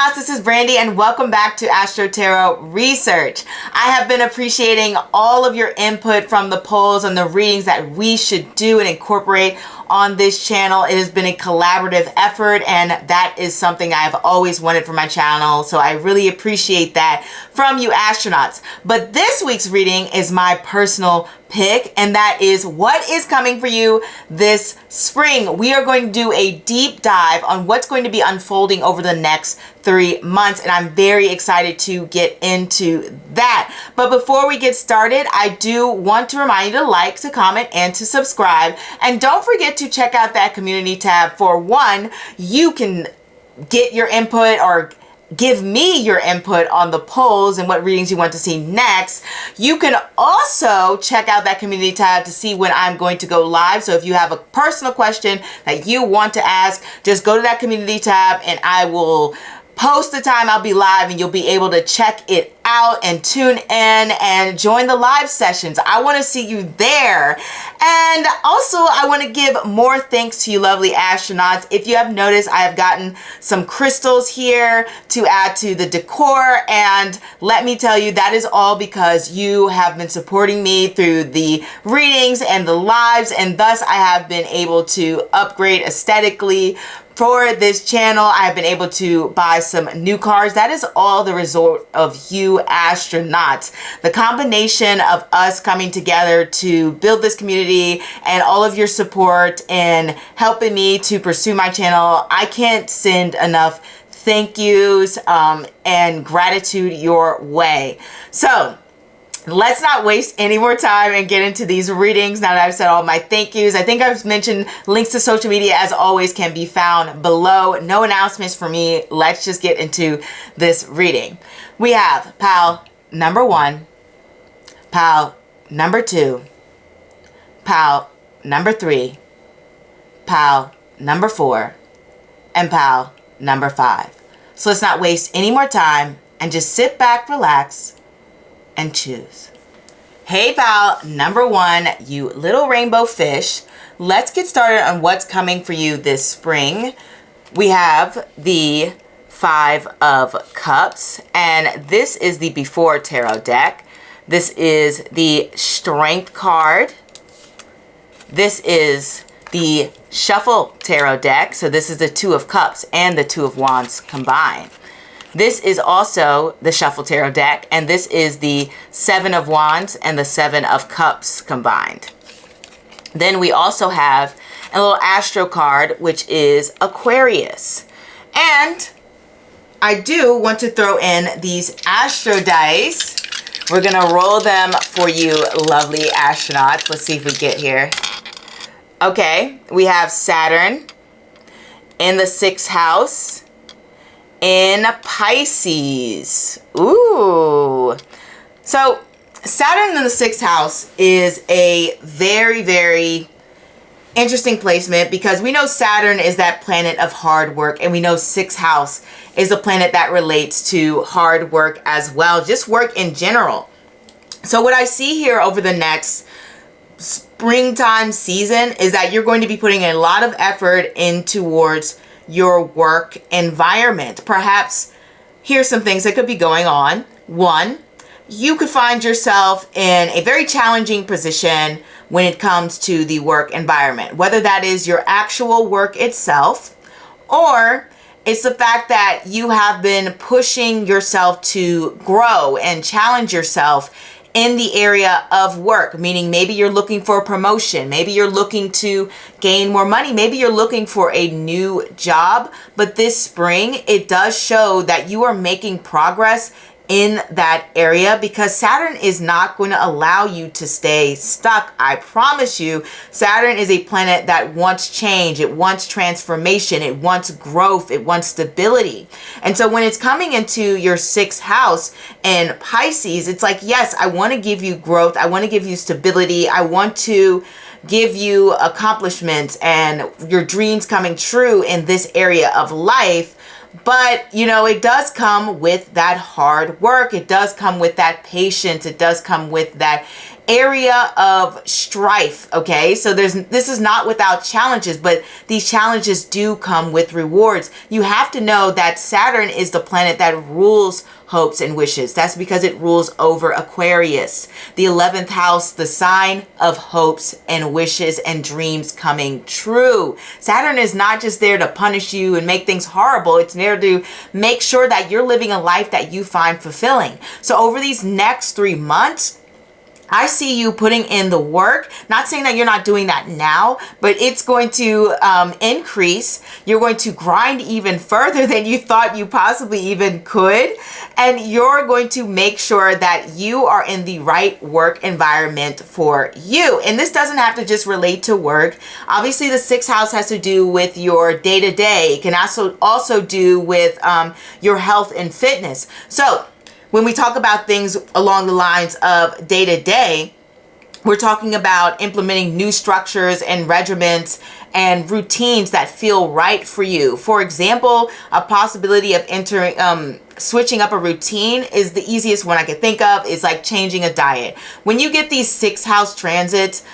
Astronauts, this is Brandy and welcome back to Astro-Tarot Research. I have been appreciating all of your input from the polls and the readings that we should do and incorporate on this channel. It has been a collaborative effort and that is something I've always wanted for my channel, so I really appreciate that from you astronauts. But this week's reading is my personal pick, and that is what is coming for you this spring. We are going to do a deep dive on what's going to be unfolding over the next 3 months, and I'm very excited to get into that. But before we get started, I do want to remind you to like, to comment, and to subscribe. And don't forget to check out that community tab. For one, you can get your input or give me your input on the polls and what readings you want to see next. You can also check out that community tab to see when I'm going to go live. So if you have a personal question that you want to ask, just go to that community tab and I will post the time I'll be live, and you'll be able to check it out and tune in and join the live sessions. I want to see you there. And also, I want to give more thanks to you lovely astronauts. If you have noticed, I have gotten some crystals here to add to the decor, and let me tell you, that is all because you have been supporting me through the readings and the lives, and thus I have been able to upgrade aesthetically for this channel. I've been able to buy some new cards. That is all the result of you astronauts. The combination of us coming together to build this community and all of your support and helping me to pursue my channel, I can't send enough thank yous and gratitude your way. So let's not waste any more time and get into these readings now that I've said all my thank yous. I think I've mentioned links to social media, as always, can be found below. No announcements for me. Let's just get into this reading. We have pile number 1, pile number 2, pile number 3, pile number 4, and pile number 5. So let's not waste any more time and just sit back, relax, and choose. Hey pal number 1, you little rainbow fish. Let's get started on what's coming for you this spring. We have the 5 of Cups, and this is the Before Tarot deck. This is the Strength card. This is the Shuffle Tarot deck. So this is the 2 of Cups and the 2 of Wands combined. This is also the Shuffle Tarot deck, and this is the 7 of Wands and the 7 of Cups combined. Then we also have a little Astro card, which is Aquarius. And I do want to throw in these Astro dice. We're going to roll them for you lovely astronauts. Let's see if we get here. Okay, we have Saturn in the 6th house. In Pisces. Ooh. So Saturn in the 6th house is a very, very interesting placement, because we know Saturn is that planet of hard work, and we know 6th house is a planet that relates to hard work as well, just work in general. So what I see here over the next springtime season is that you're going to be putting a lot of effort in towards your work environment. Perhaps here's some things that could be going on. 1, you could find yourself in a very challenging position when it comes to the work environment, whether that is your actual work itself, or it's the fact that you have been pushing yourself to grow and challenge yourself in the area of work, meaning maybe you're looking for a promotion, maybe you're looking to gain more money, maybe you're looking for a new job. But this spring, it does show that you are making progress in that area, because Saturn is not going to allow you to stay stuck. I promise you, Saturn is a planet that wants change, it wants transformation, it wants growth, it wants stability. And so when it's coming into your 6th house and Pisces, it's like, yes, I want to give you growth, I want to give you stability, I want to give you accomplishments and your dreams coming true in this area of life. But, you know, it does come with that hard work. It does come with that patience. It does come with that area of strife. Okay, so this is not without challenges, but these challenges do come with rewards. You have to know that Saturn is the planet that rules hopes and wishes. That's because it rules over Aquarius, the 11th house, the sign of hopes and wishes and dreams coming true. Saturn is not just there to punish you and make things horrible. It's there to make sure that you're living a life that you find fulfilling. So over these next 3 months, I see you putting in the work. Not saying that you're not doing that now, but it's going to increase. You're going to grind even further than you thought you possibly even could. And you're going to make sure that you are in the right work environment for you. And this doesn't have to just relate to work. Obviously, the 6th house has to do with your day-to-day. It can also do with your health and fitness. So when we talk about things along the lines of day-to-day, we're talking about implementing new structures and regimens and routines that feel right for you. For example, a possibility of switching up a routine is the easiest one I could think of, is like changing a diet. When you get these 6th house transits,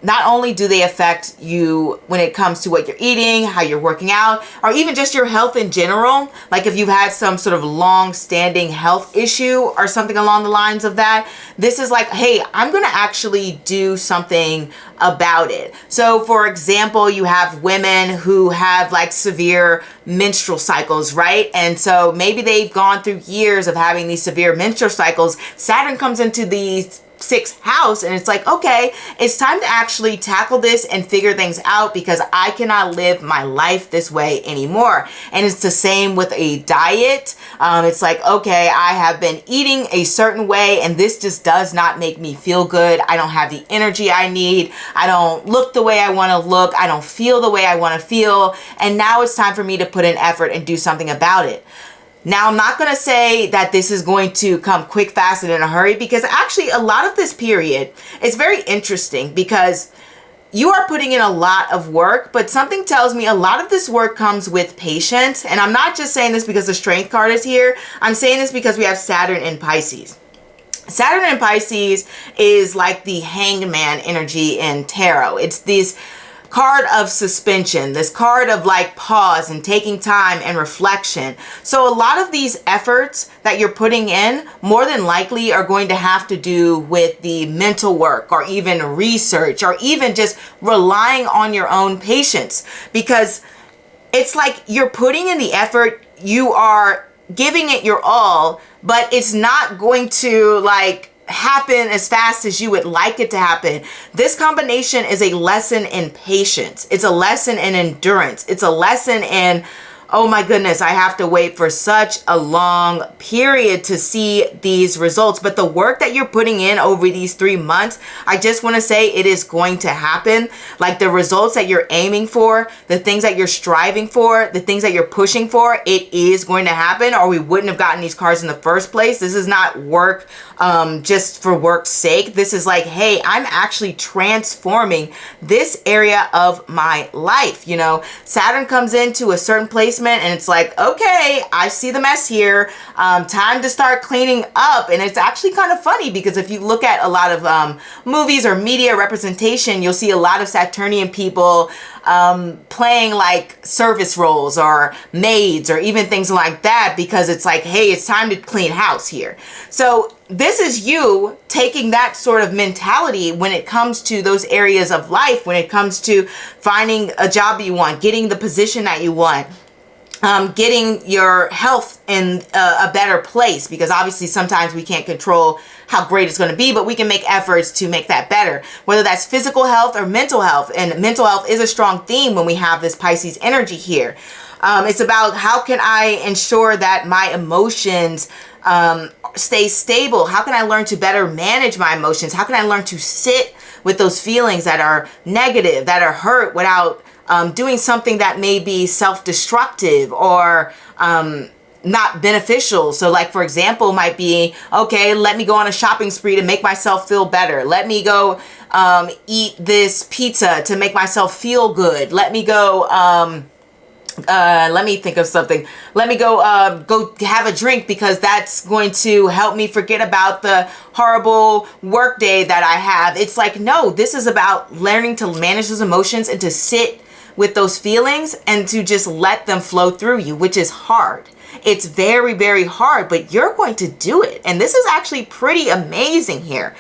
not only do they affect you when it comes to what you're eating, how you're working out, or even just your health in general, like if you've had some sort of long-standing health issue or something along the lines of that, this is like, hey, I'm going to actually do something about it. So for example, you have women who have like severe menstrual cycles, right? And so maybe they've gone through years of having these severe menstrual cycles. Saturn comes into these 6th house and it's like, okay, it's time to actually tackle this and figure things out because I cannot live my life this way anymore. And it's the same with a diet. It's like, okay, I have been eating a certain way and this just does not make me feel good. I don't have the energy I need. I don't look the way I want to look. I don't feel the way I want to feel. And now it's time for me to put in effort and do something about it. Now, I'm not going to say that this is going to come quick, fast, and in a hurry, because actually a lot of this period is very interesting because you are putting in a lot of work, but something tells me a lot of this work comes with patience. And I'm not just saying this because the Strength card is here. I'm saying this because we have Saturn in Pisces. Saturn in Pisces is like the hangman energy in tarot. It's this card of suspension, this card of like pause and taking time and reflection. So a lot of these efforts that you're putting in more than likely are going to have to do with the mental work or even research or even just relying on your own patience, because it's like you're putting in the effort, you are giving it your all, but it's not going to like happen as fast as you would like it to happen. This combination is a lesson in patience. It's a lesson in endurance. It's a lesson in, oh my goodness, I have to wait for such a long period to see these results. But the work that you're putting in over these 3 months, I just want to say it is going to happen. Like the results that you're aiming for, the things that you're striving for, the things that you're pushing for, it is going to happen, or we wouldn't have gotten these cards in the first place. This is not work just for work's sake. This is like, hey, I'm actually transforming this area of my life. You know, Saturn comes into a certain placement and it's like, okay, I see the mess here. Time to start cleaning up. And it's actually kind of funny because if you look at a lot of movies or media representation, you'll see a lot of Saturnian people playing like service roles or maids or even things like that, because it's like, hey, it's time to clean house here. So this is you taking that sort of mentality when it comes to those areas of life, when it comes to finding a job you want, getting the position that you want, getting your health in a better place, because obviously sometimes we can't control how great it's going to be, but we can make efforts to make that better, whether that's physical health or mental health. And mental health is a strong theme when we have this Pisces energy here. It's about how can I ensure that my emotions stay stable? How can I learn to better manage my emotions? How can I learn to sit with those feelings that are negative, that are hurt, without doing something that may be self-destructive or not beneficial? So like, for example, might be, okay, let me go on a shopping spree to make myself feel better. Let me go eat this pizza to make myself feel good. Let me go let me think of something. Let me go have a drink because that's going to help me forget about the horrible work day that I have. It's like, no, this is about learning to manage those emotions and to sit with those feelings and to just let them flow through you, which is hard. It's very, very hard, but you're going to do it. And this is actually pretty amazing here.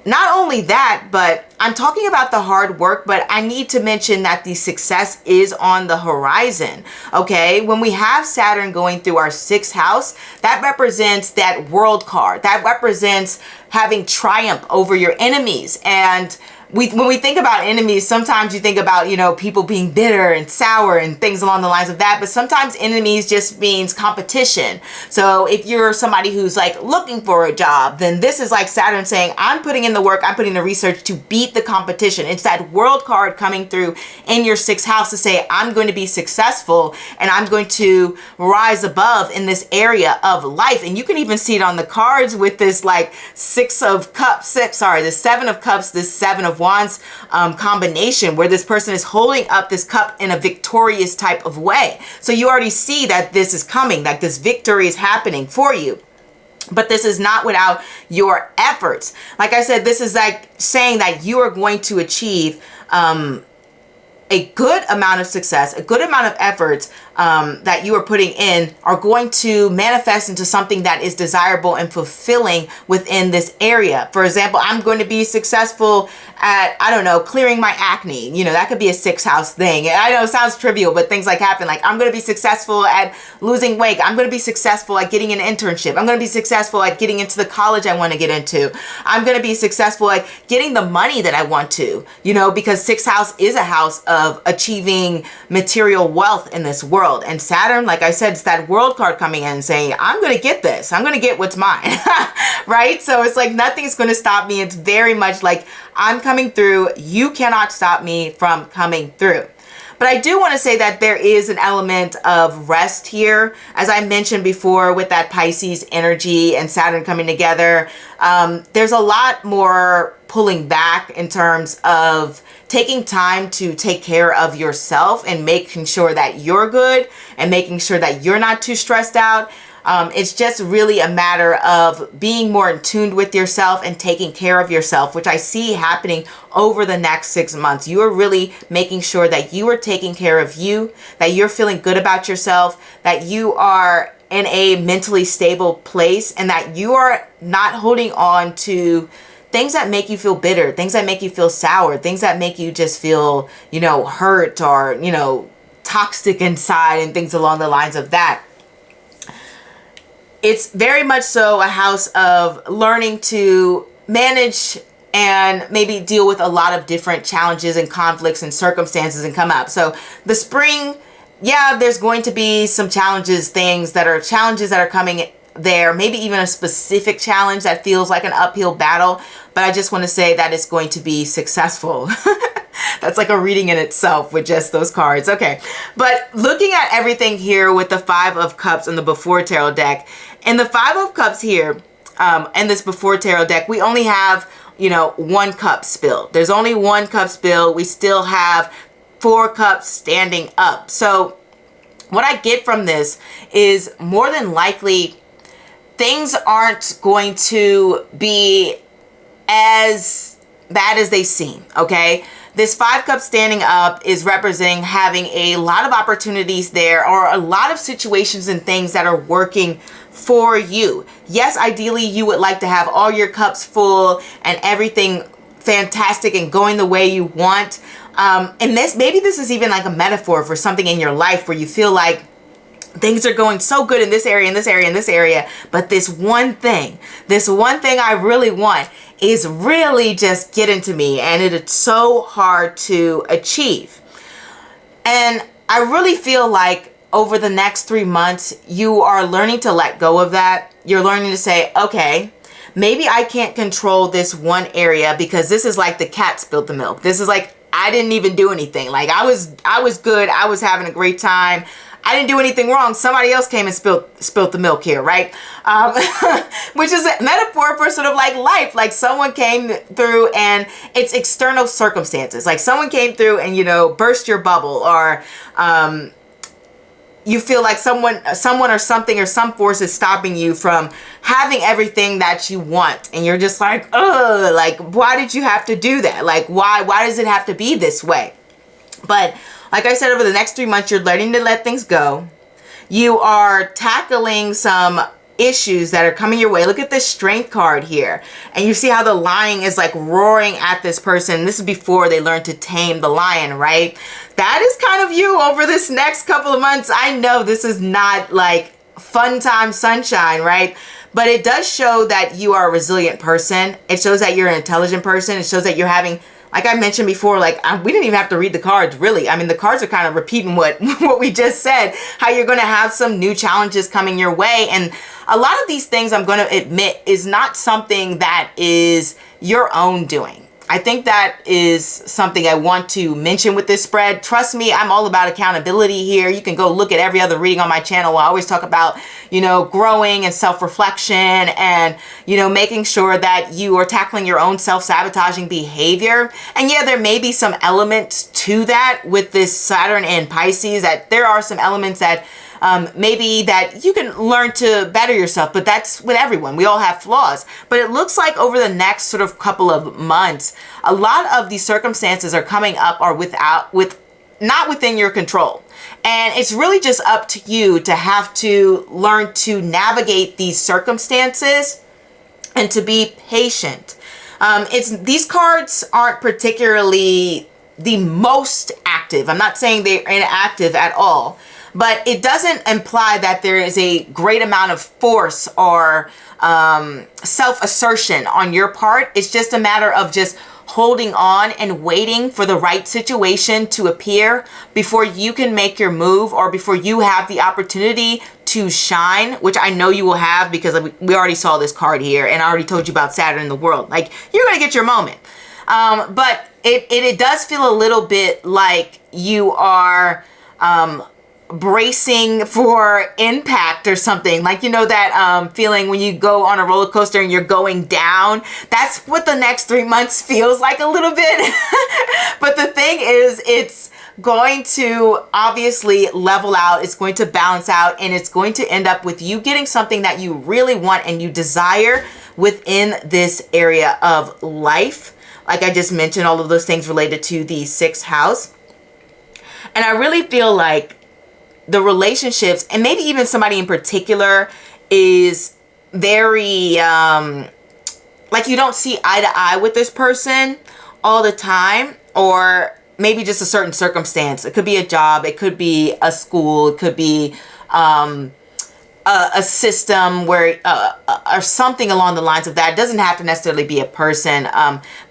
Not only that, but I'm talking about the hard work, but I need to mention that the success is on the horizon. Okay, when we have Saturn going through our sixth house, that represents that world card. That represents having triumph over your enemies. And when we think about enemies, sometimes you think about, you know, people being bitter and sour and things along the lines of that. But sometimes enemies just means competition. So if you're somebody who's like looking for a job, then this is like Saturn saying, I'm putting in the work, I'm putting the research to beat the competition. It's that world card coming through in your sixth house to say, I'm going to be successful and I'm going to rise above in this area of life. And you can even see it on the cards with this like the Seven of Cups, this Seven of Wands combination where this person is holding up this cup in a victorious type of way. So you already see that this is coming, that this victory is happening for you. But this is not without your efforts. Like I said, this is like saying that you are going to achieve a good amount of success, a good amount of efforts that you are putting in are going to manifest into something that is desirable and fulfilling within this area. For example, I'm going to be successful at, I don't know, clearing my acne. You know, that could be a sixth house thing. I know it sounds trivial, but things like happen. Like I'm going to be successful at losing weight. I'm going to be successful at getting an internship. I'm going to be successful at getting into the college I want to get into. I'm going to be successful at getting the money that I want to, you know, because sixth house is a house of achieving material wealth in this world. And Saturn, like I said, it's that world card coming in and saying, I'm going to get this. I'm going to get what's mine, right? So it's like nothing's going to stop me. It's very much like I'm coming through. You cannot stop me from coming through. But I do want to say that there is an element of rest here. As I mentioned before with that Pisces energy and Saturn coming together, there's a lot more pulling back in terms of taking time to take care of yourself and making sure that you're good and making sure that you're not too stressed out. It's just really a matter of being more in tune with yourself and taking care of yourself, which I see happening over the next 6 months. You are really making sure that you are taking care of you, that you're feeling good about yourself, that you are in a mentally stable place, and that you are not holding on to things that make you feel bitter, things that make you feel sour, things that make you just feel, you know, hurt or, you know, toxic inside and things along the lines of that. It's very much so a house of learning to manage and maybe deal with a lot of different challenges and conflicts and circumstances and come up. So the spring, yeah, there's going to be some challenges that are coming there, maybe even a specific challenge that feels like an uphill battle, but I just want to say that it's going to be successful. That's like a reading in itself with just those cards. Okay, but looking at everything here with the Five of Cups and the Before Tarot deck, and the Five of Cups here and this Before Tarot deck, we only have, you know, 1 cup spilled. There's only 1 cup spilled. We still have 4 cups standing up. So what I get from this is more than likely things aren't going to be as bad as they seem, okay? This 5 cups standing up is representing having a lot of opportunities there, or a lot of situations and things that are working for you. Yes, ideally you would like to have all your cups full and everything fantastic and going the way you want. And maybe this is even like a metaphor for something in your life where you feel like things are going so good in this area, in this area, in this area, but this one thing I really want is really just getting to me, and it's so hard to achieve. And I really feel like over the next 3 months, you are learning to let go of that. You're learning to say, okay, maybe I can't control this one area because this is like the cat spilled the milk. This is like, I didn't even do anything. Like I was good. I was having a great time. I didn't do anything wrong. Somebody else came and spilled the milk here, right? Which is a metaphor for sort of like life. Like someone came through and it's external circumstances. Like someone came through and, you know, burst your bubble, or you feel like someone or something or some force is stopping you from having everything that you want. And you're just like, ugh, like, why did you have to do that? Like, why does it have to be this way? But like I said, over the next 3 months, you're learning to let things go. You are tackling some issues that are coming your way. Look at this Strength card here. And you see how the lion is like roaring at this person. This is before they learn to tame the lion, right? That is kind of you over this next couple of months. I know this is not like fun time sunshine, right? But it does show that you are a resilient person. It shows that you're an intelligent person. It shows that you're having, like I mentioned before, like we didn't even have to read the cards, really. I mean, the cards are kind of repeating what we just said, how you're going to have some new challenges coming your way. And a lot of these things, I'm going to admit, is not something that is your own doing. I think that is something I want to mention with this spread. Trust me, I'm all about accountability here. You can go look at every other reading on my channel. I always talk about, you know, growing and self-reflection and, you know, making sure that you are tackling your own self-sabotaging behavior. And yeah, there may be some elements to that with this Saturn and Pisces, that there are some elements that maybe that you can learn to better yourself, but that's with everyone. We all have flaws. But it looks like over the next sort of couple of months, a lot of these circumstances are coming up are not within your control. And it's really just up to you to have to learn to navigate these circumstances and to be patient. These cards aren't particularly the most active. I'm not saying they're inactive at all, but it doesn't imply that there is a great amount of force or self-assertion on your part. It's just a matter of just holding on and waiting for the right situation to appear before you can make your move, or before you have the opportunity to shine, which I know you will have, because we already saw this card here and I already told you about Saturn in the world. Like, you're going to get your moment. But it does feel a little bit like you are bracing for impact or something. Like, you know, that feeling when you go on a roller coaster and you're going down. That's what the next 3 months feels like a little bit. But the thing is, it's going to obviously level out, it's going to balance out, and it's going to end up with you getting something that you really want and you desire within this area of life. Like I just mentioned, all of those things related to the 6th house. And I really feel like the relationships, and maybe even somebody in particular, is very, like, you don't see eye to eye with this person all the time, or maybe just a certain circumstance. It could be a job, it could be a school, it could be a system where or something along the lines of that. It doesn't have to necessarily be a person,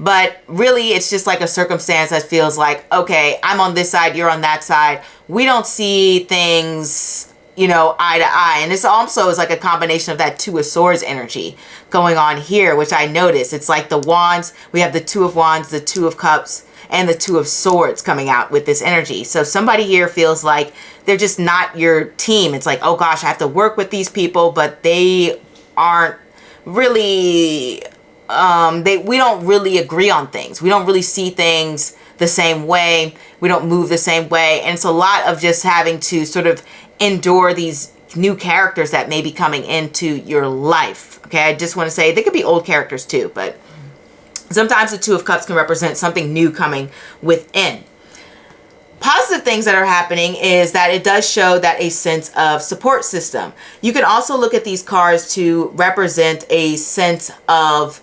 but really it's just like a circumstance that feels like, okay, I'm on this side, you're on that side. We don't see things, you know, eye to eye. And this also is like a combination of that 2 of Swords energy going on here, which I noticed. It's like the Wands, we have the 2 of Wands, the 2 of Cups, and the 2 of Swords coming out with this energy. So somebody here feels like they're just not your team. It's like, oh gosh, I have to work with these people, but they aren't really, we don't really agree on things. We don't really see things the same way. We don't move the same way. And it's a lot of just having to sort of endure these new characters that may be coming into your life. Okay, I just want to say they could be old characters too, but sometimes the 2 of Cups can represent something new coming within. Positive things that are happening is that it does show that a sense of support system. You can also look at these cards to represent a sense of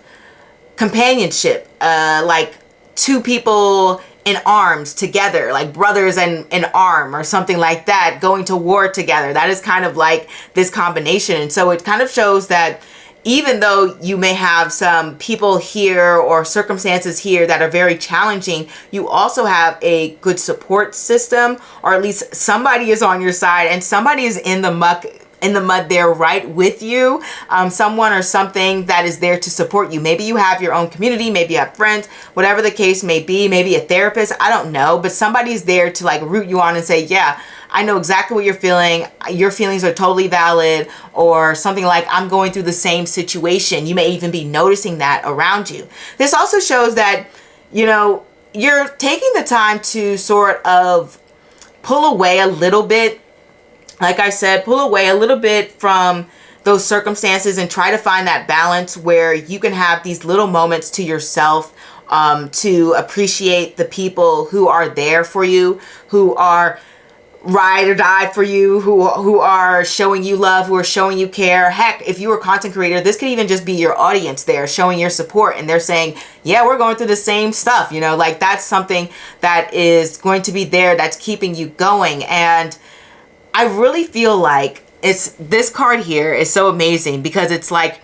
companionship, like 2 people in arms together, like brothers in arm or something like that, going to war together. That is kind of like this combination. And so it kind of shows that even though you may have some people here or circumstances here that are very challenging, you also have a good support system, or at least somebody is on your side and somebody is in the mud there right with you. Someone or something that is there to support you. Maybe you have your own community, maybe you have friends, whatever the case may be, maybe a therapist, I don't know, but somebody's there to like root you on and say, yeah, I know exactly what you're feeling. Your feelings are totally valid, or something like, I'm going through the same situation. You may even be noticing that around you. This also shows that, you know, you're taking the time to sort of pull away a little bit like I said, pull away a little bit from those circumstances and try to find that balance where you can have these little moments to yourself, to appreciate the people who are there for you, who are ride or die for you, who are showing you love, who are showing you care. Heck, if you were a content creator, this could even just be your audience there showing your support, and they're saying, yeah, we're going through the same stuff, you know, like that's something that is going to be there, that's keeping you going. And I really feel like this card here is so amazing, because it's like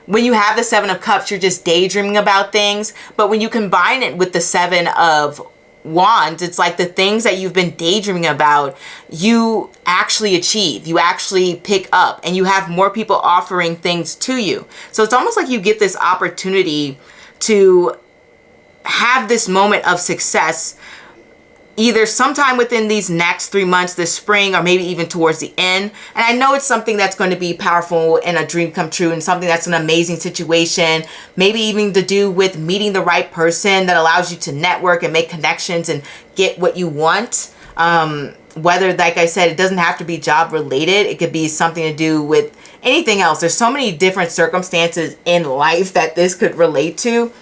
when you have the Seven of Cups, you're just daydreaming about things, but when you combine it with the Seven of Wands, it's like the things that you've been daydreaming about, you actually achieve, you actually pick up, and you have more people offering things to you. So it's almost like you get this opportunity to have this moment of success either sometime within these next 3 months, this spring, or maybe even towards the end. And I know it's something that's going to be powerful and a dream come true, and something that's an amazing situation, maybe even to do with meeting the right person that allows you to network and make connections and get what you want. Whether, like I said, it doesn't have to be job related. It could be something to do with anything else. There's so many different circumstances in life that this could relate to.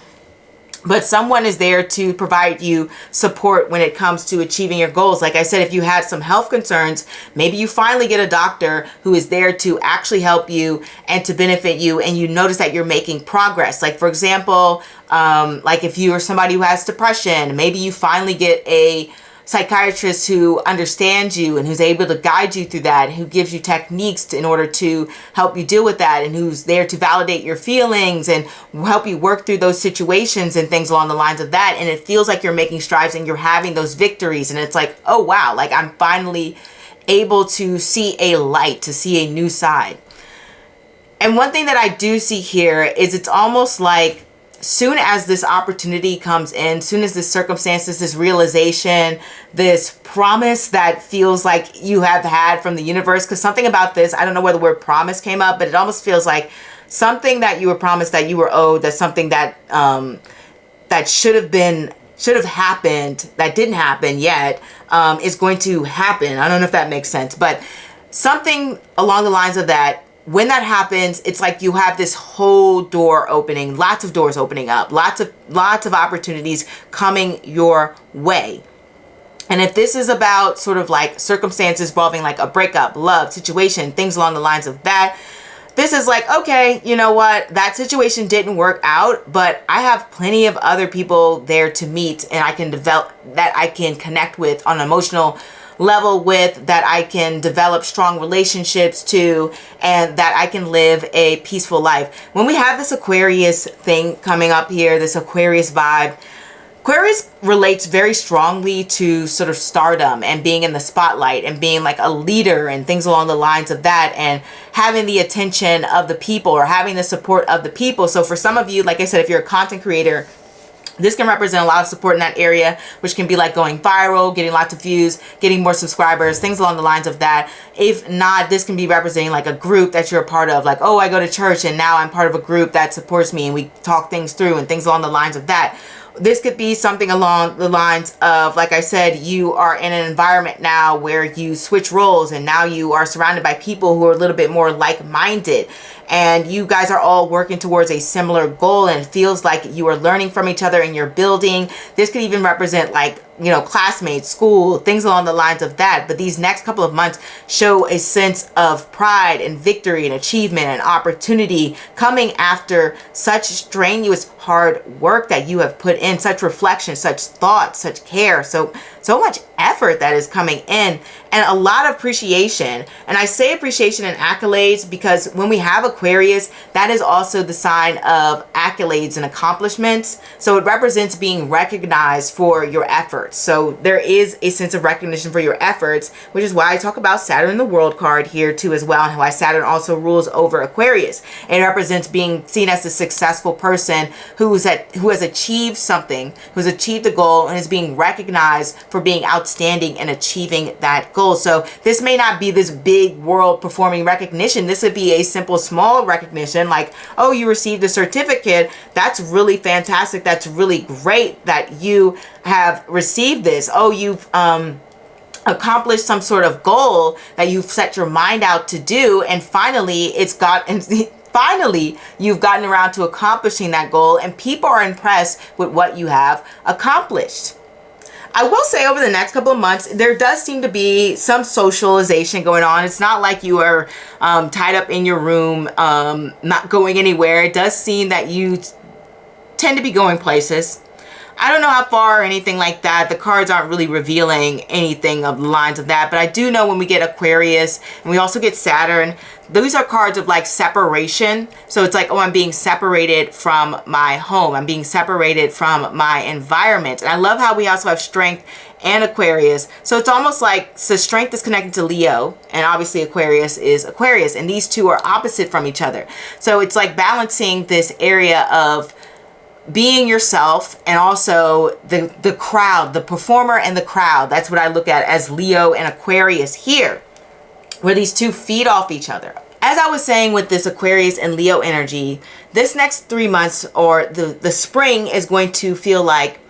But someone is there to provide you support when it comes to achieving your goals. Like I said, if you had some health concerns, maybe you finally get a doctor who is there to actually help you and to benefit you, and you notice that you're making progress. Like, for example, like if you are somebody who has depression, maybe you finally get a psychiatrist who understands you and who's able to guide you through that, who gives you techniques in order to help you deal with that, and who's there to validate your feelings and help you work through those situations and things along the lines of that. And it feels like you're making strides and you're having those victories, and it's like, oh wow, like I'm finally able to see a light, to see a new side. And one thing that I do see here is it's almost like soon as this opportunity comes in, soon as this circumstances, this realization, this promise that feels like you have had from the universe, because something about this, I don't know where the word promise came up, but it almost feels like something that you were promised, that you were owed, that's something that that should have happened, that didn't happen yet, is going to happen. I don't know if that makes sense, but something along the lines of that. When that happens, it's like you have this whole door opening, lots of doors opening up, lots of opportunities coming your way. And if this is about sort of like circumstances involving like a breakup, love, situation, things along the lines of that, this is like, okay, you know what, that situation didn't work out, but I have plenty of other people there to meet, and I can develop, that I can connect with on an emotional level with, that I can develop strong relationships to, and that I can live a peaceful life. When we have this Aquarius thing coming up here, this Aquarius vibe, Aquarius relates very strongly to sort of stardom and being in the spotlight and being like a leader and things along the lines of that, and having the attention of the people or having the support of the people. So for some of you, like I said, if you're a content creator, this can represent a lot of support in that area, which can be like going viral, getting lots of views, getting more subscribers, things along the lines of that. If not, this can be representing like a group that you're a part of, like, oh, I go to church and now I'm part of a group that supports me and we talk things through and things along the lines of that. This could be something along the lines of, like I said, you are in an environment now where you switch roles and now you are surrounded by people who are a little bit more like-minded, and you guys are all working towards a similar goal, and it feels like you are learning from each other and you're building. This could even represent like, you know, classmates, school, things along the lines of that. But these next couple of months show a sense of pride and victory and achievement and opportunity coming after such strenuous hard work that you have put in, such reflection, such thought, such care, so much effort that is coming in, and a lot of appreciation. And I say appreciation and accolades because when we have Aquarius, that is also the sign of accolades and accomplishments. So it represents being recognized for your efforts. So there is a sense of recognition for your efforts, which is why I talk about Saturn, the World card here too as well, and why Saturn also rules over Aquarius. It represents being seen as a successful person who has achieved something, who's achieved a goal, and is being recognized for being outstanding and achieving that goal. So this may not be this big world performing recognition. This would be a simple, small recognition like, oh, you received a certificate. That's really fantastic. That's really great that you have received this. Oh, you've accomplish some sort of goal that you've set your mind out to do, and finally finally you've gotten around to accomplishing that goal, and people are impressed with what you have accomplished. I will say over the next couple of months, there does seem to be some socialization going on. It's not like you are tied up in your room, not going anywhere. It does seem that you tend to be going places. I don't know how far or anything like that. The cards aren't really revealing anything of the lines of that. But I do know when we get Aquarius and we also get Saturn, those are cards of like separation. So it's like, oh, I'm being separated from my home. I'm being separated from my environment. And I love how we also have Strength and Aquarius. So it's almost like, so Strength is connected to Leo, and obviously Aquarius is Aquarius. And these two are opposite from each other. So it's like balancing this area of being yourself and also the crowd, the performer and the crowd. That's what I look at as Leo and Aquarius here, where these two feed off each other. As I was saying with this Aquarius and Leo energy, this next 3 months or the spring is going to feel like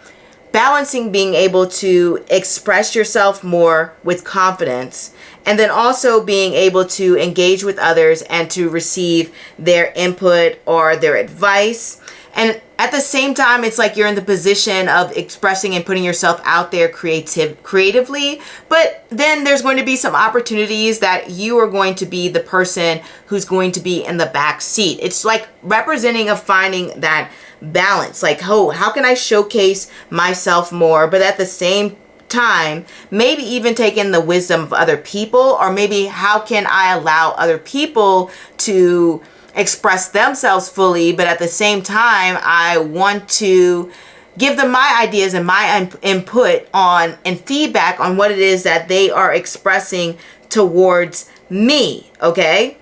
balancing being able to express yourself more with confidence, and then also being able to engage with others and to receive their input or their advice. And at the same time, it's like you're in the position of expressing and putting yourself out there creatively. But then there's going to be some opportunities that you are going to be the person who's going to be in the back seat. It's like representing of finding that balance. Like, oh, how can I showcase myself more? But at the same time, maybe even take in the wisdom of other people, or maybe how can I allow other people to express themselves fully, but at the same time I want to give them my ideas and my input on and feedback on what it is that they are expressing towards me. Okay,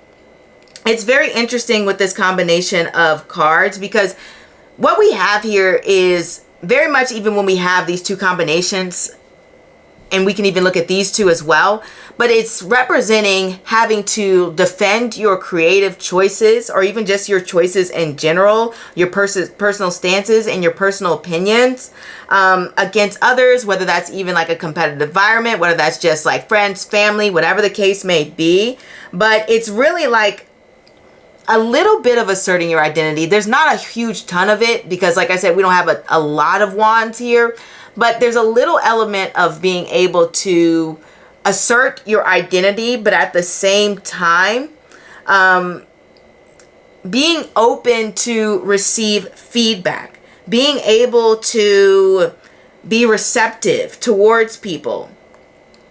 it's very interesting with this combination of cards, because what we have here is very much, even when we have these two combinations, and we can even look at these two as well, but it's representing having to defend your creative choices, or even just your choices in general, your personal stances and your personal opinions against others, whether that's even like a competitive environment, whether that's just like friends, family, whatever the case may be. But it's really like a little bit of asserting your identity. There's not a huge ton of it, because like I said, we don't have a lot of wands here. But there's a little element of being able to assert your identity, but at the same time, being open to receive feedback, being able to be receptive towards people.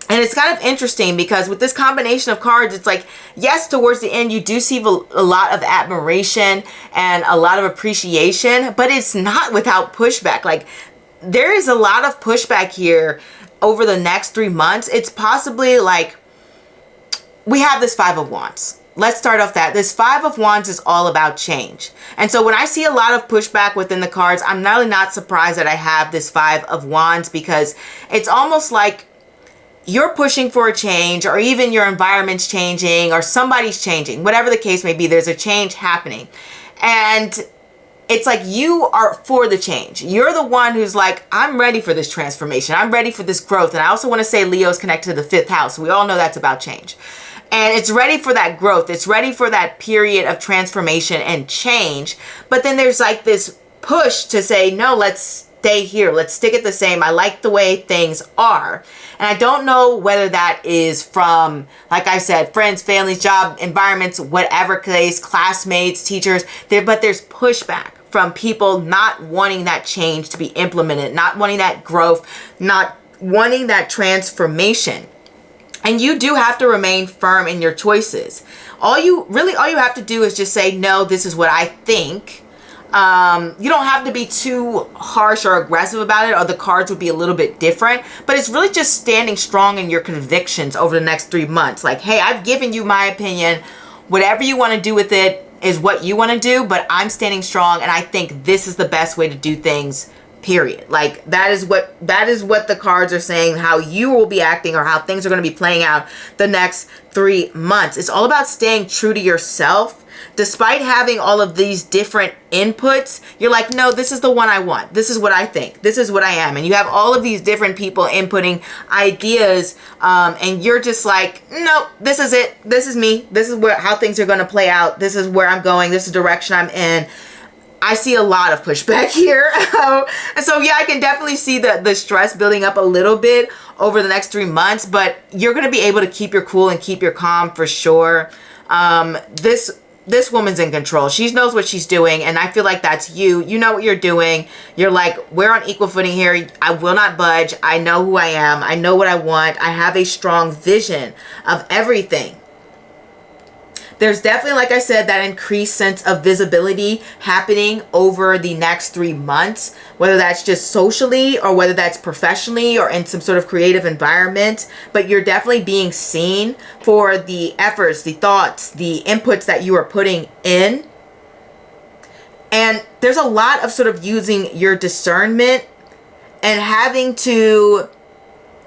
And it's kind of interesting because with this combination of cards, it's like, yes, towards the end, you do see a lot of admiration and a lot of appreciation, but it's not without pushback. Like, there is a lot of pushback here over the next 3 months. It's possibly like, we have this Five of Wands. Let's start off that. This Five of Wands is all about change. And so when I see a lot of pushback within the cards, I'm really not surprised that I have this Five of Wands, because it's almost like you're pushing for a change, or even your environment's changing, or somebody's changing. Whatever the case may be, there's a change happening. And it's like you are for the change. You're the one who's like, I'm ready for this transformation. I'm ready for this growth. And I also want to say Leo's connected to the 5th house. We all know that's about change. And it's ready for that growth. It's ready for that period of transformation and change. But then there's like this push to say, no, let's stay here. Let's stick it the same. I like the way things are. And I don't know whether that is from, like I said, friends, families, job, environments, whatever case, classmates, teachers, but there's pushback from people not wanting that change to be implemented, not wanting that growth, not wanting that transformation. And you do have to remain firm in your choices. All you have to do is just say, no, this is what I think. You don't have to be too harsh or aggressive about it, or the cards would be a little bit different. But it's really just standing strong in your convictions over the next 3 months. Like, hey, I've given you my opinion. Whatever you want to do with it is what you want to do, but I'm standing strong, and I think this is the best way to do things period. Like that is what the cards are saying, how you will be acting or how things are going to be playing out the next 3 months. It's all about staying true to yourself. Despite having all of these different inputs, you're like, no, this is the one I want. This is what I think. This is what I am. And you have all of these different people inputting ideas, and you're just like, no, this is it. This is me. This is how things are going to play out. This is where I'm going. This is the direction I'm in. I see a lot of pushback here. And so, yeah, I can definitely see the stress building up a little bit over the next 3 months, but you're going to be able to keep your cool and keep your calm for sure. This woman's in control. She knows what she's doing, and I feel like that's you. You know what you're doing. You're like, we're on equal footing here. I will not budge. I know who I am. I know what I want. I have a strong vision of everything. There's definitely, like I said, that increased sense of visibility happening over the next 3 months, whether that's just socially or whether that's professionally or in some sort of creative environment. But you're definitely being seen for the efforts, the thoughts, the inputs that you are putting in. And there's a lot of sort of using your discernment and having to,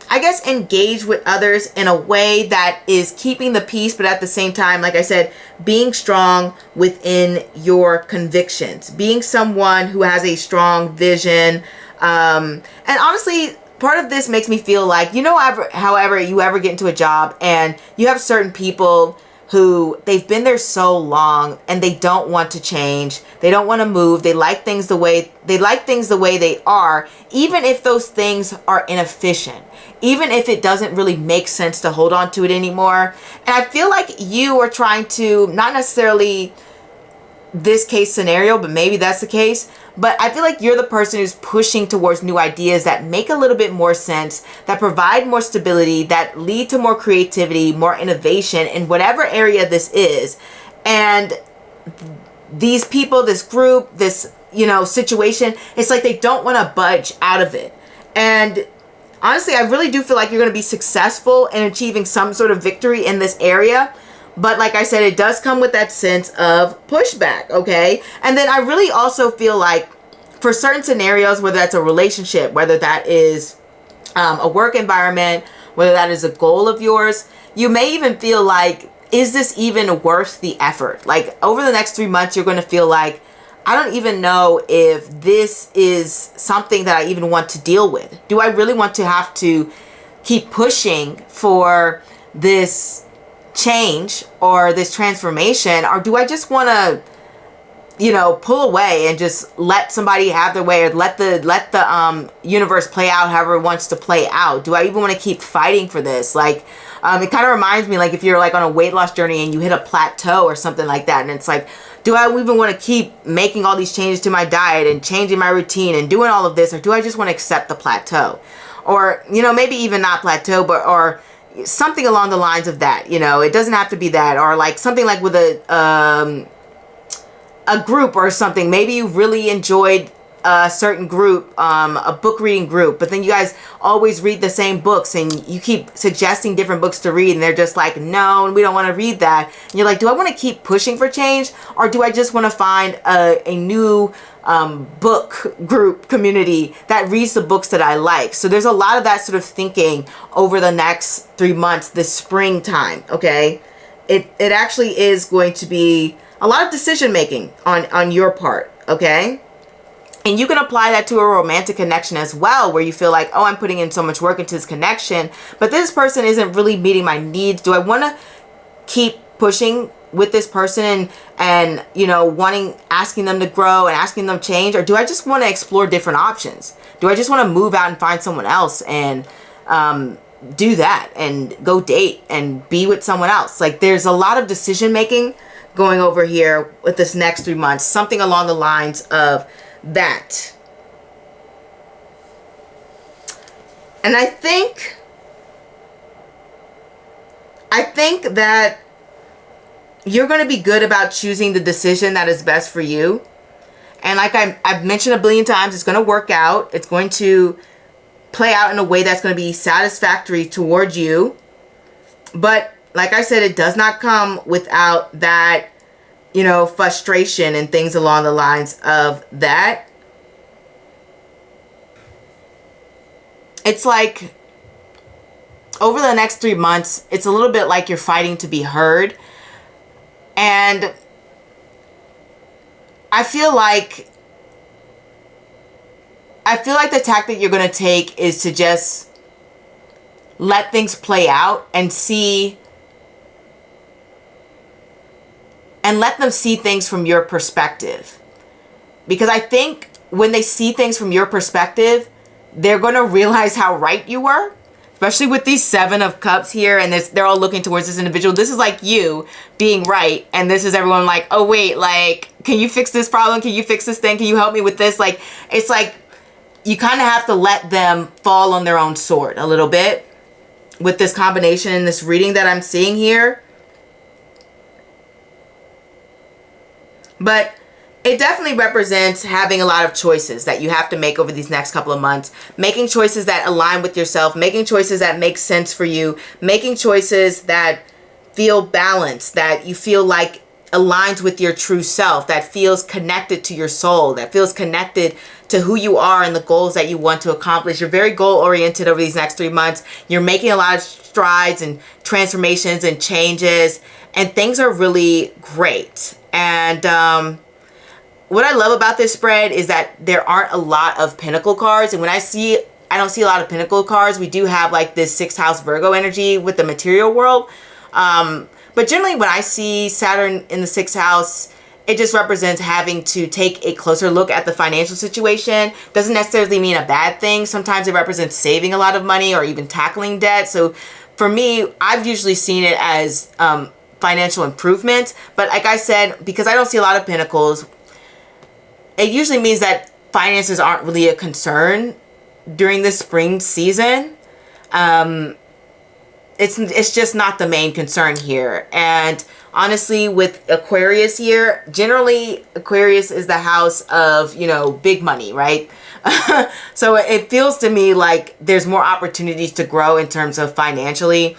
I guess, engage with others in a way that is keeping the peace, but at the same time, like I said, being strong within your convictions, being someone who has a strong vision. And honestly, part of this makes me feel like, however you ever get into a job and you have certain people who they've been there so long and they don't want to change. They don't want to move. They like things the way they are, even if those things are inefficient, even if it doesn't really make sense to hold on to it anymore. And I feel like you are trying to, not necessarily this case scenario, but maybe that's the case. But I feel like you're the person who's pushing towards new ideas that make a little bit more sense, that provide more stability, that lead to more creativity, more innovation in whatever area this is. And these people, this group, this, situation, it's like they don't want to budge out of it. And honestly, I really do feel like you're going to be successful in achieving some sort of victory in this area. But like I said, it does come with that sense of pushback, okay? And then I really also feel like for certain scenarios, whether that's a relationship, whether that is a work environment, whether that is a goal of yours, you may even feel like, is this even worth the effort? Like over the next 3 months, you're going to feel like, I don't even know if this is something that I even want to deal with. Do I really want to have to keep pushing for this change or this transformation, or do I just want to pull away and just let somebody have their way, or let the universe play out however it wants to play out? Do I even want to keep fighting for this? Like it kind of reminds me, like if you're like on a weight loss journey and you hit a plateau or something like that, and it's like, do I even want to keep making all these changes to my diet and changing my routine and doing all of this, or do I just want to accept the plateau? Or maybe even not plateau, but or something along the lines of that. It doesn't have to be that, or like something like with a group or something. Maybe you really enjoyed a certain group, a book reading group, but then you guys always read the same books and you keep suggesting different books to read, and they're just like, no, we don't want to read that. And you're like, do I want to keep pushing for change, or do I just want to find a new book group community that reads the books that I like? So there's a lot of that sort of thinking over the next 3 months, this springtime, okay? It actually is going to be a lot of decision making on your part, okay? And you can apply that to a romantic connection as well, where you feel like, oh, I'm putting in so much work into this connection, but this person isn't really meeting my needs. Do I want to keep pushing with this person and asking them to grow and asking them to change? Or do I just want to explore different options? Do I just want to move out and find someone else and do that and go date and be with someone else? Like there's a lot of decision making going over here with this next 3 months, something along the lines of that. And I think that you're going to be good about choosing the decision that is best for you. And like I've mentioned a billion times, it's going to work out. It's going to play out in a way that's going to be satisfactory towards you. But like I said, it does not come without that, frustration and things along the lines of that. it's like over the next 3 months, it's a little bit like you're fighting to be heard. And I feel like the tactic you're going to take is to just let things play out and see, and let them see things from your perspective. Because I think when they see things from your perspective, they're going to realize how right you were. Especially with these 7 of Cups here, and they're all looking towards this individual. This is like you being right, and this is everyone like, oh wait, like, can you fix this problem? Can you fix this thing? Can you help me with this? Like, it's like you kind of have to let them fall on their own sword a little bit with this combination and this reading that I'm seeing here. But it definitely represents having a lot of choices that you have to make over these next couple of months. Making choices that align with yourself. Making choices that make sense for you. Making choices that feel balanced. That you feel like aligns with your true self. That feels connected to your soul. That feels connected to who you are and the goals that you want to accomplish. You're very goal-oriented over these next 3 months. You're making a lot of strides and transformations and changes. And things are really great. And what I love about this spread is that there aren't a lot of Pentacle cards. And when I don't see a lot of Pentacle cards. We do have like this 6th house Virgo energy with the material world. But generally when I see Saturn in the 6th house, it just represents having to take a closer look at the financial situation. Doesn't necessarily mean a bad thing. Sometimes it represents saving a lot of money or even tackling debt. So for me, I've usually seen it as financial improvement. But like I said, because I don't see a lot of Pentacles, it usually means that finances aren't really a concern during the spring season. It's just not the main concern here. And honestly, with Aquarius here, generally Aquarius is the house of, you know, big money, right? So it feels to me like there's more opportunities to grow in terms of financially.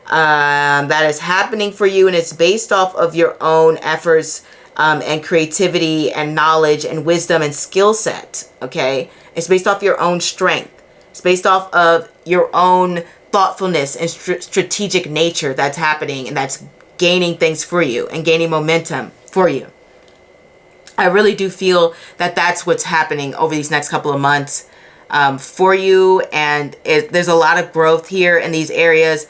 That is happening for you, and it's based off of your own efforts and creativity and knowledge and wisdom and skill set, okay? It's based off your own strength. It's based off of your own thoughtfulness and strategic nature that's happening, and that's gaining things for you and gaining momentum for you. I really do feel that that's what's happening over these next couple of months for you, and there's a lot of growth here in these areas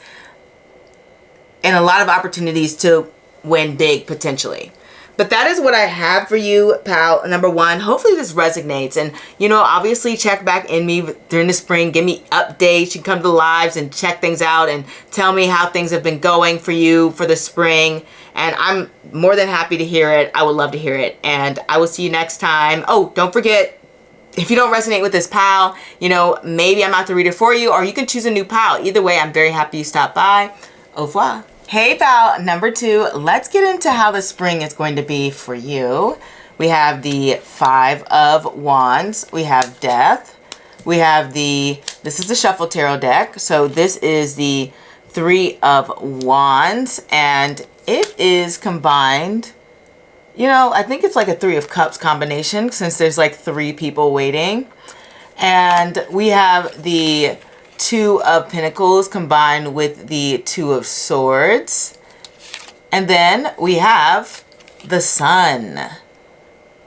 and a lot of opportunities to win big potentially. But that is what I have for you, pal. Number 1, hopefully this resonates. And, you know, obviously check back in me during the spring. Give me updates. You can come to the lives and check things out and tell me how things have been going for you for the spring. And I'm more than happy to hear it. I would love to hear it. And I will see you next time. Oh, don't forget, if you don't resonate with this pal, you know, maybe I'm not the reader for you, or you can choose a new pal. Either way, I'm very happy you stopped by. Au revoir. Hey pal, number 2, let's get into how the spring is going to be for you. We have the 5 of Wands, we have Death, we have this is the Shuffle Tarot deck, so this is the 3 of Wands, and it is combined, you know, I think it's like a 3 of Cups combination, since there's like 3 people waiting. And we have the 2 of Pentacles combined with the 2 of Swords. And then we have the Sun.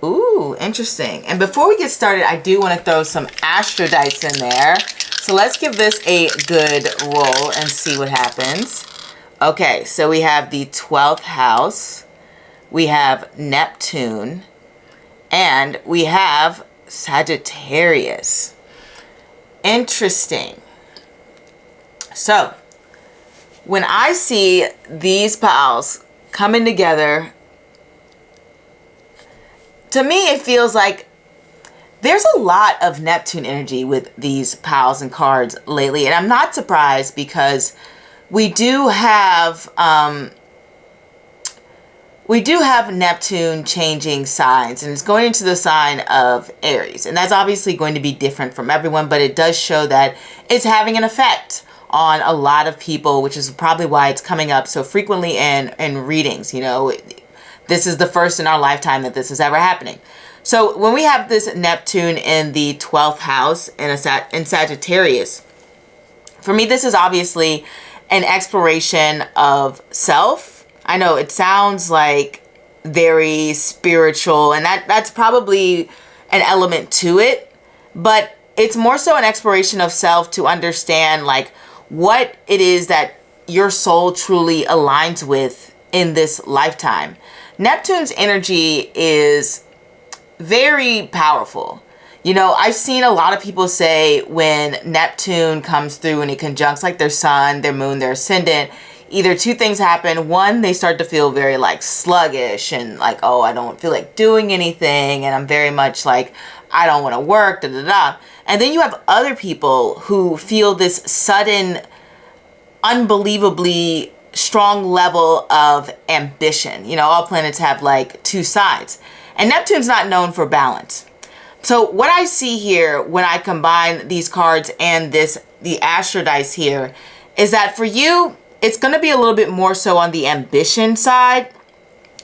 Ooh, interesting. And before we get started, I do want to throw some Astro-Dice in there. So let's give this a good roll and see what happens. Okay, so we have the 12th house. We have Neptune. And we have Sagittarius. Interesting. So, when I see these pals coming together, to me it feels like there's a lot of Neptune energy with these pals and cards lately. And I'm not surprised, because we do have Neptune changing signs, and it's going into the sign of Aries. And that's obviously going to be different from everyone, but it does show that it's having an effect on a lot of people, which is probably why it's coming up so frequently in readings. You know, this is the first in our lifetime that this is ever happening. So when we have this Neptune in the 12th house in Sagittarius, For me, this is obviously an exploration of self. I know it sounds like very spiritual, and that's probably an element to it, but it's more so an exploration of self to understand like what it is that your soul truly aligns with in this lifetime. Neptune's energy is very powerful. You know, I've seen a lot of people say when Neptune comes through and it conjuncts like their sun, their moon, their ascendant, either two things happen. One, they start to feel very like sluggish and like, oh, I don't feel like doing anything. And I'm very much like, I don't want to work, da da da. And then you have other people who feel this sudden, unbelievably strong level of ambition. You know, all planets have like two sides. And Neptune's not known for balance. So what I see here when I combine these cards and the Astro dice here is that for you, it's going to be a little bit more so on the ambition side.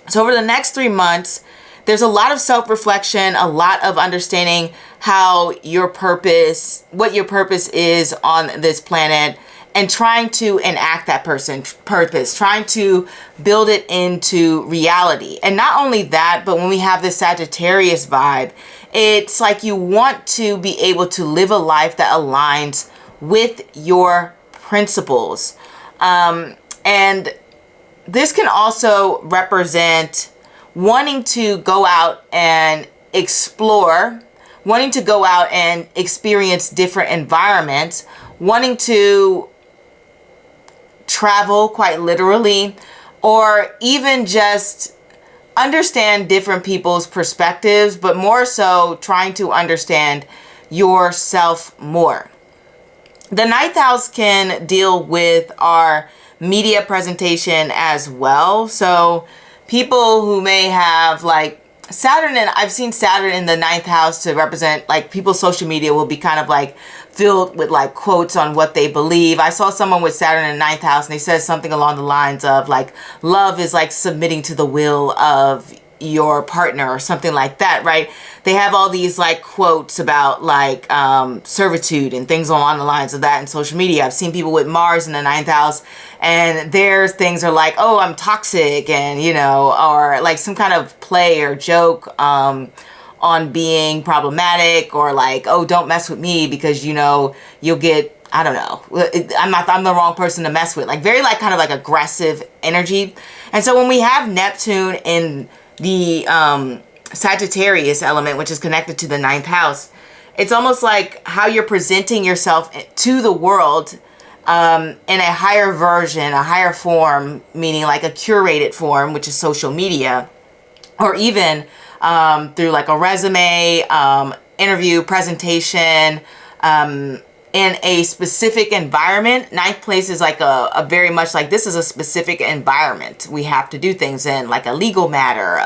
So over the next 3 months, there's a lot of self-reflection, a lot of understanding how your purpose, what your purpose is on this planet, and trying to enact that purpose, trying to build it into reality. And not only that, but when we have this Sagittarius vibe, it's like you want to be able to live a life that aligns with your principles. And this can also represent wanting to go out and explore, wanting to go out and experience different environments, wanting to travel quite literally, or even just understand different people's perspectives, but more so trying to understand yourself more. The ninth house can deal with our media presentation as well. So people who may have like Saturn, and I've seen Saturn in the ninth house to represent like people's social media will be kind of like filled with like quotes on what they believe. I saw someone with Saturn in the ninth house and they said something along the lines of like, love is like submitting to the will of your partner or something like that, right? They have all these like quotes about like servitude and things along the lines of that in social media. I've seen people with Mars in the ninth house and their things are like, oh, I'm toxic, and you know, or like some kind of play or joke on being problematic, or like, oh, don't mess with me because you know you'll get, I don't know, I'm the wrong person to mess with. Like very like kind of like aggressive energy. And so when we have Neptune in the Sagittarius element, which is connected to the ninth house, it's almost like how you're presenting yourself to the world in a higher version, a higher form, meaning like a curated form, which is social media, or even through like a resume, interview, presentation, in a specific environment. Ninth place is like a very much like, this is a specific environment we have to do things in, like a legal matter,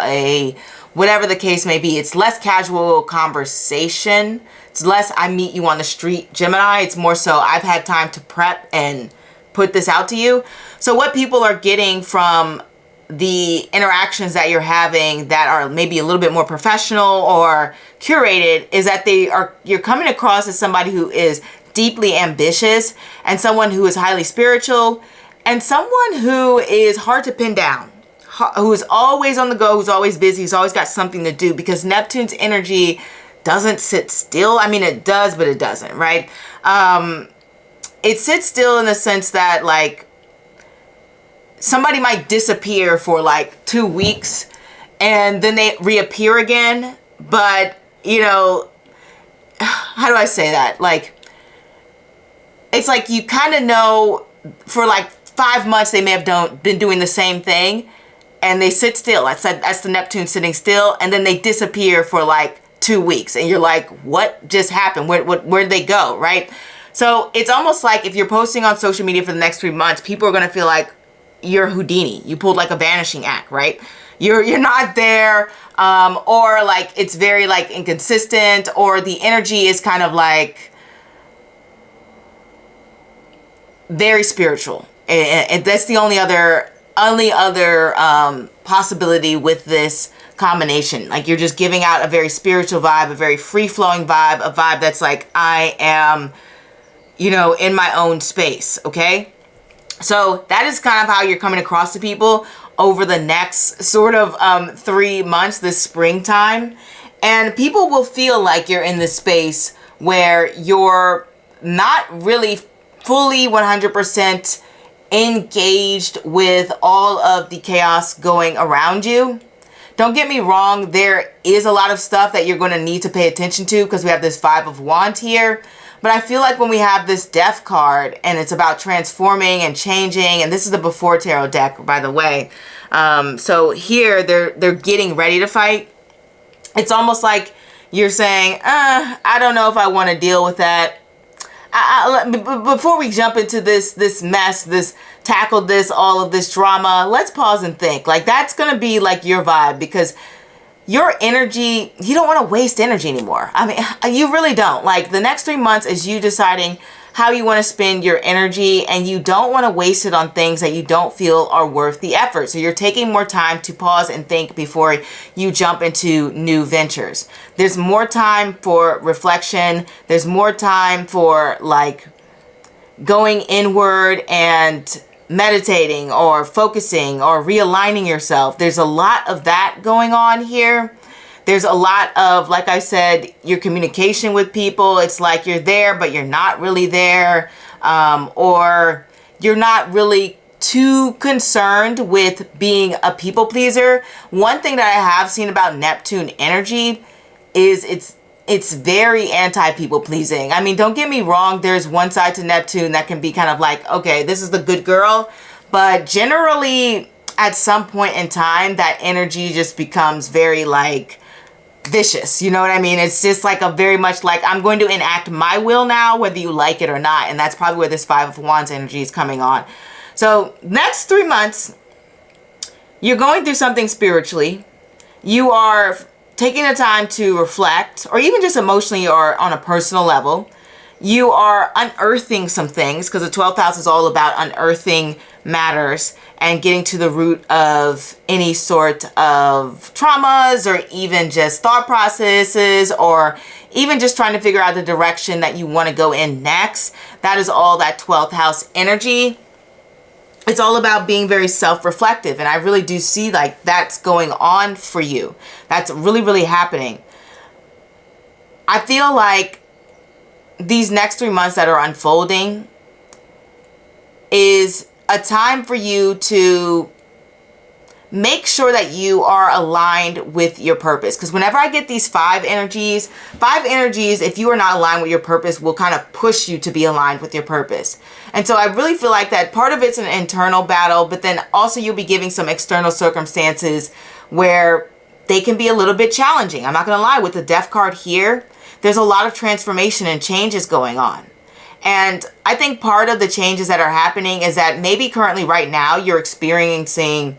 whatever the case may be. It's less casual conversation. It's less I meet you on the street, Gemini. It's more so I've had time to prep and put this out to you. So what people are getting from the interactions that you're having that are maybe a little bit more professional or curated is that you're coming across as somebody who is deeply ambitious, and someone who is highly spiritual, and someone who is hard to pin down, who is always on the go, who's always busy, who's always got something to do, because Neptune's energy doesn't sit still. I mean, it does, but it doesn't, right? It sits still in the sense that like somebody might disappear for like 2 weeks and then they reappear again. But, you know, how do I say that? Like, it's like you kind of know for like 5 months they may have been doing the same thing, and they sit still. That's the Neptune sitting still, and then they disappear for like 2 weeks, and you're like, what just happened? Where'd they go, right? So it's almost like if you're posting on social media for the next 3 months, people are gonna feel like you're Houdini. You pulled like a vanishing act, right? You're not there, or like it's very like inconsistent, or the energy is kind of like very spiritual, and that's the only other possibility with this combination. Like you're just giving out a very spiritual vibe, a very free-flowing vibe, a vibe that's like, I am you know, in my own space, okay? So that is kind of how you're coming across to people over the next sort of 3 months, this springtime. And people will feel like you're in this space where you're not really fully 100% engaged with all of the chaos going around you. Don't get me wrong, there is a lot of stuff that you're going to need to pay attention to because we have this Five of Wands here. But I feel like when we have this Death card and it's about transforming and changing, and this is the Before Tarot deck, by the way. So here they're getting ready to fight. It's almost like you're saying, I don't know if I want to deal with that. Before we jump into this mess, all of this drama, let's pause and think. Like, that's going to be like your vibe, because your energy, you don't want to waste energy anymore. I mean, you really don't. Like, the next 3 months is you deciding how you want to spend your energy, and you don't want to waste it on things that you don't feel are worth the effort. So you're taking more time to pause and think before you jump into new ventures. There's more time for reflection. There's more time for like going inward and meditating or focusing or realigning yourself. There's a lot of that going on here. There's a lot of, like I said, your communication with people. It's like you're there, but you're not really there. Or you're not really too concerned with being a people pleaser. One thing that I have seen about Neptune energy is it's very anti-people pleasing. I mean, don't get me wrong. There's one side to Neptune that can be kind of like, okay, this is the good girl. But generally, at some point in time, that energy just becomes very like vicious. You know what I mean? It's just like a very much like, I'm going to enact my will now, whether you like it or not. And that's probably where this Five of Wands energy is coming on. So next 3 months, you're going through something spiritually. You are taking the time to reflect, or even just emotionally or on a personal level. You are unearthing some things, because the 12th house is all about unearthing matters and getting to the root of any sort of traumas, or even just thought processes, or even just trying to figure out the direction that you want to go in next. That is all that 12th house energy. It's all about being very self-reflective. And I really do see like that's going on for you. That's really, really happening. I feel like these next 3 months that are unfolding is a time for you to make sure that you are aligned with your purpose. Because whenever I get these five energies, if you are not aligned with your purpose, will kind of push you to be aligned with your purpose. And so I really feel like that part of it's an internal battle, but then also you'll be giving some external circumstances where they can be a little bit challenging. I'm not going to lie, with the Death card here, there's a lot of transformation and changes going on. And I think part of the changes that are happening is that maybe currently right now you're experiencing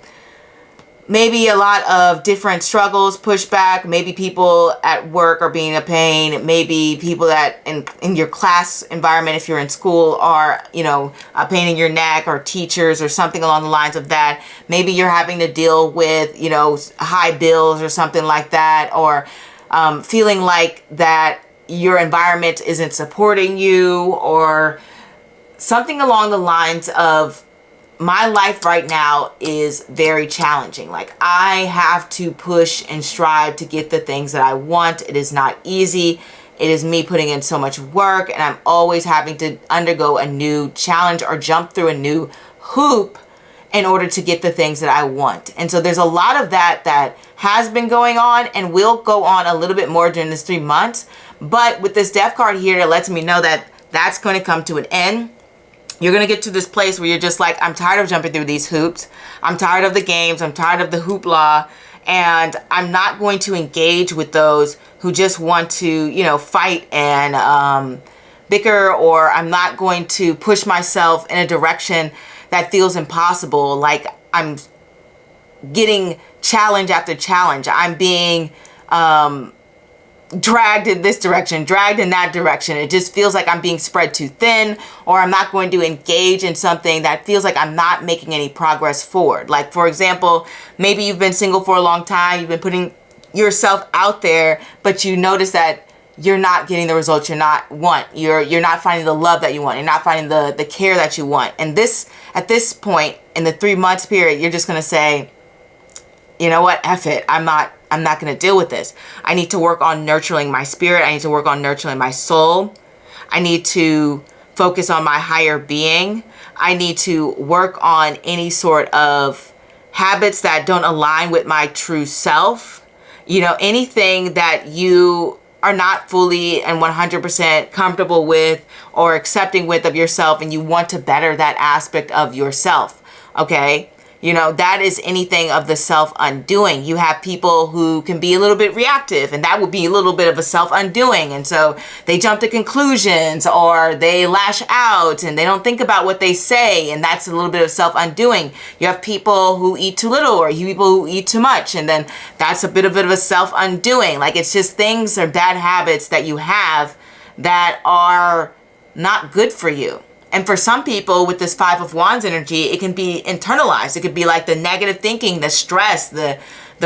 maybe a lot of different struggles, pushback. Maybe people at work are being a pain. Maybe people that in your class environment, if you're in school, are, you know, a pain in your neck, or teachers or something along the lines of that. Maybe you're having to deal with, you know, high bills or something like that, or feeling like that your environment isn't supporting you, or something along the lines of, my life right now is very challenging. Like, I have to push and strive to get the things that I want. It is not easy. It is me putting in so much work, and I'm always having to undergo a new challenge or jump through a new hoop in order to get the things that I want. And so there's a lot of that has been going on and will go on a little bit more during this 3 months. But with this Death card here, it lets me know that that's going to come to an end. You're going to get to this place where you're just like, I'm tired of jumping through these hoops. I'm tired of the games. I'm tired of the hoopla. And I'm not going to engage with those who just want to, you know, fight and bicker, or I'm not going to push myself in a direction that feels impossible. Like, I'm getting challenge after challenge. I'm being dragged in this direction, dragged in that direction. It just feels like I'm being spread too thin, or I'm not going to engage in something that feels like I'm not making any progress forward. Like, for example, maybe you've been single for a long time, you've been putting yourself out there, but you notice that you're not getting the results you're not finding the love that you want. You're not finding the care that you want. And at this point in the 3 months period, you're just going to say, you know what, F it. I'm not going to deal with this. I need to work on nurturing my spirit. I need to work on nurturing my soul. I need to focus on my higher being. I need to work on any sort of habits that don't align with my true self. You know, anything that you are not fully and 100% comfortable with or accepting with of yourself, and you want to better that aspect of yourself. Okay? You know, that is anything of the self-undoing. You have people who can be a little bit reactive, and that would be a little bit of a self-undoing. And so they jump to conclusions, or they lash out, and they don't think about what they say, and that's a little bit of self-undoing. You have people who eat too little, or people who eat too much, and then that's a bit of a self-undoing. Like, it's just things or bad habits that you have that are not good for you. And for some people with this Five of Wands energy, it can be internalized. It could be like the negative thinking, the stress, the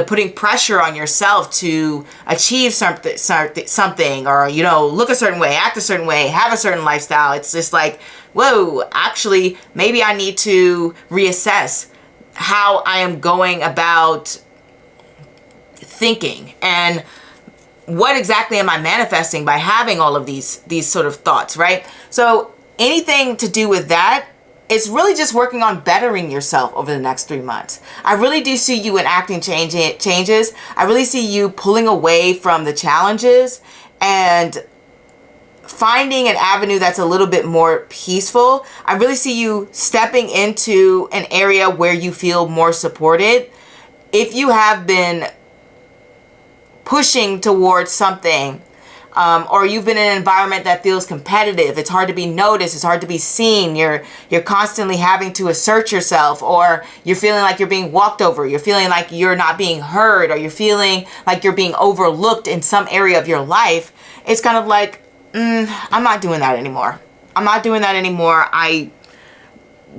putting pressure on yourself to achieve something, or, you know, look a certain way, act a certain way, have a certain lifestyle. It's just like, whoa, actually, maybe I need to reassess how I am going about thinking, and what exactly am I manifesting by having all of these sort of thoughts, right? So anything to do with that, it's really just working on bettering yourself over the next 3 months. I really do see you enacting changes. I really see you pulling away from the challenges and finding an avenue that's a little bit more peaceful. I really see you stepping into an area where you feel more supported. If you have been pushing towards something, or you've been in an environment that feels competitive, it's hard to be noticed, it's hard to be seen, you're constantly having to assert yourself, or you're feeling like you're being walked over, you're feeling like you're not being heard, or you're feeling like you're being overlooked in some area of your life, it's kind of like, I'm not doing that anymore. I'm not doing that anymore. I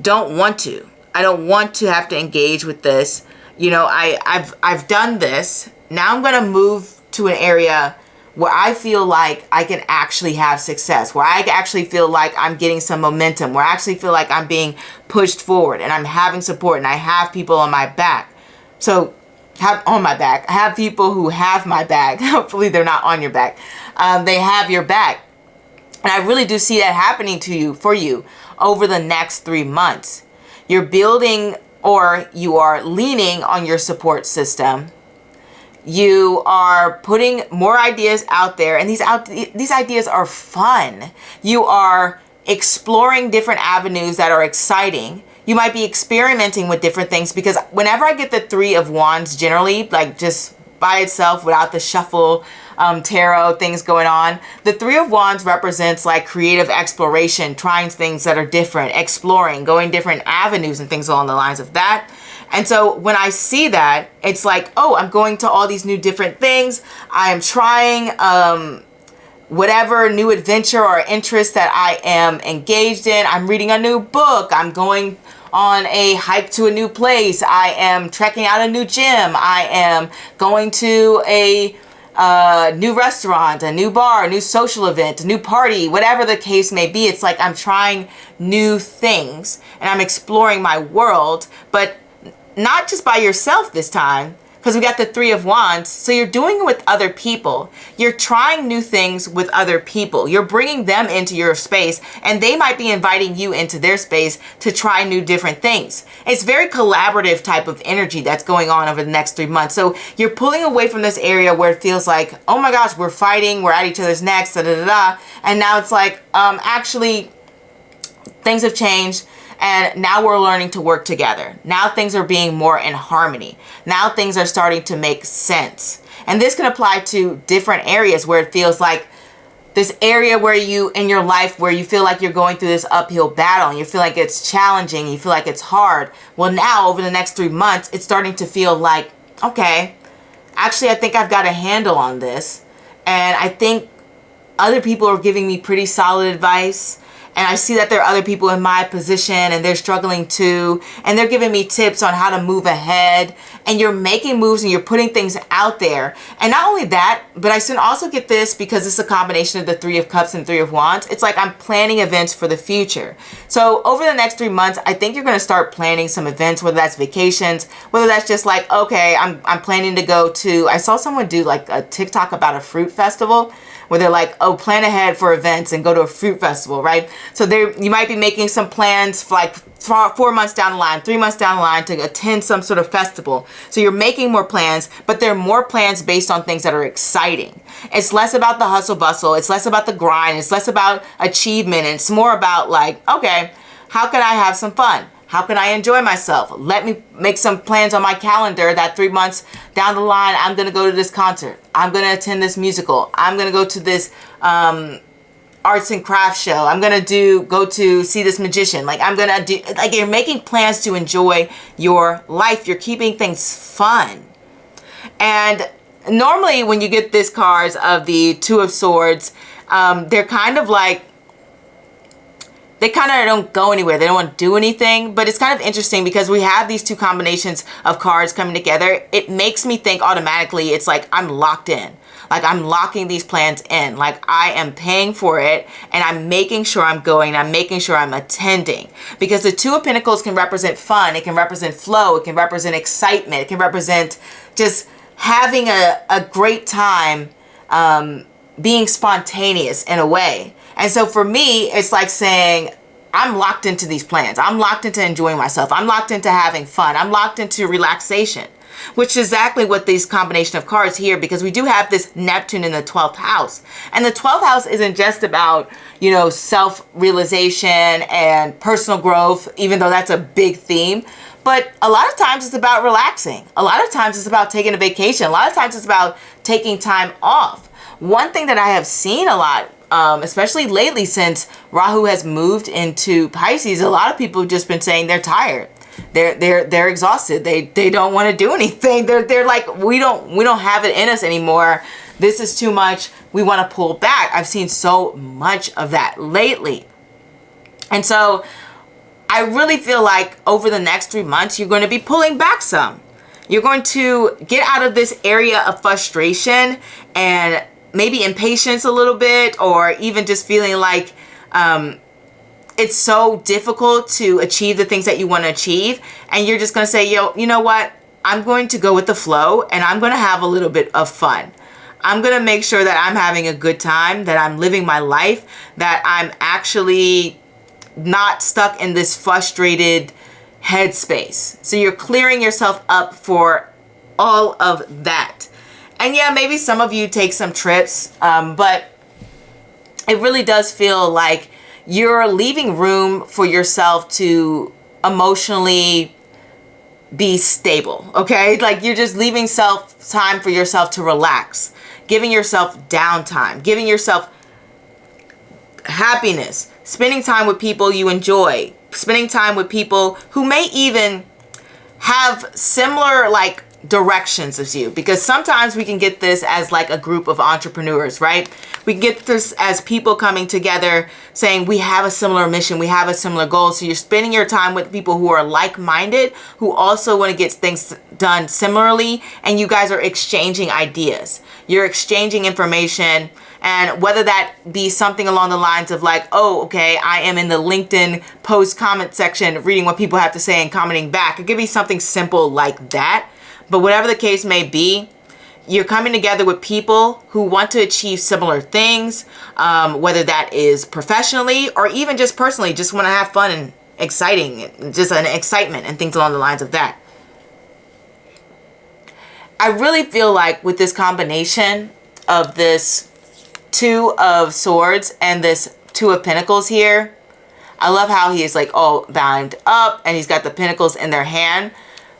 don't want to. I don't want to have to engage with this. You know, I've done this. Now I'm going to move to an area where I feel like I can actually have success, where I actually feel like I'm getting some momentum, where I actually feel like I'm being pushed forward and I'm having support and I have people on my back. So I have people who have my back. Hopefully they're not on your back. They have your back. And I really do see that happening for you over the next 3 months. You're building, or you are leaning on your support system. You are putting more ideas out there, and these ideas are fun. You are exploring different avenues that are exciting. You might be experimenting with different things, because whenever I get the Three of Wands, generally, like just by itself without the shuffle tarot things going on, the Three of Wands represents like creative exploration, trying things that are different, exploring, going different avenues and things along the lines of that. And so when I see that, it's like, oh, I'm going to all these new different things. I am trying whatever new adventure or interest that I am engaged in. I'm reading a new book. I'm going on a hike to a new place. I am trekking out a new gym. I am going to a new restaurant, a new bar, a new social event, a new party, whatever the case may be. It's like I'm trying new things and I'm exploring my world, but not just by yourself this time, because we got the Three of Wands. So you're doing it with other people. You're trying new things with other people. You're bringing them into your space, and they might be inviting you into their space to try new different things. It's very collaborative type of energy that's going on over the next 3 months. So you're pulling away from this area where it feels like, oh my gosh, we're fighting, we're at each other's necks, da da da da. And now it's like, actually, things have changed. And now we're learning to work together. Now things are being more in harmony. Now things are starting to make sense. And this can apply to different areas where it feels like this area where you, in your life, where you feel like you're going through this uphill battle and you feel like it's challenging, you feel like it's hard. Well, now over the next 3 months, it's starting to feel like, okay, actually, I think I've got a handle on this. And I think other people are giving me pretty solid advice. and I see that there are other people in my position and they're struggling too, and they're giving me tips on how to move ahead, and you're making moves and you're putting things out there. And not only that, but I should also get this because it's a combination of the Three of Cups and Three of Wands. It's like I'm planning events for the future. So over the next 3 months, I think you're going to start planning some events, whether that's vacations, whether that's just like, okay, I'm planning to go to, I saw someone do like a TikTok about a fruit festival where they're like, oh, plan ahead for events and go to a fruit festival, right? So there, you might be making some plans for like 4 months down the line, 3 months down the line to attend some sort of festival. So you're making more plans, but they're more plans based on things that are exciting. It's less about the hustle bustle. It's less about the grind. It's less about achievement. It's more about like, okay, how can I have some fun? How can I enjoy myself? Let me make some plans on my calendar that 3 months down the line, I'm going to go to this concert. I'm going to attend this musical. I'm going to go to this arts and crafts show. I'm going to go to see this magician. Like I'm going to do, like you're making plans to enjoy your life. You're keeping things fun. And normally when you get this cards of the Two of Swords, they're kind of like, they kind of don't go anywhere. They don't want to do anything. But it's kind of interesting because we have these two combinations of cards coming together. It makes me think automatically it's like I'm locked in. Like I'm locking these plans in. Like I am paying for it and I'm making sure I'm going. I'm making sure I'm attending. Because the Two of Pentacles can represent fun. It can represent flow. It can represent excitement. It can represent just having a great time, being spontaneous in a way. And so for me, it's like saying, I'm locked into these plans. I'm locked into enjoying myself. I'm locked into having fun. I'm locked into relaxation, which is exactly what these combination of cards here, because we do have this Neptune in the 12th house. And the 12th house isn't just about, you know, self-realization and personal growth, even though that's a big theme. But a lot of times it's about relaxing. A lot of times it's about taking a vacation. A lot of times it's about taking time off. One thing that I have seen a lot, especially lately since Rahu has moved into Pisces, a lot of people have just been saying they're tired. They're exhausted. They don't want to do anything. They're like, we don't have it in us anymore. This is too much. We want to pull back. I've seen so much of that lately. And so I really feel like over the next 3 months, you're going to be pulling back some. You're going to get out of this area of frustration and maybe impatience a little bit, or even just feeling like it's so difficult to achieve the things that you want to achieve. And you're just going to say, yo, you know what? I'm going to go with the flow and I'm going to have a little bit of fun. I'm going to make sure that I'm having a good time, that I'm living my life, that I'm actually not stuck in this frustrated headspace. So you're clearing yourself up for all of that. And yeah, maybe some of you take some trips, but it really does feel like you're leaving room for yourself to emotionally be stable, okay? Like you're just leaving time for yourself to relax, giving yourself downtime, giving yourself happiness, spending time with people you enjoy, spending time with people who may even have similar like directions as you, because sometimes we can get this as like a group of entrepreneurs, right? We get this as people coming together saying we have a similar mission, we have a similar goal. So you're spending your time with people who are like-minded, who also want to get things done similarly, and you guys are exchanging ideas. You're exchanging information. And whether that be something along the lines of like, oh, okay, I am in the LinkedIn post comment section reading what people have to say and commenting back. It could be something simple like that. But whatever the case may be, you're coming together with people who want to achieve similar things, whether that is professionally or even just personally, just want to have fun and exciting, just an excitement and things along the lines of that. I really feel like with this combination of this Two of Swords and this Two of Pentacles here, I love how he is like all bound up and he's got the pentacles in their hand.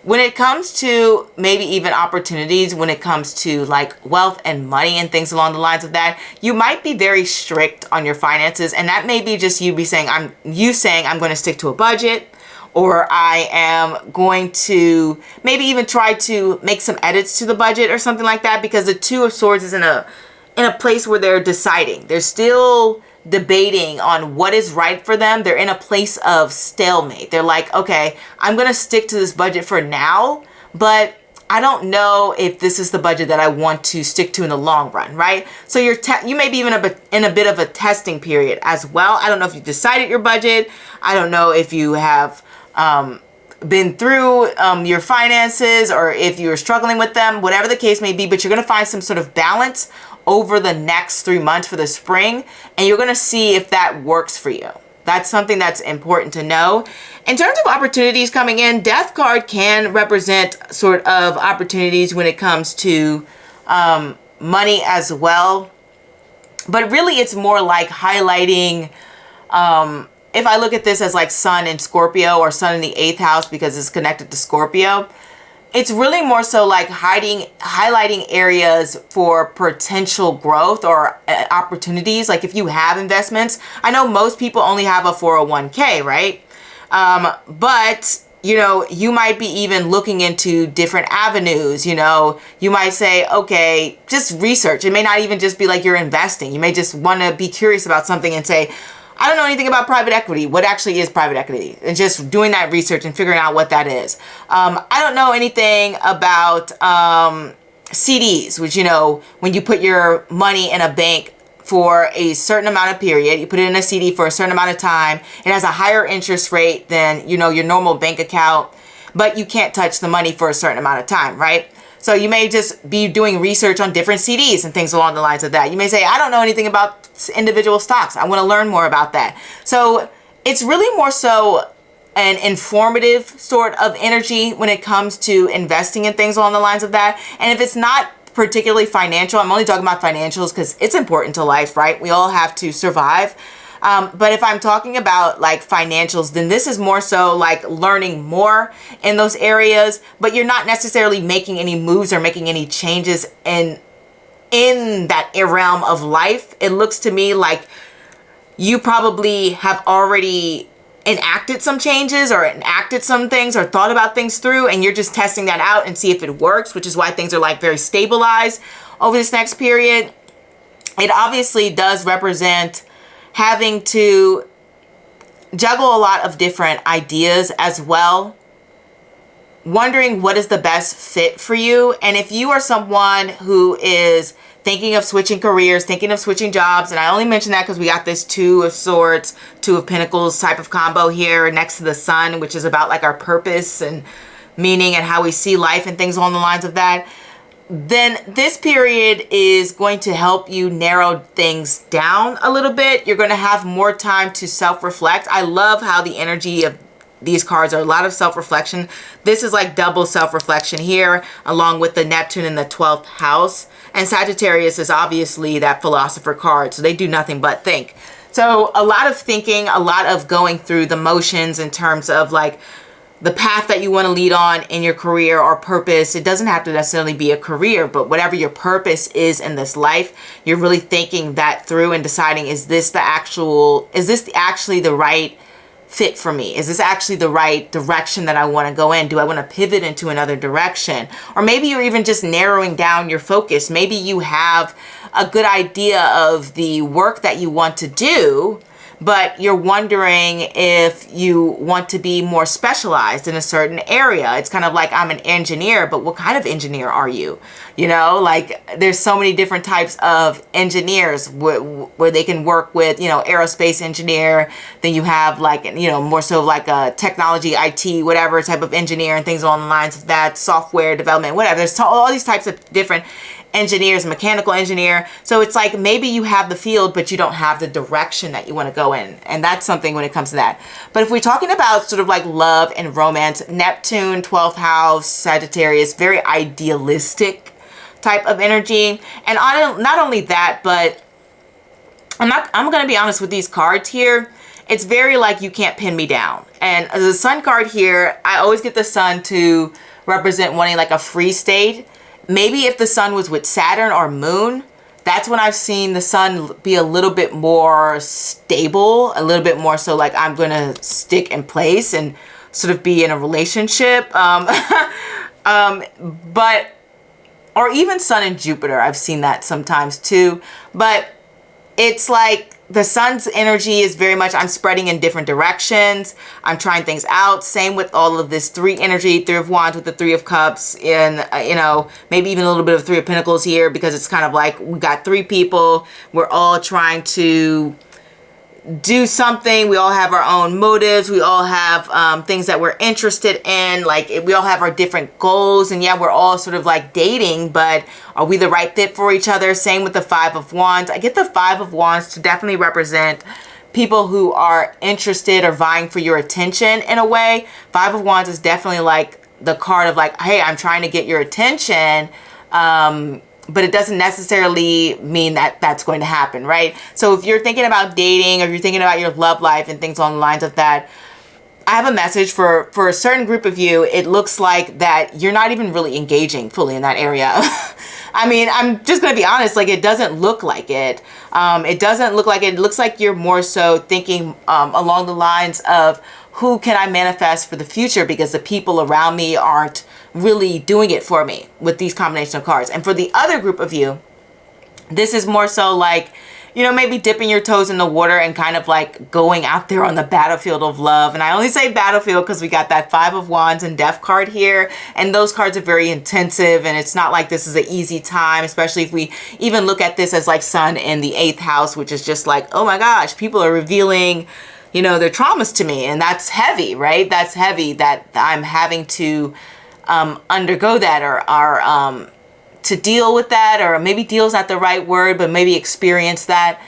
When it comes to maybe even opportunities, when it comes to like wealth and money and things along the lines of that, you might be very strict on your finances. And that may be just you saying, I'm going to stick to a budget, or I am going to maybe even try to make some edits to the budget or something like that, because the Two of Swords is in a place where they're deciding. They're still debating on what is right for them. They're in a place of stalemate. They're like, okay, I'm going to stick to this budget for now, but I don't know if this is the budget that I want to stick to in the long run, right? So you may be even in a bit of a testing period as well. I don't know if you decided your budget. I don't know if you have been through your finances, or if you're struggling with them, whatever the case may be, but you're going to find some sort of balance over the next 3 months for the spring, and you're going to see if that works for you. That's something that's important to know. In terms of opportunities coming in, Death card can represent sort of opportunities when it comes to money as well. But really, it's more like highlighting, if I look at this as like Sun in Scorpio, or Sun in the 8th house because it's connected to Scorpio, it's really more so like highlighting areas for potential growth or opportunities. Like if you have investments, I know most people only have a 401k, right? But you know, you might be even looking into different avenues. You know, you might say, okay, just research. It may not even just be like you're investing. You may just want to be curious about something and say, I don't know anything about private equity. What actually is private equity? And just doing that research and figuring out what that is. I don't know anything about CDs, which, you know, when you put your money in a bank for a certain amount of period, you put it in a CD for a certain amount of time, it has a higher interest rate than, you know, your normal bank account, but you can't touch the money for a certain amount of time, right? So you may just be doing research on different CDs and things along the lines of that. You may say, I don't know anything about individual stocks. I want to learn more about that. So it's really more so an informative sort of energy when it comes to investing in things along the lines of that. And if it's not particularly financial, I'm only talking about financials because it's important to life, right? We all have to survive. But if I'm talking about like financials, then this is more so like learning more in those areas, but you're not necessarily making any moves or making any changes in that realm of life. It looks to me like you probably have already enacted some changes or enacted some things or thought about things through, and you're just testing that out and see if it works, which is why things are like very stabilized over this next period. It obviously does represent having to juggle a lot of different ideas as well, wondering what is the best fit for you. And if you are someone who is thinking of switching careers, thinking of switching jobs, and I only mention that because we got this Two of Swords, Two of Pentacles type of combo here next to the Sun, which is about like our purpose and meaning and how we see life and things along the lines of that, then this period is going to help you narrow things down a little bit. You're going to have more time to self-reflect. I love how the energy of these cards are a lot of self-reflection. This is like double self-reflection here, along with the Neptune in the 12th house. And Sagittarius is obviously that philosopher card, so they do nothing but think. So a lot of thinking, a lot of going through the motions in terms of like the path that you want to lead on in your career or purpose. It doesn't have to necessarily be a career, but whatever your purpose is in this life, you're really thinking that through and deciding, is this actually the right fit for me? Is this actually the right direction that I want to go in? Do I want to pivot into another direction? Or maybe you're even just narrowing down your focus. Maybe you have a good idea of the work that you want to do, but you're wondering if you want to be more specialized in a certain area. It's kind of like, I'm an engineer, but what kind of engineer are you? You know, like there's so many different types of engineers where they can work with, you know, aerospace engineer. Then you have like, you know, more so like a technology, IT, whatever type of engineer and things along the lines of that, software development, whatever. There's all these types of different engineers, mechanical engineer. So it's like maybe you have the field, but you don't have the direction that you want to go in. And that's something when it comes to that. But if we're talking about sort of like love and romance, Neptune, 12th house, Sagittarius, very idealistic type of energy. And not only that, but I'm going to be honest with these cards here. It's very like, you can't pin me down. And the Sun card here, I always get the Sun to represent wanting like a free state. Maybe if the Sun was with Saturn or Moon, that's when I've seen the Sun be a little bit more stable, a little bit more so like, I'm going to stick in place and sort of be in a relationship. But, or even Sun and Jupiter, I've seen that sometimes too. But it's like the sun's energy is very much, I'm spreading in different directions. I'm trying things out. Same with all of this 3 energy, 3 of Wands with the 3 of Cups, and you know, maybe even a little bit of 3 of Pentacles here, because it's kind of like we got 3 people. We're all trying to do something. We all have our own motives. We all have things that we're interested in. Like, we all have our different goals, and yeah, we're all sort of like dating, but are we the right fit for each other? Same with the 5 of Wands. I get the 5 of Wands to definitely represent people who are interested or vying for your attention in a way. 5 of Wands is definitely like the card of like, hey, I'm trying to get your attention. But it doesn't necessarily mean that that's going to happen, right? So if you're thinking about dating, or you're thinking about your love life and things along the lines of that, I have a message for a certain group of you. It looks like that you're not even really engaging fully in that area. I mean, I'm just going to be honest, like, it doesn't look like it. It doesn't look like it. It looks like you're more so thinking along the lines of, who can I manifest for the future, because the people around me aren't really doing it for me with these combination of cards. And for the other group of you, this is more so like, you know, maybe dipping your toes in the water and kind of like going out there on the battlefield of love. And I only say battlefield because we got that 5 of Wands and Death card here. And those cards are very intensive, and it's not like this is an easy time, especially if we even look at this as like Sun in the 8th house, which is just like, oh my gosh, people are revealing, you know, their traumas to me. And that's heavy, right? That's heavy that I'm having to undergo that, or to deal with that, or maybe deal's not the right word, but maybe experience that.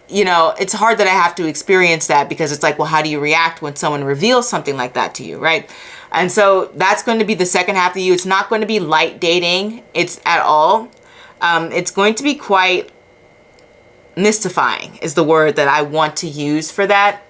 You know, it's hard that I have to experience that, because it's like, well, how do you react when someone reveals something like that to you, right? And so that's going to be the second half of you. It's not going to be light dating. It's at all. It's going to be quite mystifying is the word that I want to use for that.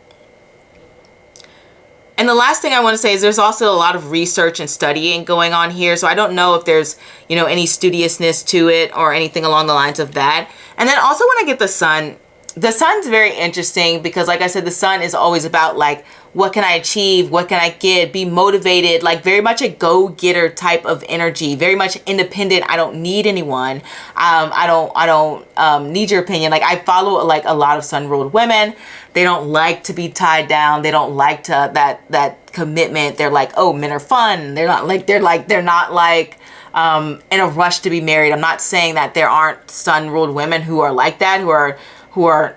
And the last thing I want to say is there's also a lot of research and studying going on here. So I don't know if there's, you know, any studiousness to it or anything along the lines of that. And then also when I get the sun's very interesting, because like I said, the sun is always about like, what can I achieve? What can I get? Be motivated, like very much a go-getter type of energy, very much independent. I don't need anyone. I don't need your opinion. Like, I follow like a lot of sun-ruled women. They don't like to be tied down. They don't like to that commitment. They're like, oh, men are fun. They're not like in a rush to be married. I'm not saying that there aren't sun-ruled women who are like that, who are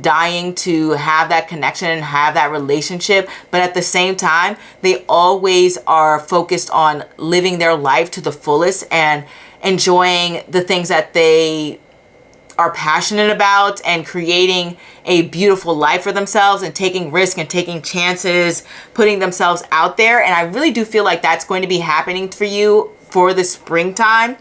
dying to have that connection and have that relationship, but at the same time, they always are focused on living their life to the fullest and enjoying the things that they are passionate about, and creating a beautiful life for themselves, and taking risks and taking chances, putting themselves out there. And I really do feel like that's going to be happening for you for the springtime.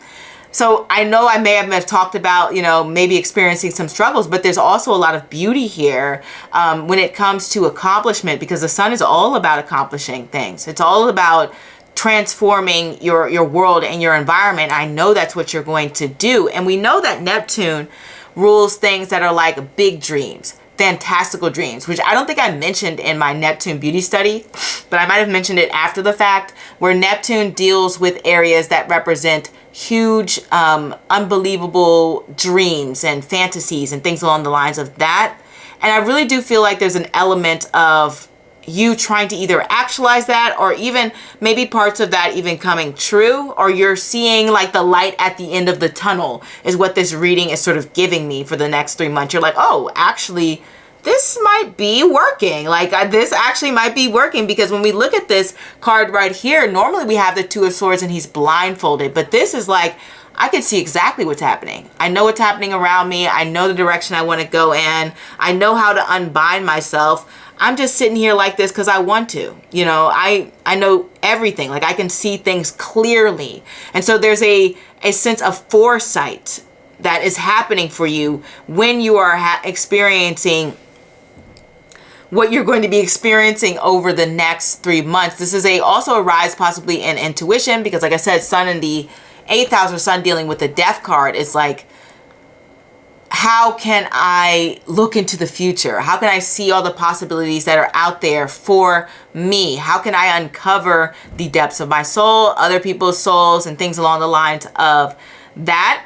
So I know I may have talked about, you know, maybe experiencing some struggles, but there's also a lot of beauty here when it comes to accomplishment, because the sun is all about accomplishing things. It's all about transforming your world and your environment. I know that's what you're going to do. And we know that Neptune rules things that are like big dreams, fantastical dreams, which I don't think I mentioned in my Neptune beauty study, but I might have mentioned it after the fact, where Neptune deals with areas that represent huge, unbelievable dreams and fantasies and things along the lines of that. And I really do feel like there's an element of you trying to either actualize that, or even maybe parts of that even coming true, or you're seeing like the light at the end of the tunnel is what this reading is sort of giving me for the next 3 months. You're like, oh, actually, this might be working. Like, this actually might be working, because when we look at this card right here, normally we have the 2 of Swords and he's blindfolded, but this is like, I can see exactly what's happening. I know what's happening around me. I know the direction I want to go in. I know how to unbind myself. I'm just sitting here like this because I want to. You know, I know everything. Like, I can see things clearly. And so there's a sense of foresight that is happening for you when you are experiencing what you're going to be experiencing over the next 3 months. This is also a rise possibly in intuition, because like I said, sun in the 8th house, or sun dealing with the Death card, is like, how can I look into the future? How can I see all the possibilities that are out there for me? How can I uncover the depths of my soul, other people's souls, and things along the lines of that?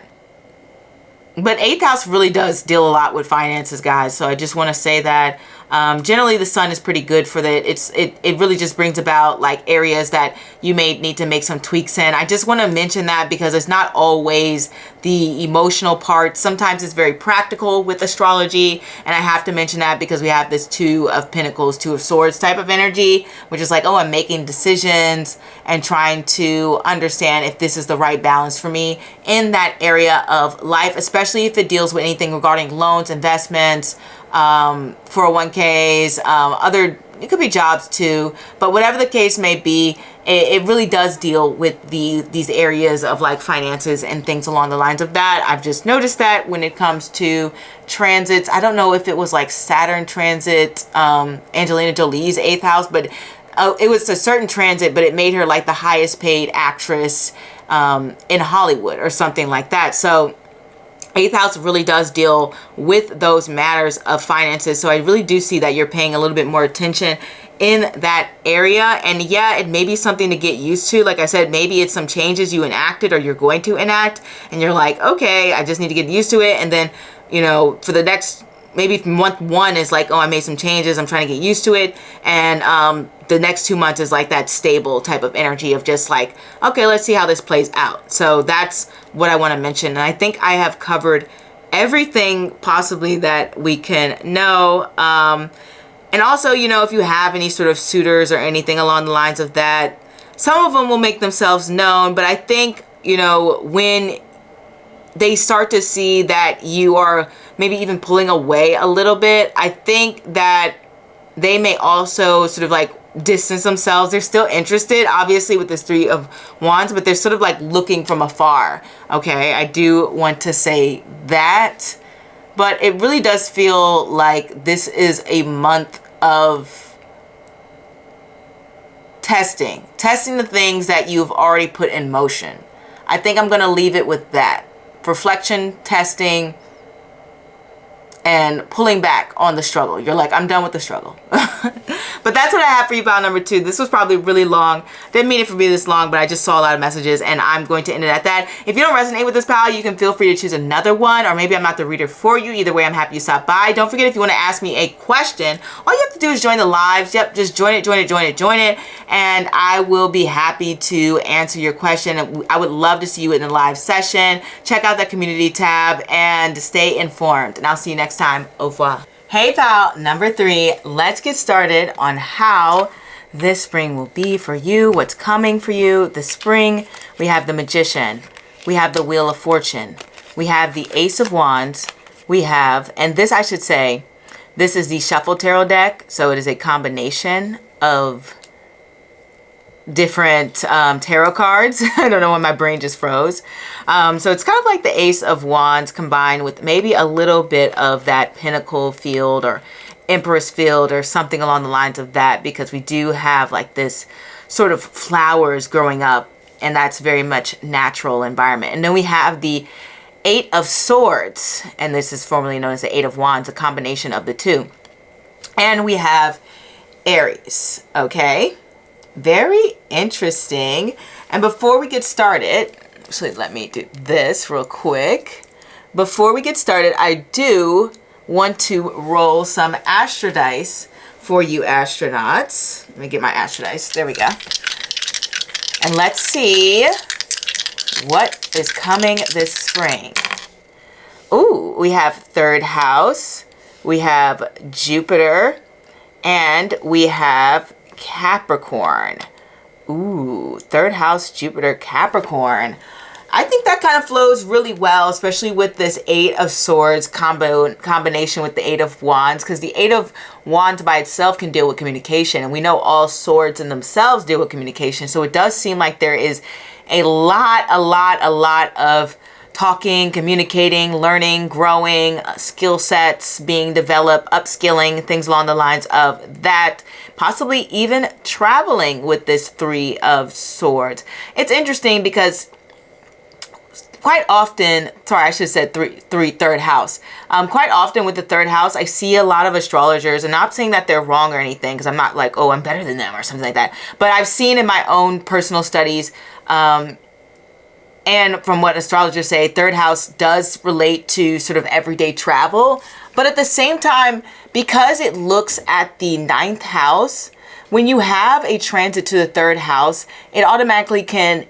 But 8th house really does deal a lot with finances, guys. So I just want to say that generally the sun is pretty good for that. It really just brings about like areas that you may need to make some tweaks in. I just want to mention that because it's not always the emotional part. Sometimes it's very practical with astrology. And I have to mention that because we have this 2 of Pentacles, 2 of Swords type of energy, which is like, oh, I'm making decisions and trying to understand if this is the right balance for me in that area of life, especially if it deals with anything regarding loans, investments, 401ks, other, it could be jobs too, but whatever the case may be, it really does deal with these areas of like finances and things along the lines of that. I've just noticed that when it comes to transits, I don't know if it was like Saturn transit, Angelina Jolie's 8th house, but it was a certain transit, but it made her like the highest paid actress in Hollywood or something like that. So 8th house really does deal with those matters of finances. So I really do see that you're paying a little bit more attention in that area. And yeah, it may be something to get used to. Like I said, maybe it's some changes you enacted or you're going to enact and you're like, okay, I just need to get used to it. And then, you know, for the next, maybe month 1 is like, oh, I made some changes, I'm trying to get used to it. And the next 2 months is like that stable type of energy of just like, okay, let's see how this plays out. So that's what I want to mention. And I think I have covered everything possibly that we can know. And also, you know, if you have any sort of suitors or anything along the lines of that, some of them will make themselves known. But I think, you know, when they start to see that you are maybe even pulling away a little bit, I think that they may also sort of like distance themselves. They're still interested, obviously, with this 3 of Wands, but they're sort of like looking from afar. Okay, I do want to say that. But it really does feel like this is a month of testing the things that you've already put in motion. I think I'm going to leave it with that. Reflection, testing, and pulling back on the struggle. You're like, I'm done with the struggle. But that's what I have for you, pile number 2. This was probably really long. Didn't mean it to be this long, but I just saw a lot of messages and I'm going to end it at that. If you don't resonate with this pile, you can feel free to choose another one, or maybe I'm not the reader for you. Either way, I'm happy you stopped by. Don't forget, if you want to ask me a question, all you have to do is join the lives. Yep, just join it. And I will be happy to answer your question. I would love to see you in the live session. Check out that community tab and stay informed. And I'll see you next time. Au revoir. Hey pal, number 3, let's get started on how this spring will be for you, what's coming for you. The spring, we have the Magician, we have the Wheel of Fortune, we have the Ace of Wands, we have, and this I should say, this is the Shuffle Tarot deck, so it is a combination of different tarot cards. I don't know why my brain just froze. So it's kind of like the Ace of Wands combined with maybe a little bit of that Pentacle field or Empress field or something along the lines of that, because we do have like this sort of flowers growing up, and that's very much natural environment. And then we have the 8 of Swords, and this is formerly known as the 8 of Wands, a combination of the two. And we have Aries, okay? Very interesting. And before we get started, actually let me do this real quick. Before we get started, I do want to roll some Astro dice for you astronauts. Let me get my Astro dice. There we go. And let's see what is coming this spring. Ooh, we have 3rd house, we have Jupiter, and we have Capricorn. Ooh, 3rd house, Jupiter, Capricorn. I think that kind of flows really well, especially with this 8 of Swords combination with the 8 of Wands, because the 8 of Wands by itself can deal with communication, and we know all swords in themselves deal with communication. So it does seem like there is a lot of talking, communicating, learning, growing, skill sets being developed, upskilling, things along the lines of that. Possibly even traveling with this 3 of Swords. It's interesting because quite often, sorry, I should have said 3rd house. Quite often with the 3rd house, I see a lot of astrologers, and not saying that they're wrong or anything, because I'm not like, oh, I'm better than them or something like that. But I've seen in my own personal studies, And from what astrologers say, third house does relate to sort of everyday travel. But at the same time, because it looks at the ninth house, when you have a transit to the third house, it automatically can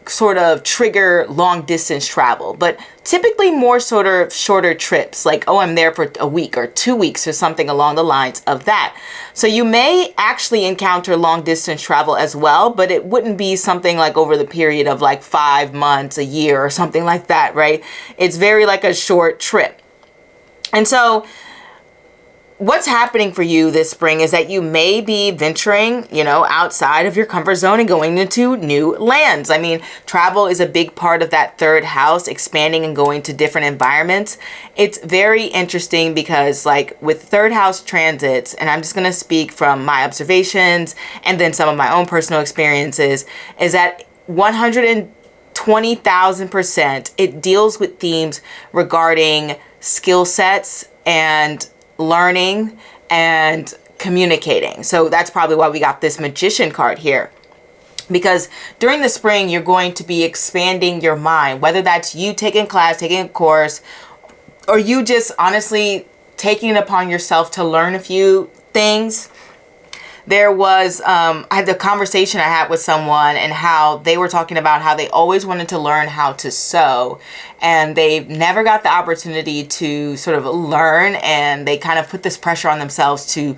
sort of trigger long distance travel, but typically more sort of shorter trips, like, oh, I'm there for a week or 2 weeks or something along the lines of that. So you may actually encounter long distance travel as well, but it wouldn't be something like over the period of like 5 months, a year or something like that, right? It's very like a short trip. And so what's happening for you this spring is that you may be venturing, outside of your comfort zone and going into new lands. I mean, travel is a big part of that third house, expanding and going to different environments. It's very interesting because like with third house transits, and I'm just going to speak from my observations and then some of my own personal experiences, is that 120,000% it deals with themes regarding skill sets and learning and communicating. So that's probably why we got this Magician card here. Because during the spring, you're going to be expanding your mind, whether that's you taking class, taking a course, or you just honestly taking it upon yourself to learn a few things. There was, I had the conversation I had with someone and how they were talking about how they always wanted to learn how to sew and they never got the opportunity to sort of learn, and they kind of put this pressure on themselves to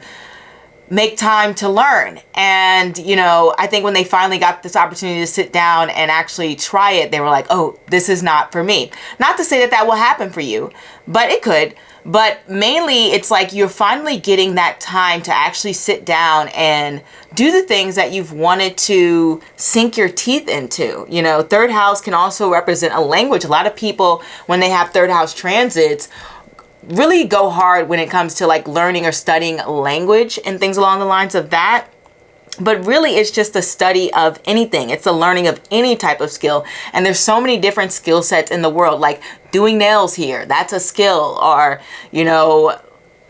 make time to learn. And, I think when they finally got this opportunity to sit down and actually try it, they were like, oh, this is not for me. Not to say that that will happen for you, but it could. But mainly it's like you're finally getting that time to actually sit down and do the things that you've wanted to sink your teeth into. Third house can also represent a language. A lot of people, when they have third house transits, really go hard when it comes to like learning or studying language and things along the lines of that. But really, it's just a study of anything. It's a learning of any type of skill. And there's so many different skill sets in the world, like doing nails here. That's a skill. Or,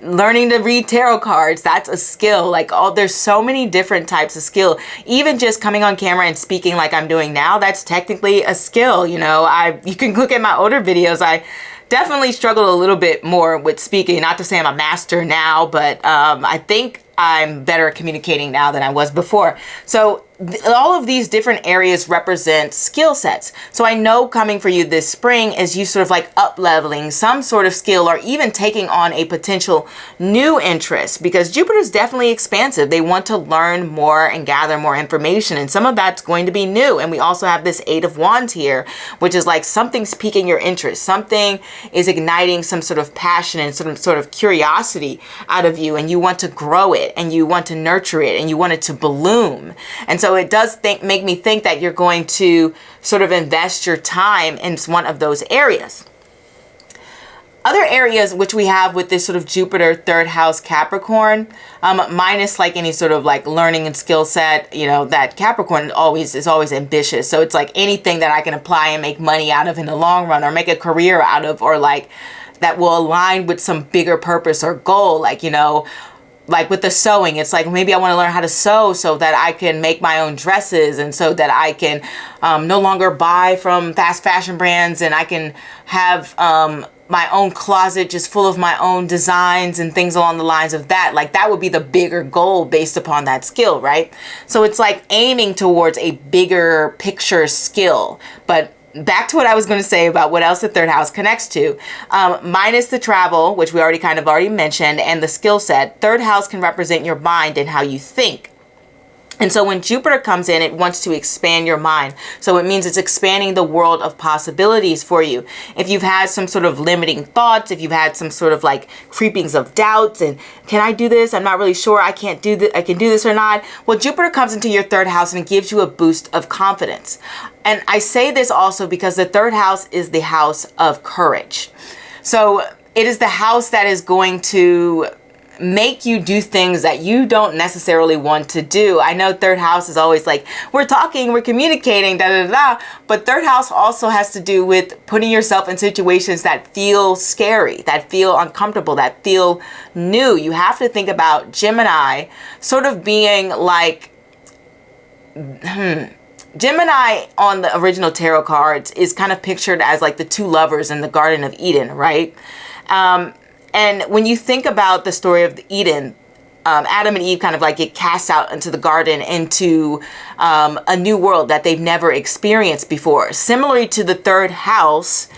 learning to read tarot cards. That's a skill. There's so many different types of skill. Even just coming on camera and speaking like I'm doing now, that's technically a skill. You can look at my older videos. I definitely struggled a little bit more with speaking. Not to say I'm a master now, but I think I'm better at communicating now than I was before. So all of these different areas represent skill sets. So I know coming for you this spring is you sort of like up-leveling some sort of skill or even taking on a potential new interest, because Jupiter is definitely expansive. They want to learn more and gather more information, and some of that's going to be new. And we also have this Eight of Wands here, which is like something's piquing your interest. Something is igniting some sort of passion and some sort of curiosity out of you, and you want to grow it and you want to nurture it and you want it to bloom. And so it does make me think that you're going to sort of invest your time in one of those areas. Other areas which we have with this sort of Jupiter third house Capricorn, minus like any sort of like learning and skill set, that Capricorn is always ambitious. So it's like anything that I can apply and make money out of in the long run, or make a career out of, or like that will align with some bigger purpose or goal. Like with the sewing, it's like maybe I want to learn how to sew so that I can make my own dresses, and so that I can no longer buy from fast fashion brands, and I can have my own closet just full of my own designs and things along the lines of that. Like that would be the bigger goal based upon that skill, right? So it's like aiming towards a bigger picture skill. But back to what I was going to say about what else the third house connects to, minus the travel, which we already mentioned, and the skill set. Third house can represent your mind and how you think. And so when Jupiter comes in, it wants to expand your mind. So it means it's expanding the world of possibilities for you. If you've had some sort of limiting thoughts, if you've had some sort of like creepings of doubts, and can I do this? I'm not really sure. I can't do this. I can do this or not. Well, Jupiter comes into your third house and it gives you a boost of confidence. And I say this also because the third house is the house of courage. So it is the house that is going to make you do things that you don't necessarily want to do. I know third house is always like, we're talking, we're communicating, da da da, but third house also has to do with putting yourself in situations that feel scary, that feel uncomfortable, that feel new. You have to think about Gemini sort of being like, Gemini on the original tarot cards is kind of pictured as like the two lovers in the Garden of Eden, right? And when you think about the story of Eden, Adam and Eve kind of like get cast out into the garden, into a new world that they've never experienced before. Similarly to the third house,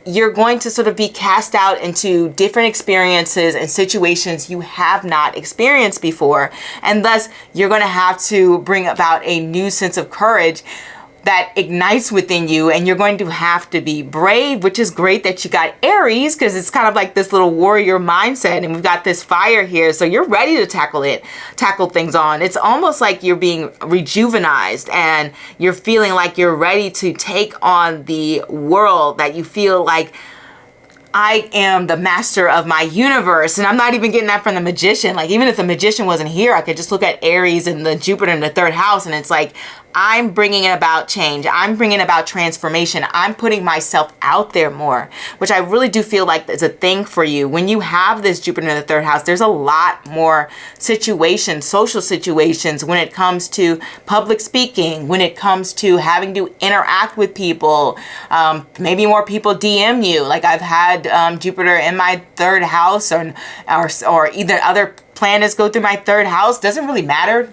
you're going to sort of be cast out into different experiences and situations you have not experienced before. And thus, you're going to have to bring about a new sense of courage that ignites within you, and you're going to have to be brave, which is great that you got Aries, because it's kind of like this little warrior mindset, and we've got this fire here, so you're ready to tackle things on. It's almost like you're being rejuvenized, and you're feeling like you're ready to take on the world, that you feel like, I am the master of my universe. And I'm not even getting that from the Magician. Like, even if the Magician wasn't here, I could just look at Aries and the Jupiter in the third house, and it's like, I'm bringing about change. I'm bringing about transformation. I'm putting myself out there more, which I really do feel like is a thing for you. When you have this Jupiter in the third house, there's a lot more situations, social situations, when it comes to public speaking, when it comes to having to interact with people. Maybe more people DM you. Like, I've had Jupiter in my third house, or either other planets go through my third house. Doesn't really matter.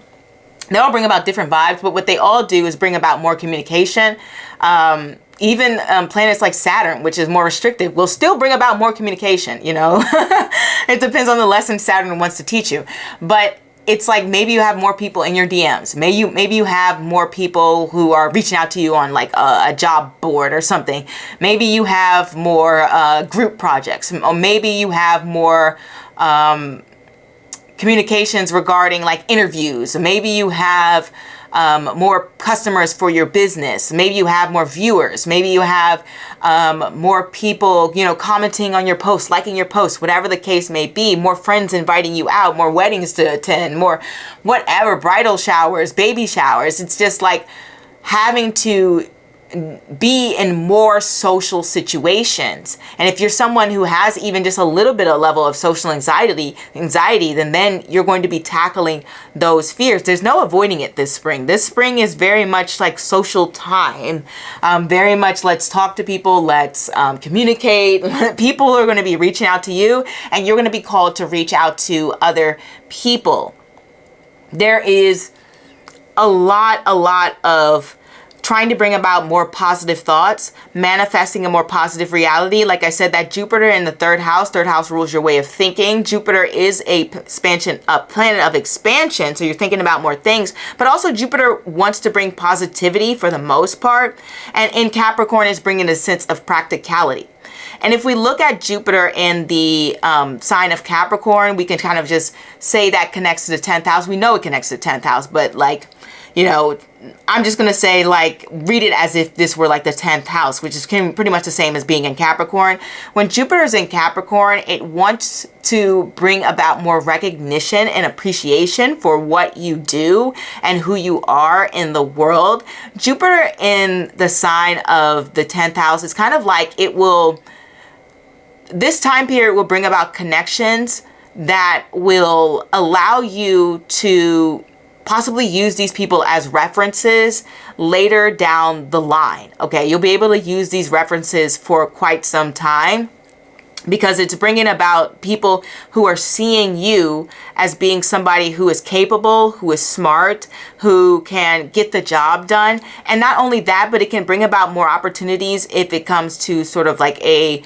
They all bring about different vibes, but what they all do is bring about more communication. Even planets like Saturn, which is more restrictive, will still bring about more communication, you know? It depends on the lesson Saturn wants to teach you. But it's like, maybe you have more people in your DMs. Maybe you have more people who are reaching out to you on like a job board or something. Maybe you have more group projects, or maybe you have more communications regarding like interviews. Maybe you have more customers for your business. Maybe you have more viewers. Maybe you have more people, you know, commenting on your posts, liking your posts, whatever the case may be. More friends inviting you out, more weddings to attend, more whatever, bridal showers, baby showers. It's just like having to be in more social situations. And if you're someone who has even just a little bit of level of social anxiety, then you're going to be tackling those fears. There's no avoiding it this spring. This spring is very much like social time. Very much, let's talk to people, let's communicate. People are going to be reaching out to you, and you're going to be called to reach out to other people. There is a lot of trying to bring about more positive thoughts, manifesting a more positive reality. Like I said, that Jupiter in the third house rules your way of thinking. Jupiter is a planet of expansion, so you're thinking about more things. But also Jupiter wants to bring positivity for the most part. And in Capricorn is bringing a sense of practicality. And if we look at Jupiter in the sign of Capricorn, we can kind of just say that connects to the 10th house. We know it connects to the 10th house, but like, you know, I'm just going to say, like, read it as if this were like the 10th house, which is pretty much the same as being in Capricorn. When Jupiter is in Capricorn, it wants to bring about more recognition and appreciation for what you do and who you are in the world. Jupiter in the sign of the 10th house is kind of like this time period will bring about connections that will allow you to possibly use these people as references later down the line. Okay, you'll be able to use these references for quite some time, because it's bringing about people who are seeing you as being somebody who is capable, who is smart, who can get the job done. And not only that, but it can bring about more opportunities if it comes to sort of like a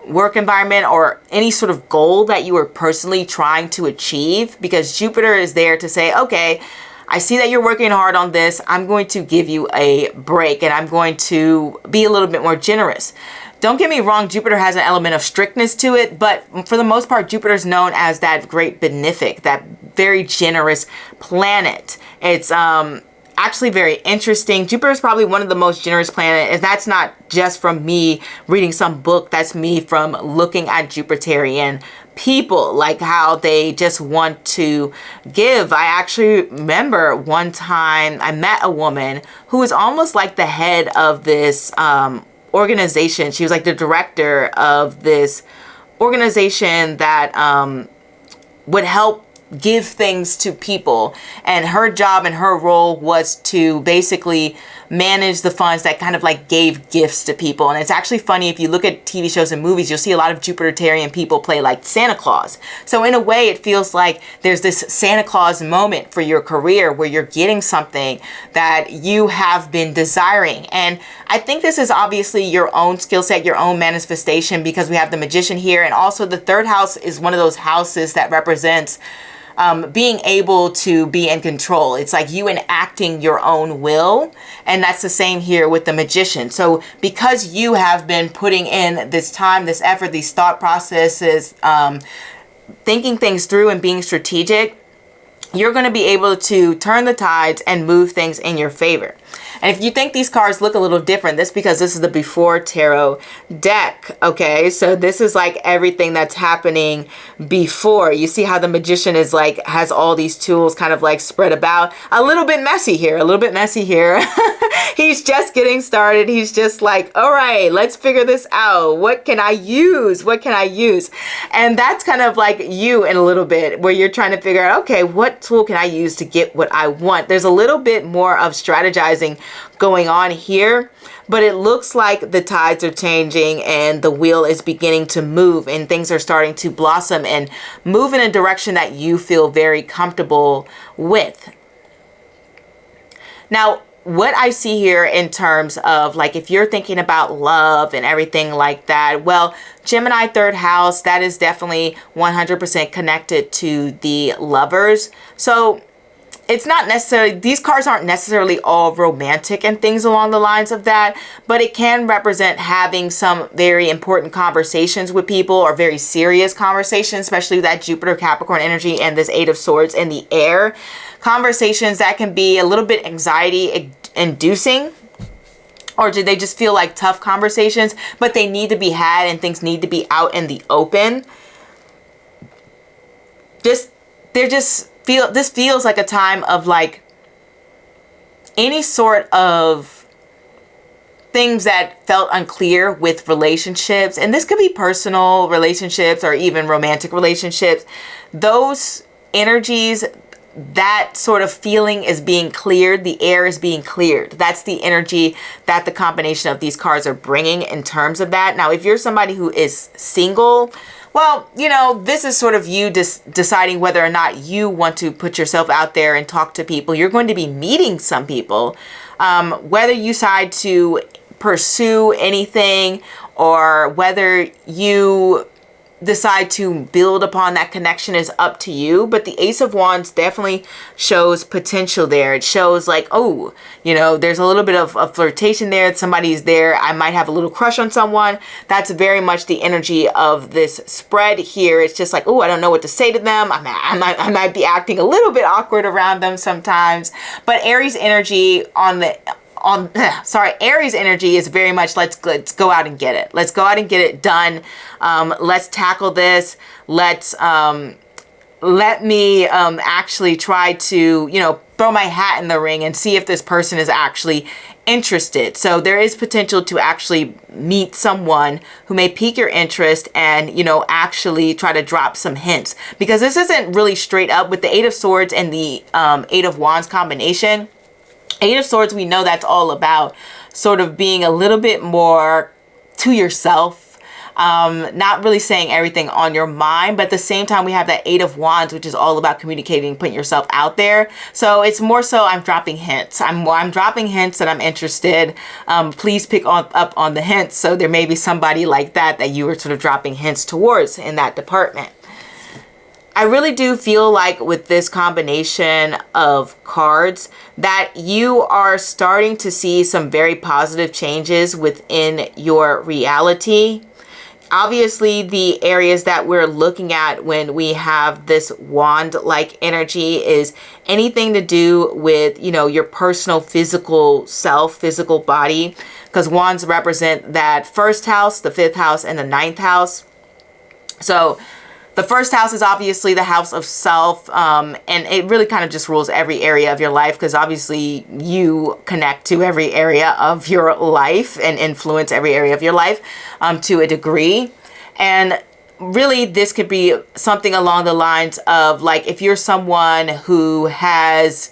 work environment or any sort of goal that you are personally trying to achieve, because Jupiter is there to say, okay, I see that you're working hard on this. I'm going to give you a break, and I'm going to be a little bit more generous. Don't get me wrong, Jupiter has an element of strictness to it, but for the most part, Jupiter is known as that great benefic, that very generous planet. It's actually very interesting. Jupiter is probably one of the most generous planets, and that's not just from me reading some book. That's me from looking at Jupiterian people, like how they just want to give. I actually remember one time I met a woman who was almost like the head of this organization. She was like the director of this organization that would help give things to people, and her job and her role was to basically manage the funds that kind of like gave gifts to people. And it's actually funny, if you look at TV shows and movies, you'll see a lot of Jupiterian people play like Santa Claus. So in a way, it feels like there's this Santa Claus moment for your career where you're getting something that you have been desiring. And I think this is obviously your own skill set, your own manifestation, because we have the Magician here. And also the third house is one of those houses that represents being able to be in control. It's like you enacting your own will. And that's the same here with the Magician. So because you have been putting in this time, this effort, these thought processes, thinking things through and being strategic, you're going to be able to turn the tides and move things in your favor. And if you think these cards look a little different, that's because this is the before tarot deck. Okay, so this is like everything that's happening before. You see how the Magician is like, has all these tools kind of like spread about. A little bit messy here, a little bit messy here. He's just getting started. He's just like, all right, let's figure this out. What can I use? What can I use? And that's kind of like you in a little bit, where you're trying to figure out, okay, what tool can I use to get what I want? There's a little bit more of strategizing going on here, but it looks like the tides are changing and the wheel is beginning to move and things are starting to blossom and move in a direction that you feel very comfortable with. Now, what I see here in terms of like, if you're thinking about love and everything like that, well, Gemini third house, that is definitely 100% connected to the Lovers. So it's not necessarily, these cards aren't necessarily all romantic and things along the lines of that, but it can represent having some very important conversations with people, or very serious conversations, especially that Jupiter Capricorn energy and this Eight of Swords in the air. Conversations that can be a little bit anxiety inducing, or do they just feel like tough conversations, but they need to be had and things need to be out in the open. This feels like a time of like any sort of things that felt unclear with relationships. And this could be personal relationships or even romantic relationships. Those energies, that sort of feeling is being cleared. The air is being cleared. That's the energy that the combination of these cards are bringing in terms of that. Now, if you're somebody who is single, well, you know, this is sort of you deciding whether or not you want to put yourself out there and talk to people. You're going to be meeting some people. Whether you decide to pursue anything or whether you decide to build upon that connection is up to you. But the Ace of Wands definitely shows potential there. It shows like, oh, you know, there's a little bit of a flirtation there. Somebody's there. I might have a little crush on someone. That's very much the energy of this spread here. It's just like, oh, I don't know what to say to them. I might be acting a little bit awkward around them sometimes. But Aries energy Aries energy is very much let's go out and get it. Let's go out and get it done. Let's tackle this. Let me actually try to, you know, throw my hat in the ring and see if this person is actually interested. So there is potential to actually meet someone who may pique your interest and, you know, actually try to drop some hints, because this isn't really straight up with the Eight of Swords and the Eight of Wands combination. Eight of Swords, we know that's all about sort of being a little bit more to yourself, not really saying everything on your mind, but at the same time we have that Eight of Wands, which is all about communicating, putting yourself out there. So it's more so I'm dropping hints. I'm dropping hints that I'm interested. Please pick up on the hints. So there may be somebody like that you were sort of dropping hints towards in that department. I really do feel like with this combination of cards that you are starting to see some very positive changes within your reality. Obviously, the areas that we're looking at when we have this wand-like energy is anything to do with, you know, your personal physical self, physical body, because wands represent that first house, the fifth house, and the ninth house. So the first house is obviously the house of self, and it really kind of just rules every area of your life, because obviously you connect to every area of your life and influence every area of your life to a degree. And really this could be something along the lines of like, if you're someone who has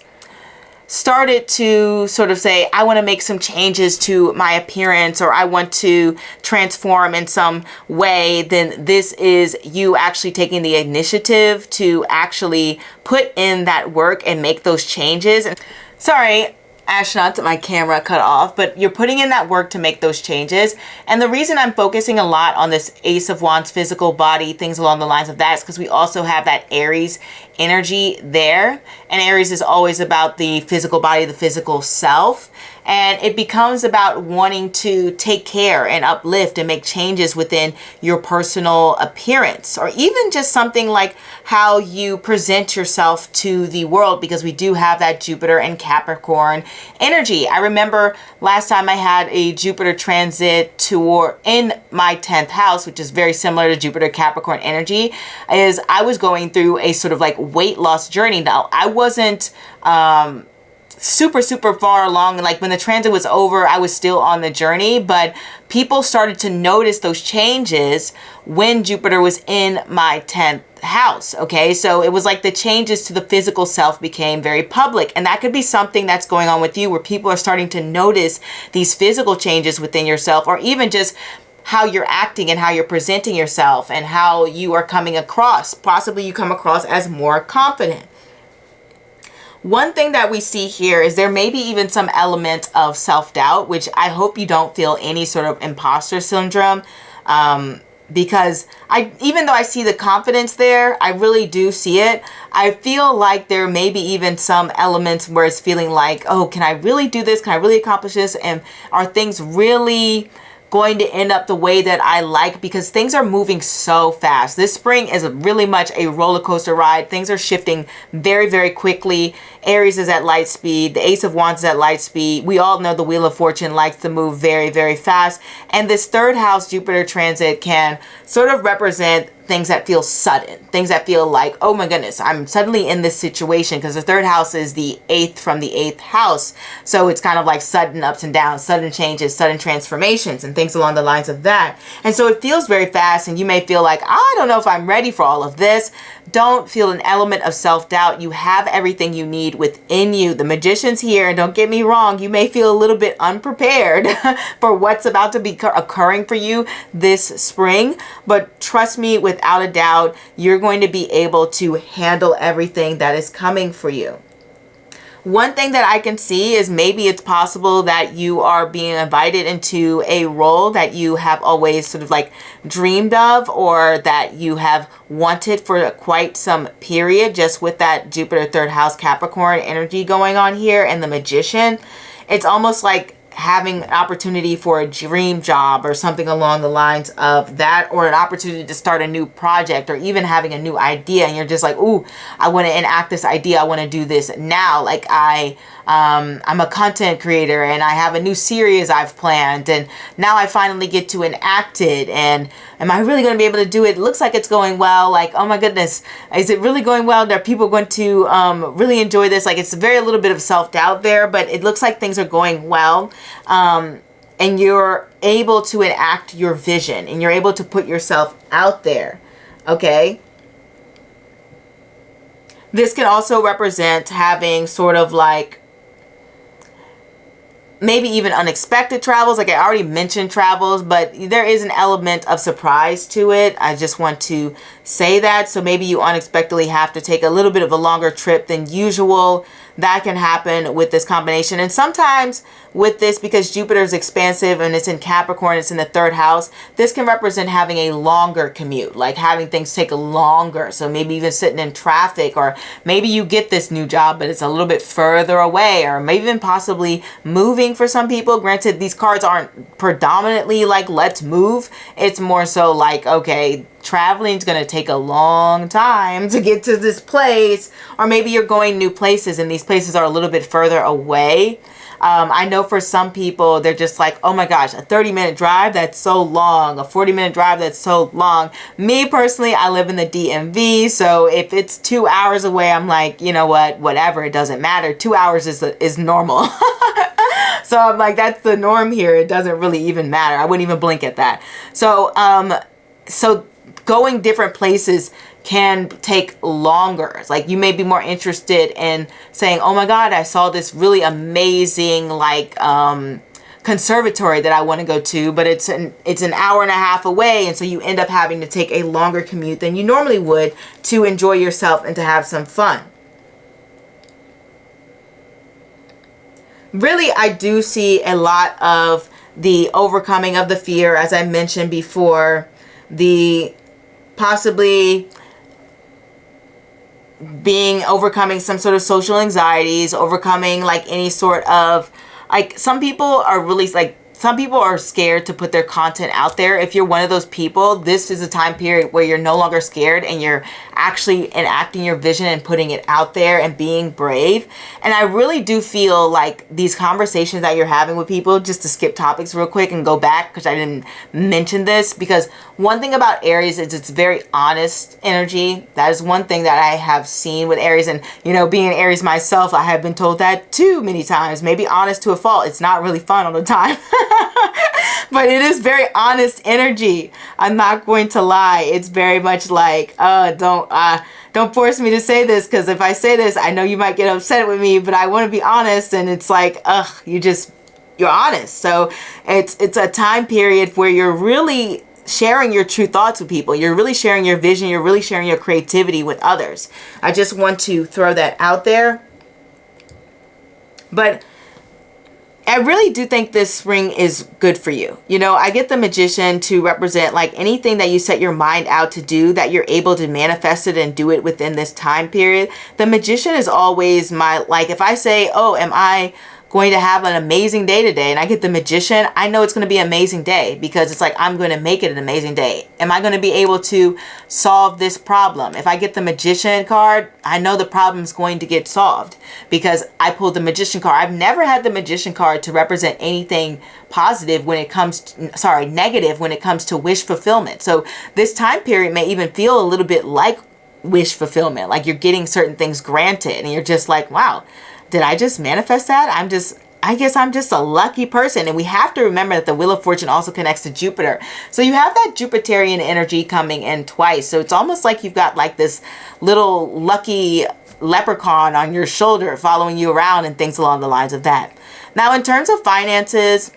started to sort of say, I want to make some changes to my appearance, or I want to transform in some way, then this is you actually taking the initiative to actually put in that work and make those changes. And sorry, astronauts, my camera cut off, but you're putting in that work to make those changes. And the reason I'm focusing a lot on this Ace of Wands, physical body, things along the lines of that, is because we also have that Aries energy there. And Aries is always about the physical body, the physical self. And it becomes about wanting to take care and uplift and make changes within your personal appearance, or even just something like how you present yourself to the world, because we do have that Jupiter and Capricorn energy. I remember last time I had a Jupiter transit tour in my 10th house, which is very similar to Jupiter Capricorn energy, is I was going through a sort of like weight loss journey. Now, I wasn't super far along. Like when the transit was over, I was still on the journey, but people started to notice those changes when Jupiter was in my 10th house. Okay, so it was like the changes to the physical self became very public, and that could be something that's going on with you, where people are starting to notice these physical changes within yourself, or even just how you're acting and how you're presenting yourself and how you are coming across. Possibly you come across as more confident. One thing that we see here is there may be even some element of self-doubt, which I hope you don't feel any sort of imposter syndrome, because even though I see the confidence there, I really do see it. I feel like there may be even some elements where it's feeling like, oh, can I really do this? Can I really accomplish this? And are things really going to end up the way that I like? Because things are moving so fast. This spring is really much a roller coaster ride. Things are shifting very quickly. Aries is at light speed. The Ace of Wands is at light speed. We all know the Wheel of Fortune likes to move very fast. And this third house Jupiter transit can sort of represent things that feel sudden, things that feel like, oh my goodness, I'm suddenly in this situation, because the third house is the 8th from the 8th house. So it's kind of like sudden ups and downs, sudden changes, sudden transformations, and things along the lines of that. And so it feels very fast, and you may feel like, I don't know if I'm ready for all of this. Don't feel an element of self-doubt. You have everything you need within you. The Magician's here, and don't get me wrong, you may feel a little bit unprepared for what's about to be occurring for you this spring, but trust me, without a doubt, you're going to be able to handle everything that is coming for you. One thing that I can see is maybe it's possible that you are being invited into a role that you have always sort of like dreamed of, or that you have wanted for quite some period, just with that Jupiter third house Capricorn energy going on here and the Magician. It's almost like having an opportunity for a dream job or something along the lines of that, or an opportunity to start a new project, or even having a new idea, and you're just like, ooh, I want to enact this idea, I want to do this now. Like I'm a content creator and I have a new series I've planned, and now I finally get to enact it, and am I really going to be able to do it? It looks like it's going well. Like, oh my goodness, is it really going well? Are people going to really enjoy this? Like, it's very little bit of self-doubt there, but it looks like things are going well. And you're able to enact your vision, and you're able to put yourself out there. Okay. This can also represent having sort of like maybe even unexpected travels. Like I already mentioned travels, but there is an element of surprise to it. I just want to say that. So maybe you unexpectedly have to take a little bit of a longer trip than usual. That can happen with this combination. And sometimes with this, because Jupiter is expansive and it's in Capricorn, it's in the third house, this can represent having a longer commute, like having things take longer. So maybe even sitting in traffic, or maybe you get this new job, but it's a little bit further away, or maybe even possibly moving for some people. Granted, these cards aren't predominantly like, let's move. It's more so like, okay, traveling is going to take a long time to get to this place, or maybe you're going new places and these places are a little bit further away. I know for some people, they're just like, oh my gosh, a 30-minute drive, that's so long. A 40-minute drive, that's so long. Me personally, I live in the DMV, so if it's 2 hours away, I'm like, you know what, whatever, it doesn't matter. 2 hours is normal. So I'm like, that's the norm here. It doesn't really even matter. I wouldn't even blink at that. So going different places can take longer. It's like you may be more interested in saying, oh my God, I saw this really amazing like conservatory that I want to go to, but it's an hour and a half away, and so you end up having to take a longer commute than you normally would to enjoy yourself and to have some fun. Really, I do see a lot of the overcoming of the fear, as I mentioned before, the possibly overcoming some sort of social anxieties, overcoming like any sort of, like some people are really like, some people are scared to put their content out there. If you're one of those people, this is a time period where you're no longer scared and you're actually enacting your vision and putting it out there and being brave. And I really do feel like these conversations that you're having with people, just to skip topics real quick and go back because I didn't mention this, because one thing about Aries is it's very honest energy. That is one thing that I have seen with Aries, and you know, being an Aries myself, I have been told that too many times, maybe honest to a fault. It's not really fun all the time. But it is very honest energy. I'm not going to lie. It's very much like, don't force me to say this, because if I say this, I know you might get upset with me, but I want to be honest. And it's like, you're honest. So it's a time period where you're really sharing your true thoughts with people. You're really sharing your vision. You're really sharing your creativity with others. I just want to throw that out there. But I really do think this spring is good for you. You know, I get the Magician to represent like anything that you set your mind out to do, that you're able to manifest it and do it within this time period. The Magician is always my, like if I say, oh, am I going to have an amazing day today, and I get the Magician, I know it's going to be an amazing day, because it's like, I'm going to make it an amazing day. Am I going to be able to solve this problem? If I get the Magician card, I know the problem's going to get solved because I pulled the Magician card. I've never had the Magician card to represent anything positive when it comes to, negative when it comes to wish fulfillment. So this time period may even feel a little bit like wish fulfillment, like you're getting certain things granted and you're just like, wow, did I just manifest that? I guess I'm just a lucky person. And we have to remember that the Wheel of Fortune also connects to Jupiter. So you have that Jupiterian energy coming in twice. So it's almost like you've got like this little lucky leprechaun on your shoulder following you around and things along the lines of that. Now, in terms of finances,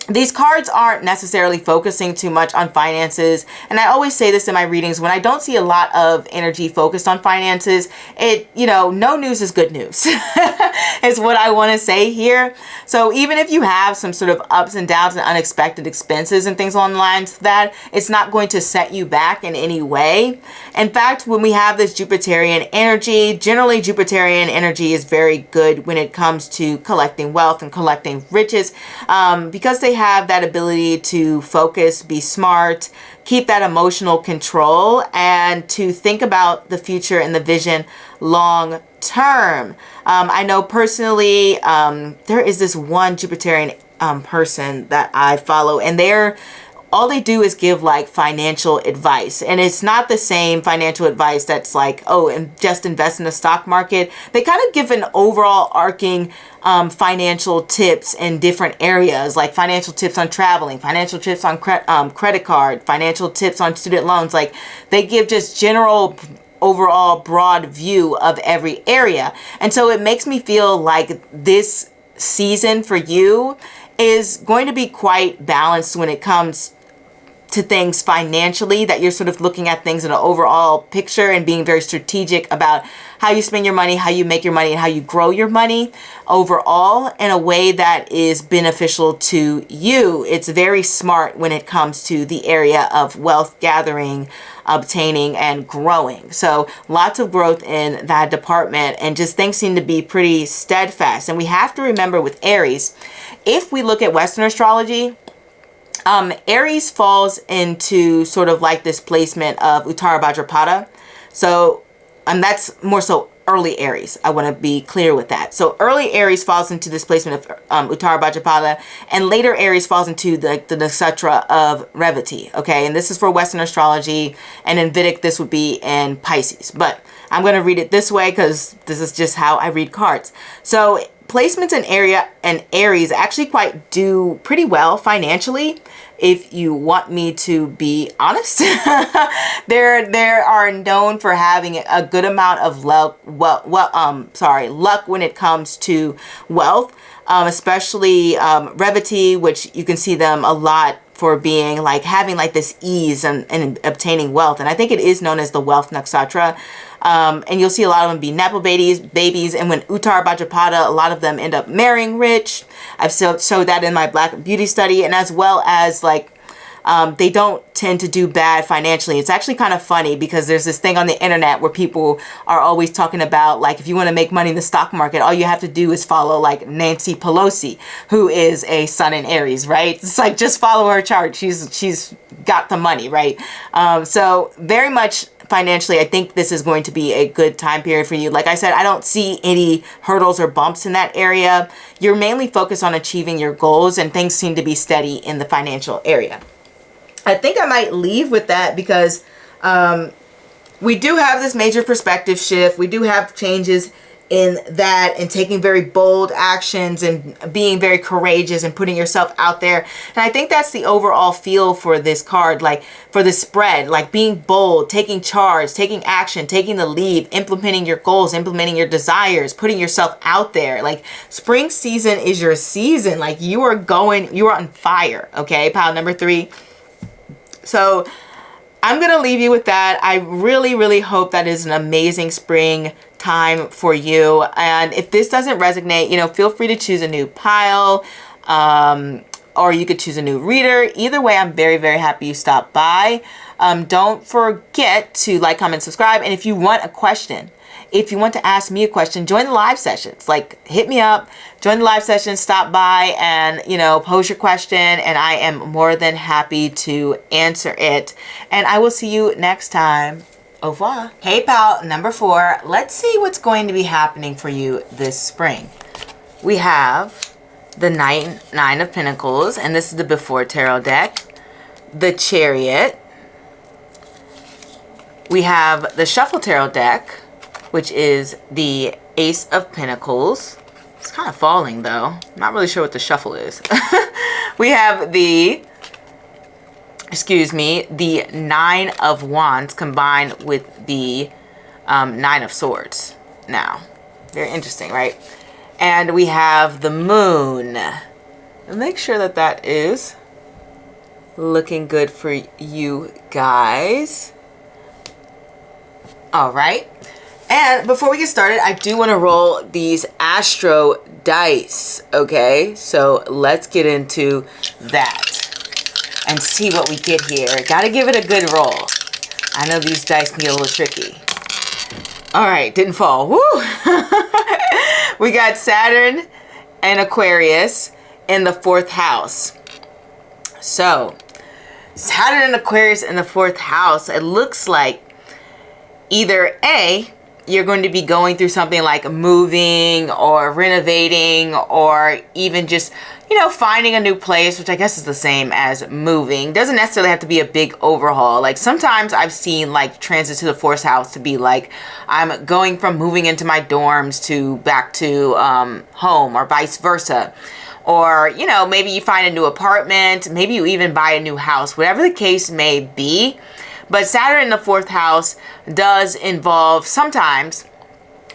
these cards aren't necessarily focusing too much on finances. And I always say this in my readings, when I don't see a lot of energy focused on finances, no news is good news is what I want to say here. So even if you have some sort of ups and downs and unexpected expenses and things along the lines of that, it's not going to set you back in any way. In fact, when we have this Jupiterian energy, generally Jupiterian energy is very good when it comes to collecting wealth and collecting riches, because they have that ability to focus, be smart, keep that emotional control, and to think about the future and the vision long term. I know personally, there is this one Jupiterian person that I follow, and all they do is give like financial advice, and it's not the same financial advice that's like, oh, and just invest in the stock market. They kind of give an overall arcing financial tips in different areas, like financial tips on traveling, financial tips on credit card, financial tips on student loans. Like they give just general overall broad view of every area. And so it makes me feel like this season for you is going to be quite balanced when it comes to things financially, that you're sort of looking at things in an overall picture and being very strategic about how you spend your money, how you make your money, and how you grow your money overall in a way that is beneficial to you. It's very smart when it comes to the area of wealth gathering, obtaining, and growing. So lots of growth in that department, and just things seem to be pretty steadfast. And we have to remember with Aries, if we look at Western astrology, Aries falls into sort of like this placement of Uttara Bhadrapada. So, that's more so early Aries. I want to be clear with that. So early Aries falls into this placement of Uttara Bhadrapada, and later Aries falls into the nakshatra of Revati. Okay, and this is for Western astrology, and in Vedic this would be in Pisces. But I'm going to read it this way because this is just how I read cards. So placements in Aries actually quite do pretty well financially. If you want me to be honest, there are known for having a good amount of luck when it comes to wealth, especially Revati, which you can see them a lot for being like having like this ease and obtaining wealth. And I think it is known as the wealth nakshatra. And you'll see a lot of them be Nepo babies. And when Uttar Bhadrapada, a lot of them end up marrying rich. I've showed that in my Black Beauty study. And as well as like, they don't tend to do bad financially. It's actually kind of funny because there's this thing on the internet where people are always talking about like, if you want to make money in the stock market, all you have to do is follow like Nancy Pelosi, who is a sun in Aries, right? It's like, just follow her chart. She's got the money, right? So very much financially, I think this is going to be a good time period for you. Like I said, I don't see any hurdles or bumps in that area. You're mainly focused on achieving your goals and things seem to be steady in the financial area. I think I might leave with that because we do have this major perspective shift. We do have changes in that and taking very bold actions and being very courageous and putting yourself out there. And I think that's the overall feel for this card, like for the spread, like being bold, taking charge, taking action, taking the lead, implementing your goals, implementing your desires, putting yourself out there. Like spring season is your season. Like you are on fire. Okay, pile number 3. So I'm going to leave you with that. I really, really hope that is an amazing spring time for you. And if this doesn't resonate, you know, feel free to choose a new pile, or you could choose a new reader. Either way, I'm very, very happy you stopped by. Don't forget to like, comment, subscribe. And if you want a question, if you want to ask me a question, join the live sessions. Like, hit me up, join the live sessions, stop by and, you know, pose your question. And I am more than happy to answer it. And I will see you next time. Au revoir. Hey, pal, number 4. Let's see what's going to be happening for you this spring. We have the Nine of Pentacles, and this is the Before Tarot deck. The Chariot. We have the Shuffle Tarot deck, which is the Ace of Pentacles. It's kind of falling though. I'm not really sure what the shuffle is. We have the Nine of Wands combined with the Nine of Swords. Now, very interesting, right? And we have the Moon. And make sure that that is looking good for you guys. All right. And before we get started, I do want to roll these Astro dice, okay? So let's get into that and see what we get here. Gotta give it a good roll. I know these dice can get a little tricky. All right, didn't fall. Woo! We got Saturn and Aquarius in the 4th house. So, Saturn and Aquarius in the 4th house, it looks like either A, you're going to be going through something like moving or renovating or even just, you know, finding a new place, which I guess is the same as moving. Doesn't necessarily have to be a big overhaul. Like sometimes I've seen like transits to the 4th house to be like, I'm going from moving into my dorms to back to home or vice versa. Or, you know, maybe you find a new apartment, maybe you even buy a new house, whatever the case may be. But Saturn in the 4th house does involve sometimes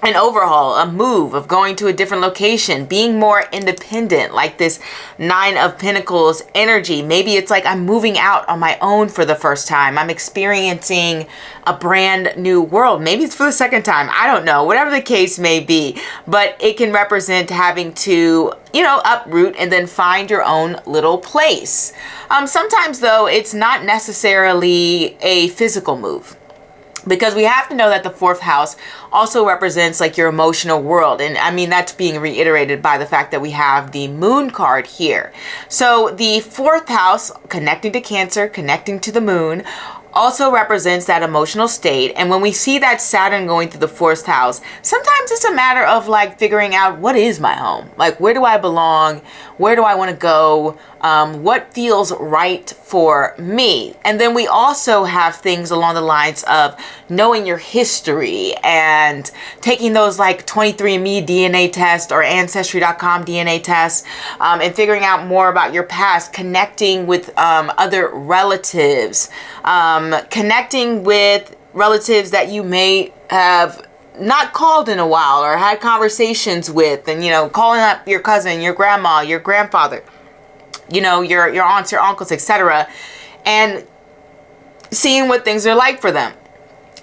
an overhaul, a move of going to a different location, being more independent, like this Nine of Pentacles energy. Maybe it's like I'm moving out on my own for the first time. I'm experiencing a brand new world. Maybe it's for the second time. I don't know. Whatever the case may be. But it can represent having to, you know, uproot and then find your own little place. Sometimes, though, it's not necessarily a physical move. Because we have to know that the 4th house also represents like your emotional world. And I mean, that's being reiterated by the fact that we have the Moon card here. So the 4th house connecting to Cancer, connecting to the Moon, also represents that emotional state. And when we see that Saturn going through the fourth house, sometimes it's a matter of like figuring out, what is my home? Like, where do I belong? Where do I want to go? What feels right for me? And then we also have things along the lines of knowing your history and taking those like 23andMe DNA tests or Ancestry.com DNA tests, and figuring out more about your past, connecting with other relatives, connecting with relatives that you may have not called in a while or had conversations with, and, you know, calling up your cousin, your grandma, your grandfather, you know, your aunts, your uncles, etc., and seeing what things are like for them,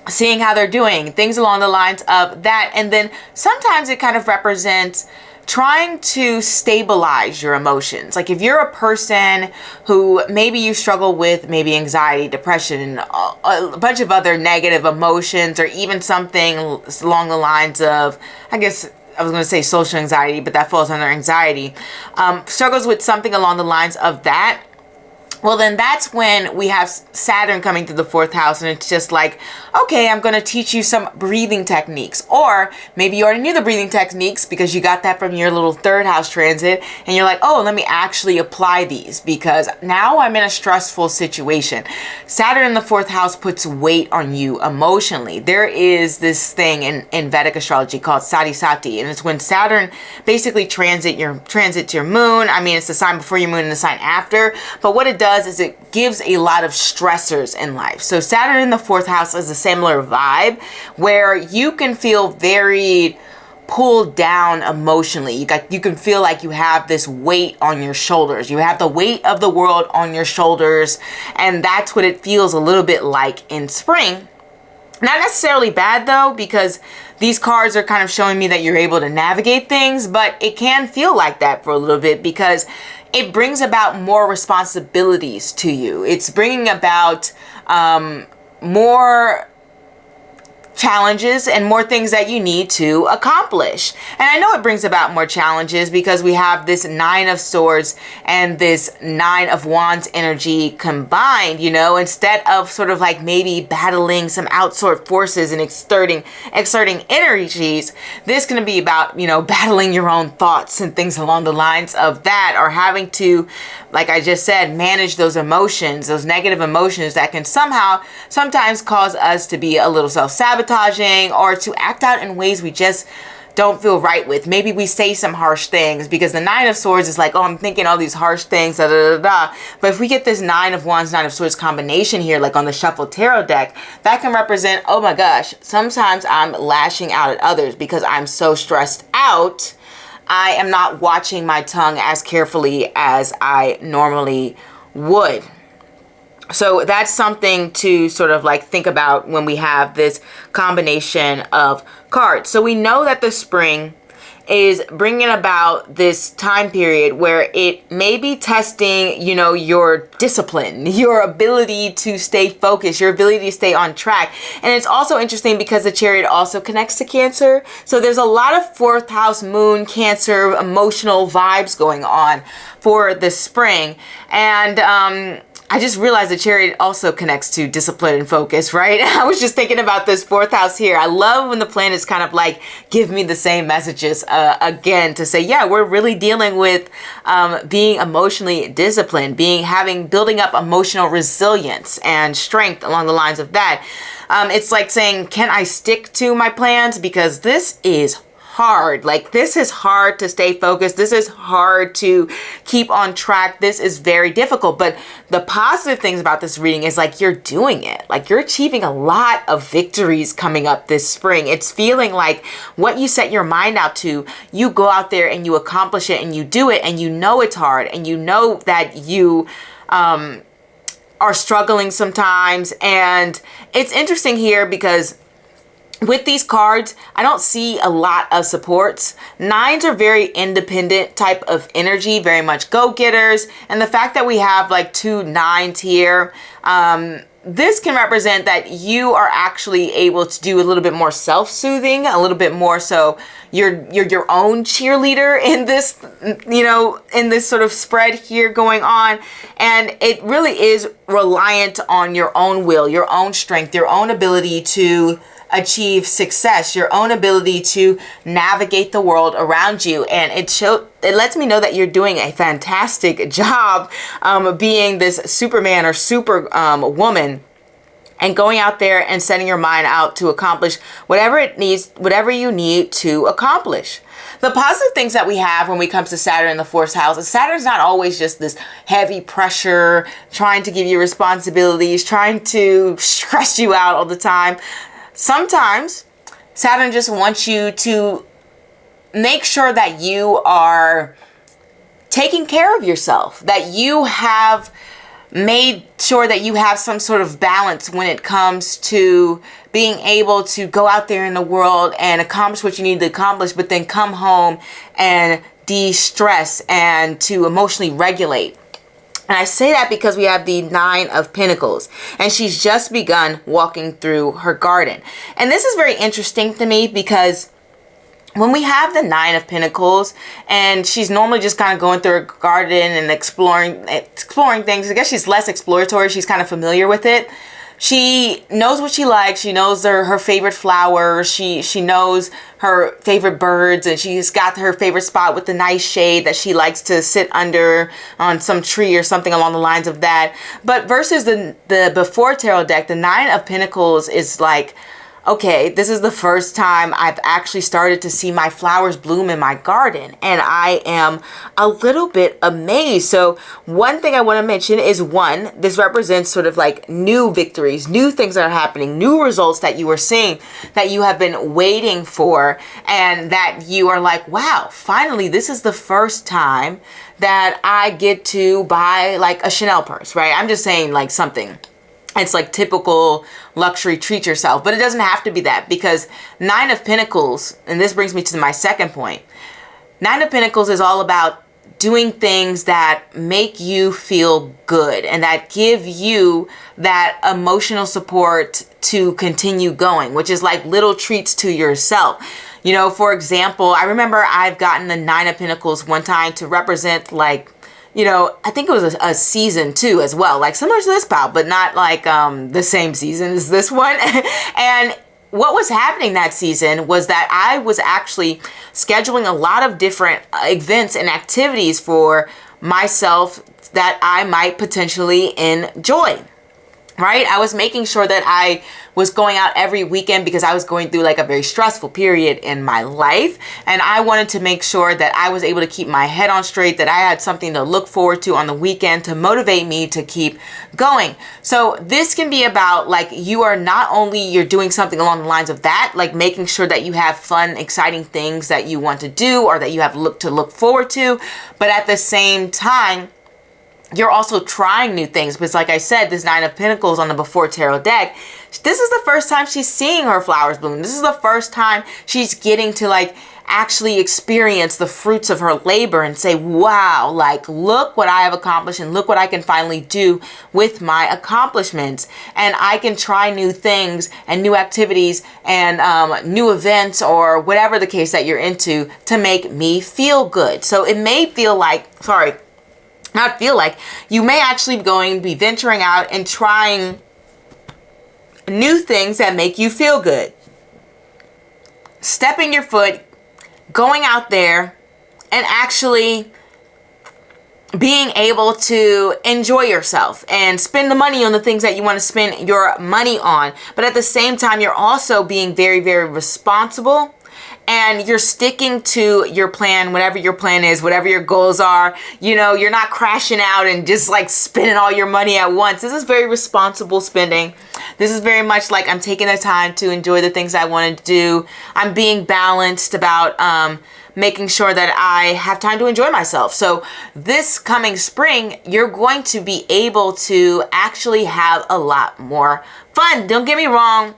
seeing how they're doing, things along the lines of that. And then sometimes it kind of represents trying to stabilize your emotions. Like if you're a person who maybe you struggle with maybe anxiety, depression, a bunch of other negative emotions, or even something along the lines of, I guess I was going to say social anxiety, but that falls under anxiety, struggles with something along the lines of that, well, then that's when we have Saturn coming through the fourth house, and it's just like, okay, I'm going to teach you some breathing techniques. Or maybe you already knew the breathing techniques because you got that from your little third house transit, and you're like, oh, let me actually apply these because now I'm in a stressful situation. Saturn in the fourth house puts weight on you emotionally. There is this thing in Vedic astrology called Sati Sati, and it's when Saturn basically transits your moon. I mean, it's the sign before your moon and the sign after, but what it does is it gives a lot of stressors in life. So Saturn in the fourth house is a similar vibe where you can feel very pulled down emotionally. You can feel like you have this weight on your shoulders. You have the weight of the world on your shoulders, and that's what it feels a little bit like in spring. Not necessarily bad though, because these cards are kind of showing me that you're able to navigate things, but it can feel like that for a little bit because it brings about more responsibilities to you. It's bringing about more challenges and more things that you need to accomplish. And I know it brings about more challenges because we have this Nine of Swords and this Nine of Wands energy combined, you know, instead of sort of like maybe battling some outside forces and exerting energies, this can be about, you know, battling your own thoughts and things along the lines of that, or having to, like I just said, manage those emotions, those negative emotions that can sometimes cause us to be a little self-sabotaging or to act out in ways we just don't feel right with. Maybe we say some harsh things because the Nine of Swords is like, oh, I'm thinking all these harsh things, da, da, da, da. But if we get this Nine of Wands, Nine of Swords combination here, like on the Shuffle Tarot deck, that can represent, oh my gosh, sometimes I'm lashing out at others because I'm so stressed out. I am not watching my tongue as carefully as I normally would. So that's something to sort of like think about when we have this combination of cards. So we know that the spring is bringing about this time period where it may be testing, you know, your discipline, your ability to stay focused, your ability to stay on track. And it's also interesting because the Chariot also connects to Cancer. So there's a lot of fourth house moon, Cancer, emotional vibes going on for the spring. And, I just realized the Chariot also connects to discipline and focus, right? I was just thinking about this fourth house here. I love when the planets kind of like give me the same messages again to say, yeah, we're really dealing with being emotionally disciplined, building up emotional resilience and strength along the lines of that. It's like saying, can I stick to my plans? Because this is hard. Like, this is hard to stay focused. This is hard to keep on track. This is very difficult. But the positive things about this reading is like you're doing it. Like you're achieving a lot of victories coming up this spring. It's feeling like what you set your mind out to, you go out there and you accomplish it and you do it, and you know it's hard, and you know that you are struggling sometimes. And it's interesting here because with these cards, I don't see a lot of supports. Nines are very independent type of energy, very much go-getters. And the fact that we have like two nines here this can represent that you are actually able to do a little bit more self-soothing, a little bit more so you're your own cheerleader in this, you know, in this sort of spread here going on. And it really is reliant on your own will, your own strength, your own ability to achieve success, your own ability to navigate the world around you. And it lets me know that you're doing a fantastic job being this Superman or super woman, and going out there and setting your mind out to accomplish whatever you need to accomplish. The positive things that we have when we come to Saturn in the fourth house is Saturn's not always just this heavy pressure, trying to give you responsibilities, trying to stress you out all the time. Sometimes Saturn just wants you to make sure that you are taking care of yourself, that you have made sure that you have some sort of balance when it comes to being able to go out there in the world and accomplish what you need to accomplish, but then come home and de-stress and to emotionally regulate. And I say that because we have the Nine of Pentacles, and she's just begun walking through her garden. And this is very interesting to me because when we have the Nine of Pentacles and she's normally just kind of going through her garden and exploring things, I guess she's less exploratory. She's kind of familiar with it. She knows what she likes. She knows her favorite flowers. She knows her favorite birds, and she's got her favorite spot with the nice shade that she likes to sit under on some tree or something along the lines of that. But versus the before tarot deck, the Nine of Pentacles is like, okay, this is the first time I've actually started to see my flowers bloom in my garden, and I am a little bit amazed. So one thing I want to mention is, one, this represents sort of like new victories, new things that are happening, new results that you are seeing, that you have been waiting for, and that you are like, wow, finally, this is the first time that I get to buy like a Chanel purse, right? I'm just saying like something. It's like typical luxury, treat yourself, but it doesn't have to be that, because Nine of Pentacles, and this brings me to my second point. Nine of Pentacles is all about doing things that make you feel good and that give you that emotional support to continue going, which is like little treats to yourself. You know, for example, I remember I've gotten the Nine of Pentacles one time to represent like, you know, I think it was a season 2 as well, like similar to this pal, but not like the same season as this one. And what was happening that season was that I was actually scheduling a lot of different events and activities for myself that I might potentially enjoy. Right? I was making sure that I was going out every weekend because I was going through like a very stressful period in my life. And I wanted to make sure that I was able to keep my head on straight, that I had something to look forward to on the weekend to motivate me to keep going. So this can be about like, you are not only you're doing something along the lines of that, like making sure that you have fun, exciting things that you want to do or that you have to look forward to, but at the same time, you're also trying new things. Because like I said, this Nine of Pentacles on the before tarot deck, this is the first time she's seeing her flowers bloom. This is the first time she's getting to like actually experience the fruits of her labor and say, wow, like look what I have accomplished and look what I can finally do with my accomplishments. And I can try new things and new activities and new events or whatever the case that you're into to make me feel good. So it may feel like, you may actually be venturing out and trying new things that make you feel good. Stepping your foot, going out there and actually being able to enjoy yourself and spend the money on the things that you want to spend your money on. But at the same time, you're also being very, very responsible. And you're sticking to your plan, whatever your plan is, whatever your goals are. You know, you're not crashing out and just like spending all your money at once. This is very responsible spending. This is very much like I'm taking the time to enjoy the things I want to do. I'm being balanced about making sure that I have time to enjoy myself. So this coming spring, you're going to be able to actually have a lot more fun. Don't get me wrong.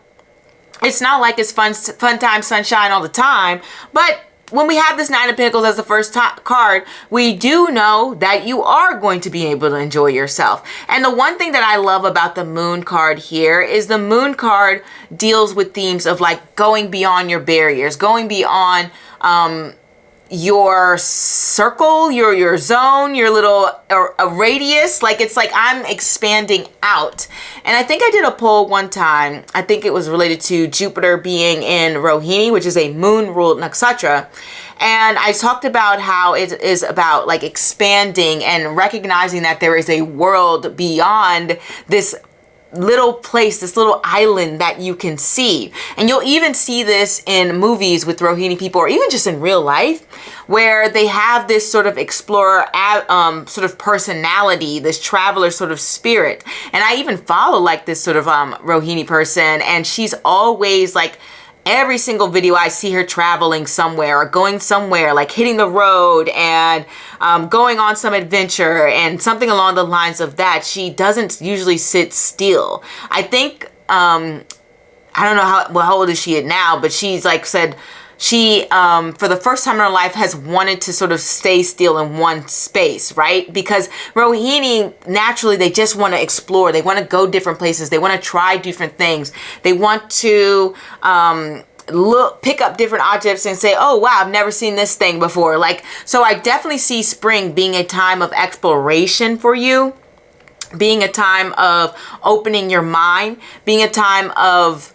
It's not like it's fun time, sunshine all the time, but when we have this Nine of Pentacles as the first card, we do know that you are going to be able to enjoy yourself. And the one thing that I love about the Moon card here is the Moon card deals with themes of like going beyond your barriers, going beyond your circle, your zone, your little a radius. Like it's like I'm expanding out. And I think I did a poll one time. I think it was related to Jupiter being in Rohini, which is a moon ruled nakshatra. And I talked about how it is about like expanding and recognizing that there is a world beyond this little place, this little island that you can see. And you'll even see this in movies with Rohini people, or even just in real life, where they have this sort of explorer sort of personality, this traveler sort of spirit. And I even follow like this sort of Rohini person, and she's always like, every single video I see her traveling somewhere or going somewhere, like hitting the road and going on some adventure and something along the lines of that. She doesn't usually sit still. I think, I don't know how old is she now, but she's like said, she, for the first time in her life, has wanted to sort of stay still in one space, right? Because Rohini, naturally, they just want to explore. They want to go different places. They want to try different things. They want to pick up different objects and say, oh, wow, I've never seen this thing before. Like, so I definitely see spring being a time of exploration for you, being a time of opening your mind, being a time of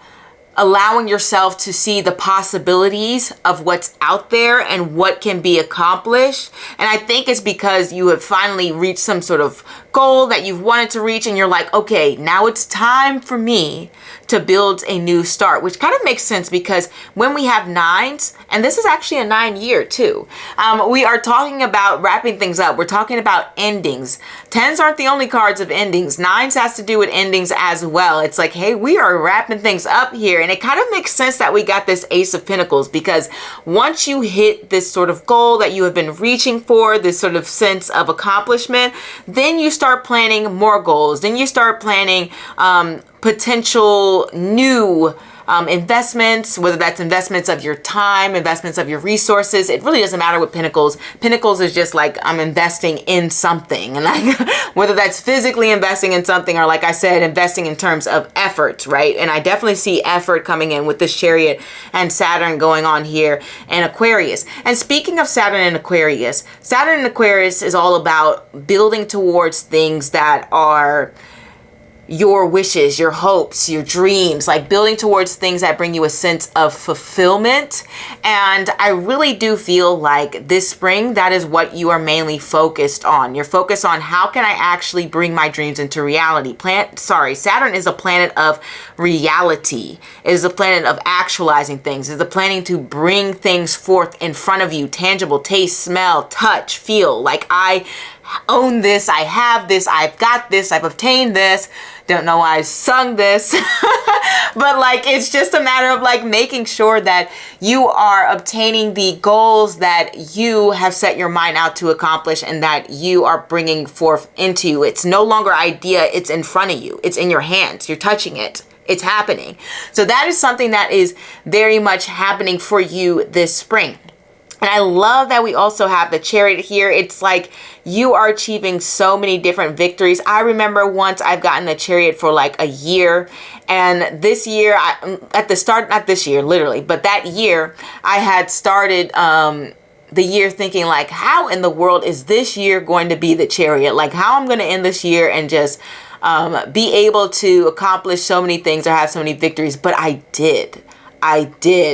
allowing yourself to see the possibilities of what's out there and what can be accomplished. And I think it's because you have finally reached some sort of goal that you've wanted to reach, and you're like, okay, now it's time for me to build a new start, which kind of makes sense because when we have nines, and this is actually a 9 year too, we are talking about wrapping things up. We're talking about endings. Tens aren't the only cards of endings. Nines has to do with endings as well. It's like, hey, we are wrapping things up here. And it kind of makes sense that we got this Ace of Pentacles, because once you hit this sort of goal that you have been reaching for, this sort of sense of accomplishment, then you start planning more goals. Then you start planning potential new investments, whether that's investments of your time, investments of your resources. It really doesn't matter with Pentacles. Pentacles is just like, I'm investing in something. And like, whether that's physically investing in something, or like I said, investing in terms of effort, right? And I definitely see effort coming in with this Chariot and Saturn going on here and Aquarius. And speaking of Saturn and Aquarius is all about building towards things that are your wishes, your hopes, your dreams, like building towards things that bring you a sense of fulfillment. And I really do feel like this spring, that is what you are mainly focused on. You're focused on, how can I actually bring my dreams into reality? Saturn is a planet of reality. It is a planet of actualizing things. It's a planning to bring things forth in front of you, tangible, taste, smell, touch, feel. Like, I own this, I have this, I've got this, I've obtained this. Don't know why I sung this, but like, it's just a matter of like making sure that you are obtaining the goals that you have set your mind out to accomplish and that you are bringing forth into you. It's no longer idea, it's in front of you. It's in your hands. You're touching it. It's happening. So that is something that is very much happening for you this spring. And I love that we also have the Chariot here. It's like you are achieving so many different victories. I remember once I've gotten the Chariot for like a year. And this year, at the start, not this year, literally, but that year, I had started the year thinking like, how in the world is this year going to be the Chariot? Like, how I'm going to end this year and just be able to accomplish so many things or have so many victories. But I did.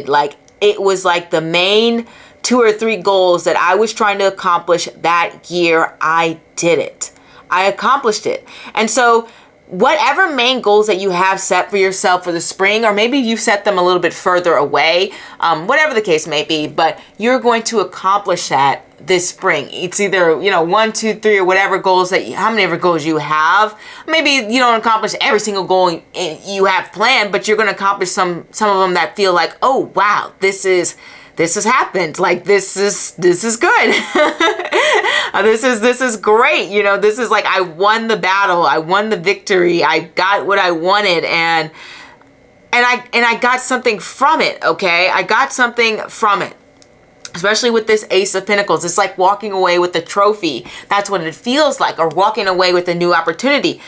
Like, it was like the main 2 or 3 goals that I was trying to accomplish that year. I did it. I accomplished it. And so whatever main goals that you have set for yourself for the spring, or maybe you set them a little bit further away, whatever the case may be, but you're going to accomplish that this spring. It's either, 1, 2, 3, or whatever goals how many ever goals you have. Maybe you don't accomplish every single goal you have planned, but you're going to accomplish some of them that feel like, oh, wow, this has happened. Like, this is good. This is great. This is like, I won the battle. I won the victory. I got what I wanted. And I got something from it. Okay. I got something from it. Especially with this Ace of Pentacles. It's like walking away with a trophy. That's what it feels like, or walking away with a new opportunity.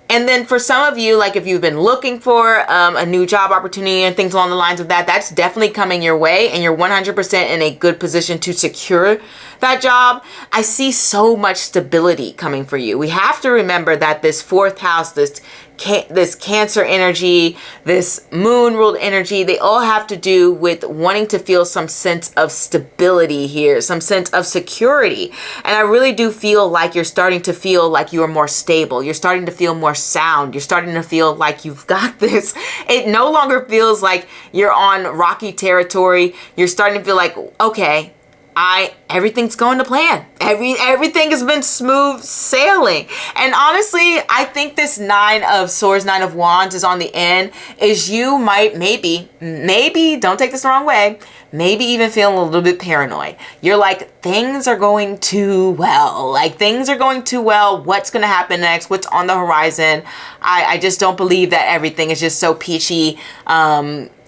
And then for some of you, like if you've been looking for a new job opportunity and things along the lines of that, that's definitely coming your way, and you're 100% in a good position to secure that job. I see so much stability coming for you. We have to remember that this fourth house, this Cancer energy, this moon ruled energy, they all have to do with wanting to feel some sense of stability here, some sense of security. And I really do feel like you're starting to feel like you are more stable. You're starting to feel more sound. You're starting to feel like you've got this. It no longer feels like you're on rocky territory. You're starting to feel like, okay, everything's going to plan. Everything has been smooth sailing. And honestly, I think this Nine of Swords, Nine of Wands is on the end, is you might maybe, don't take this the wrong way, maybe even feeling a little bit paranoid. You're like, things are going too well. Like things are going too well. What's going to happen next? What's on the horizon? I just don't believe that everything is just so peachy.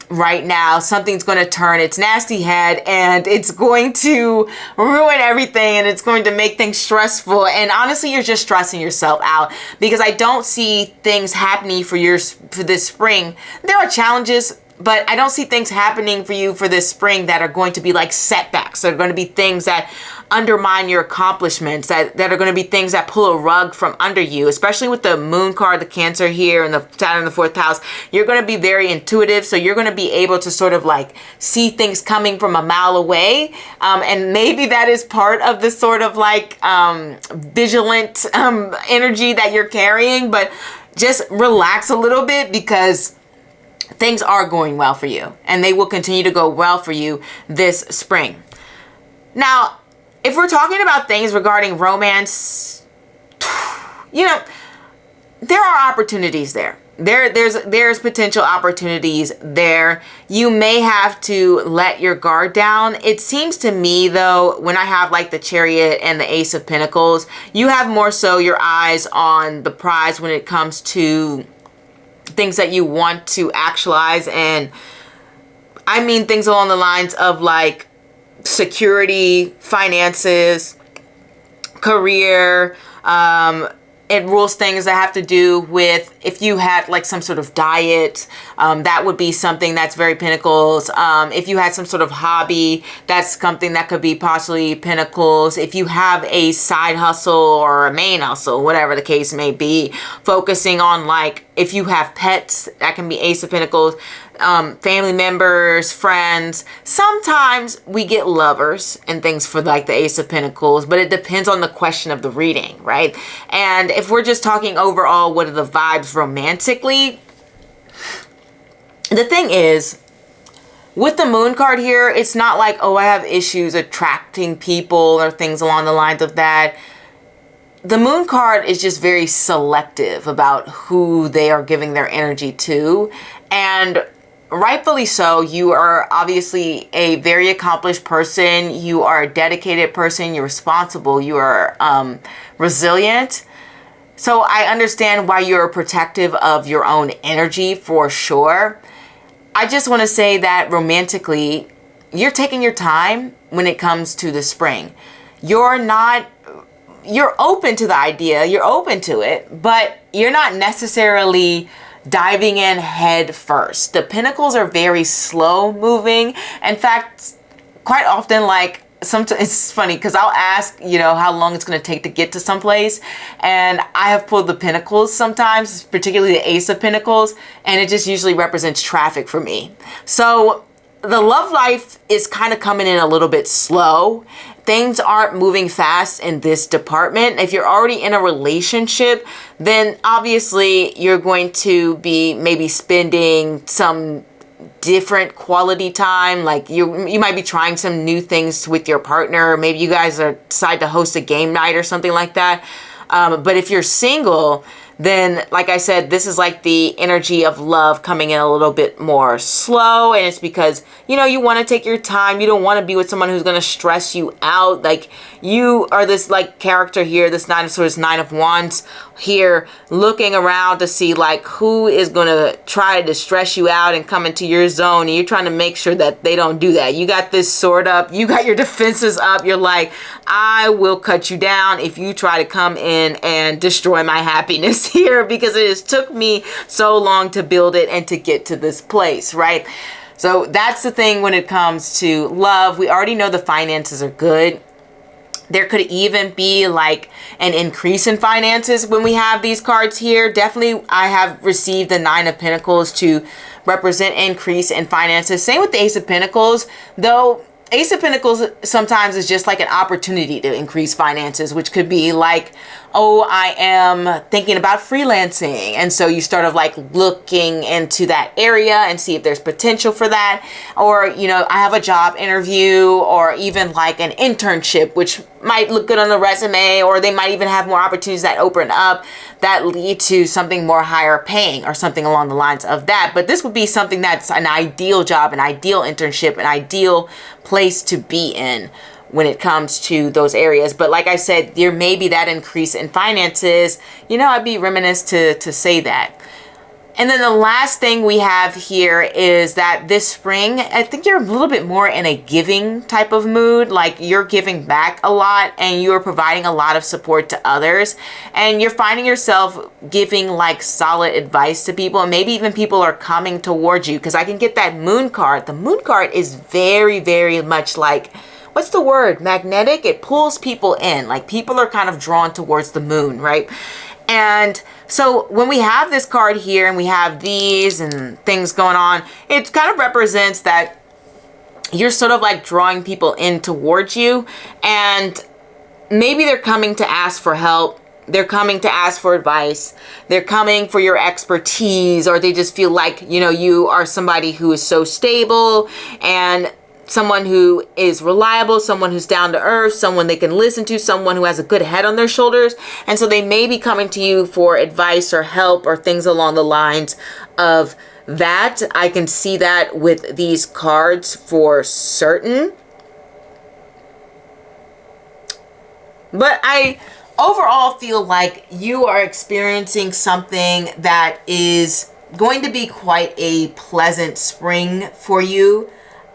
Right now, something's going to turn its nasty head and it's going to ruin everything, and it's going to make things stressful. And honestly, you're just stressing yourself out, because I don't see things happening for this spring. There are challenges, but I don't see things happening for you for this spring that are going to be like setbacks. They're going to be things that undermine your accomplishments, that are going to be things that pull a rug from under you, especially with the moon card, the Cancer here, and the Saturn in the fourth house. You're going to be very intuitive, so you're going to be able to sort of like see things coming from a mile away, and maybe that is part of the sort of like vigilant energy that you're carrying. But just relax a little bit, because things are going well for you, and they will continue to go well for you this spring. Now, if we're talking about things regarding romance, you know, there are opportunities there. There's potential opportunities there. You may have to let your guard down. It seems to me, though, when I have like the Chariot and the Ace of Pentacles, you have more so your eyes on the prize when it comes to things that you want to actualize. And I mean things along the lines of like security, finances, career. It rules things that have to do with if you had like some sort of diet, that would be something that's very Pentacles. If you had some sort of hobby, that's something that could be possibly Pentacles. If you have a side hustle or a main hustle, whatever the case may be, focusing on like, if you have pets, that can be Ace of Pentacles. Family members, friends. Sometimes we get lovers and things for like the Ace of Pentacles, but it depends on the question of the reading, right? And if we're just talking overall, what are the vibes romantically? The thing is, with the moon card here, it's not like, oh, I have issues attracting people or things along the lines of that. The moon card is just very selective about who they are giving their energy to. And rightfully so. You are obviously a very accomplished person. You are a dedicated person. You're responsible. You are resilient. So I understand why you're protective of your own energy for sure. I just want to say that romantically, you're taking your time when it comes to the spring. You're open to the idea. You're open to it, but you're not necessarily diving in head first. The Pentacles are very slow moving. In fact, quite often, like sometimes it's funny because I'll ask, you know, how long it's going to take to get to someplace, and I have pulled the Pentacles sometimes, particularly the Ace of Pentacles, and it just usually represents traffic for me. So the love life is kind of coming in a little bit slow. Things aren't moving fast in this department. If you're already in a relationship, then obviously you're going to be maybe spending some different quality time. Like you might be trying some new things with your partner. Maybe you guys decide to host a game night or something like that. But if you're single, then like I said, this is like the energy of love coming in a little bit more slow. And it's because, you know, you want to take your time. You don't want to be with someone who's going to stress you out. Like, you are this like character here, this Nine of Swords, Nine of Wands here, looking around to see like who is going to try to stress you out and come into your zone. And you're trying to make sure that they don't do that. You got this sword up, you got your defenses up. You're like, I will cut you down if you try to come in and destroy my happiness here, because it has took me so long to build it and to get to this place, right? So that's the thing when it comes to love. We already know the finances are good. There could even be like an increase in finances when we have these cards here. Definitely, I have received the Nine of Pentacles to represent increase in finances. Same with the Ace of Pentacles, though. Ace of Pentacles sometimes is just like an opportunity to increase finances, which could be like, oh, I am thinking about freelancing. And so you start of like looking into that area and see if there's potential for that. Or, you know, I have a job interview, or even like an internship, which might look good on the resume, or they might even have more opportunities that open up that lead to something more higher paying or something along the lines of that. But this would be something that's an ideal job, an ideal internship, an ideal place to be in when it comes to those areas. But like I said, there may be that increase in finances. You know, I'd be remiss to say that. And then the last thing we have here is that this spring, I think you're a little bit more in a giving type of mood. Like, you're giving back a lot and you're providing a lot of support to others. And you're finding yourself giving like solid advice to people. And maybe even people are coming towards you, because I can get that Moon card. The Moon card is very, very much like, what's the word? Magnetic. It pulls people in. Like, people are kind of drawn towards the moon, right? And so when we have this card here and we have these and things going on, it kind of represents that you're sort of like drawing people in towards you, and maybe they're coming to ask for help. They're coming to ask for advice. They're coming for your expertise, or they just feel like, you know, you are somebody who is so stable and someone who is reliable, someone who's down to earth, someone they can listen to, someone who has a good head on their shoulders. And so they may be coming to you for advice or help or things along the lines of that. I can see that with these cards for certain. But I overall feel like you are experiencing something that is going to be quite a pleasant spring for you.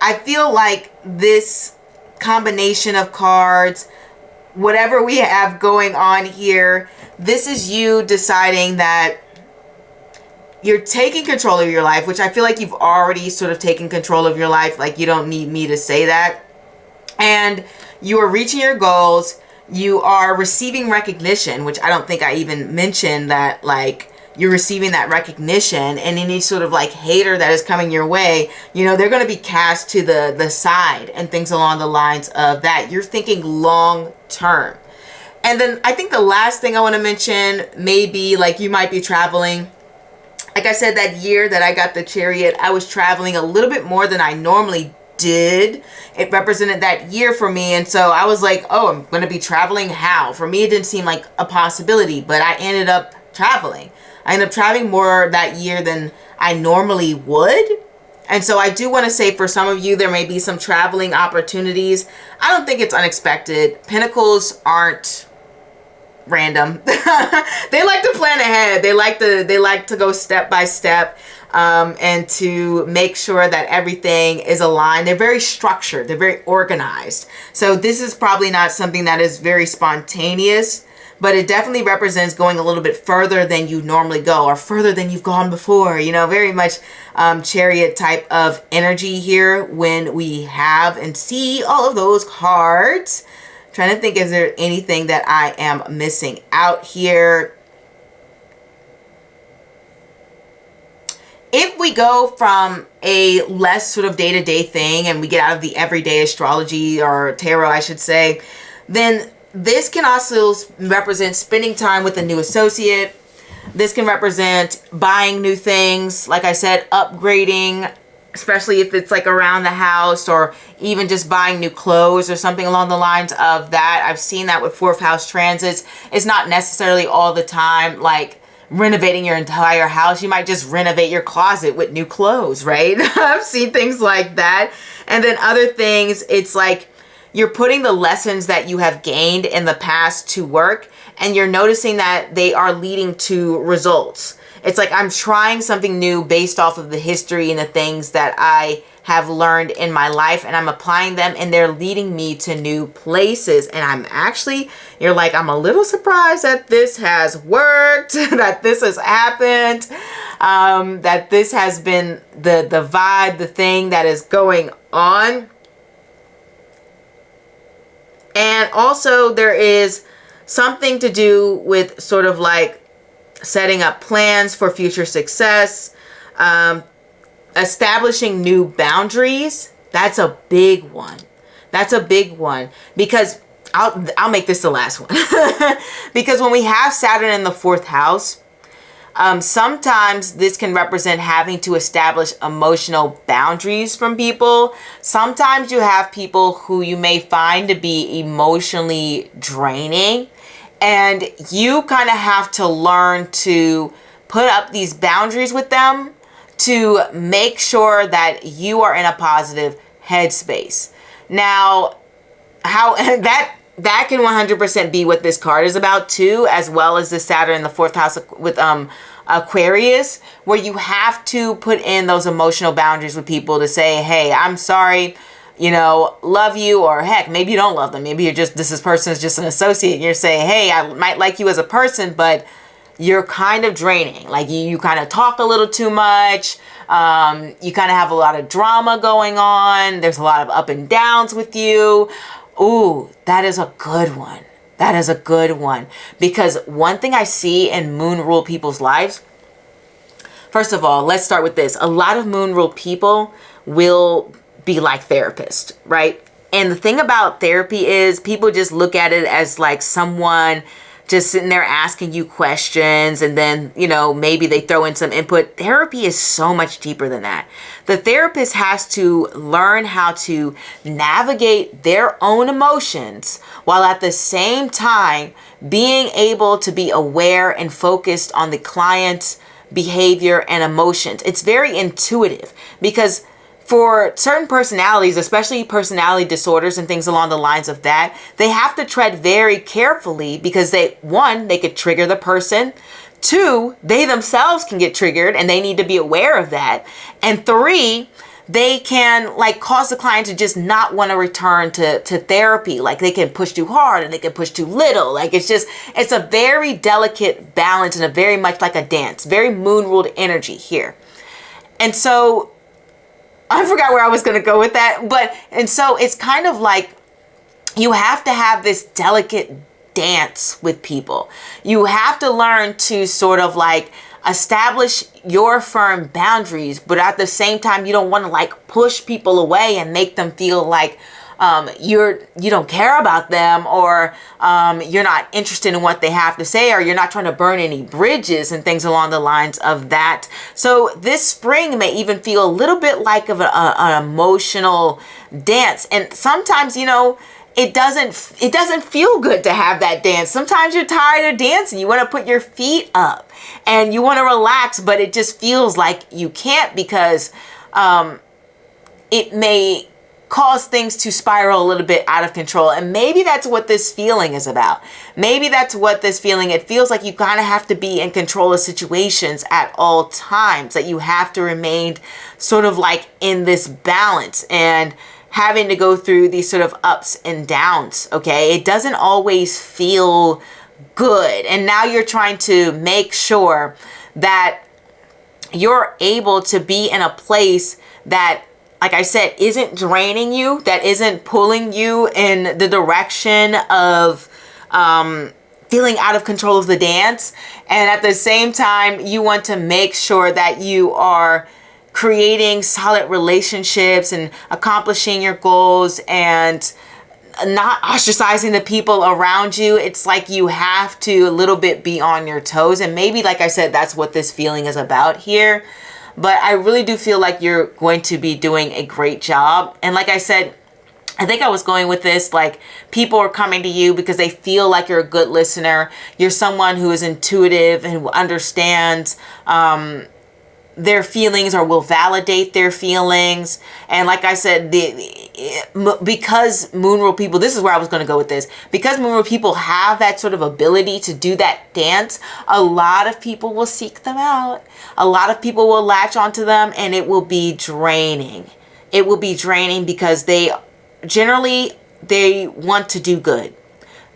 I feel like this combination of cards, whatever we have going on here, this is you deciding that you're taking control of your life, which I feel like you've already sort of taken control of your life. Like, you don't need me to say that. And you are reaching your goals. You are receiving recognition, which I don't think I even mentioned that, like, you're receiving that recognition, and any sort of like hater that is coming your way, you know, they're going to be cast to the side and things along the lines of that. You're thinking long term. And then I think the last thing I want to mention may be like, you might be traveling. Like I said, that year that I got the Chariot, I was traveling a little bit more than I normally did. It represented that year for me. And so I was like, oh, I'm going to be traveling. How? For me, it didn't seem like a possibility, but I ended up traveling. I ended up traveling more that year than I normally would. And so I do want to say, for some of you, there may be some traveling opportunities. I don't think it's unexpected. Pentacles aren't random. They like to plan ahead. They like to go step by step, and to make sure that everything is aligned. They're very structured. They're very organized. So this is probably not something that is very spontaneous, but it definitely represents going a little bit further than you normally go, or further than you've gone before. You know, very much Chariot type of energy here when we have and see all of those cards. Trying to think, is there anything that I am missing out here? If we go from a less sort of day-to-day thing and we get out of the everyday astrology, or tarot, I should say, then this can also represent spending time with a new associate. This can represent buying new things. Like I said, upgrading, especially if it's like around the house, or even just buying new clothes or something along the lines of that. I've seen that with 4th house transits. It's not necessarily all the time like renovating your entire house. You might just renovate your closet with new clothes, right? I've seen things like that. And then other things, it's like you're putting the lessons that you have gained in the past to work, and you're noticing that they are leading to results. It's like I'm trying something new based off of the history and the things that I have learned in my life, and I'm applying them, and they're leading me to new places. And I'm actually, you're like, I'm a little surprised that this has worked, that this has happened, that this has been the vibe, the thing that is going on. And also there is something to do with sort of like setting up plans for future success, establishing new boundaries. That's a big one. That's a big one, because I'll make this the last one. Because when we have Saturn in the 4th house, sometimes this can represent having to establish emotional boundaries from people. Sometimes you have people who you may find to be emotionally draining, and you kind of have to learn to put up these boundaries with them to make sure that you are in a positive headspace. Now, how that can 100% be what this card is about too, as well as the Saturn in the 4th house with Aquarius, where you have to put in those emotional boundaries with people to say, hey, I'm sorry, you know, love you, or heck, maybe you don't love them. Maybe you're just, this person is just an associate, and you're saying, hey, I might like you as a person, but you're kind of draining. Like you kind of talk a little too much. You kind of have a lot of drama going on. There's a lot of up and downs with you. Ooh, that is a good one. That is a good one. Because one thing I see in moon rule people's lives, first of all, let's start with this. A lot of moon rule people will be like therapists, right? And the thing about therapy is people just look at it as like someone just sitting there asking you questions, and then, you know, maybe they throw in some input. Therapy is so much deeper than that. The therapist has to learn how to navigate their own emotions while at the same time being able to be aware and focused on the client's behavior and emotions. It's very intuitive, because for certain personalities, especially personality disorders and things along the lines of that, they have to tread very carefully, because they could trigger the person. 2, they themselves can get triggered, and they need to be aware of that. And 3, they can like cause the client to just not want to return to therapy. Like they can push too hard and they can push too little. Like it's a very delicate balance, and a very much like a dance, very moon ruled energy here. And so I forgot where I was going to go with that. And so it's kind of like you have to have this delicate dance with people. You have to learn to sort of like establish your firm boundaries, but at the same time, you don't want to like push people away and make them feel like you don't care about them, or you're not interested in what they have to say, or you're not trying to burn any bridges and things along the lines of that. So this spring may even feel a little bit like of an emotional dance. And sometimes, you know, it doesn't feel good to have that dance. Sometimes you're tired of dancing. You want to put your feet up and you want to relax, but it just feels like you can't, because it may cause things to spiral a little bit out of control. And maybe that's what this feeling is about. Maybe that's what this feeling, it feels like you kind of have to be in control of situations at all times, that you have to remain sort of like in this balance and having to go through these sort of ups and downs. Okay. It doesn't always feel good. And now you're trying to make sure that you're able to be in a place that, like I said, isn't draining you, that isn't pulling you in the direction of feeling out of control of the dance. And at the same time, you want to make sure that you are creating solid relationships and accomplishing your goals and not ostracizing the people around you. It's like you have to a little bit be on your toes. And maybe, like I said, that's what this feeling is about here. But I really do feel like you're going to be doing a great job. And like I said, I think I was going with this, like, people are coming to you because they feel like you're a good listener. You're someone who is intuitive and who understands their feelings or will validate their feelings. And like I said, because moon rule people, this is where I was going to go with this, because moon rule people have that sort of ability to do that dance, a lot of people will seek them out. A lot of people will latch onto them, and it will be draining. It will be draining because they want to do good.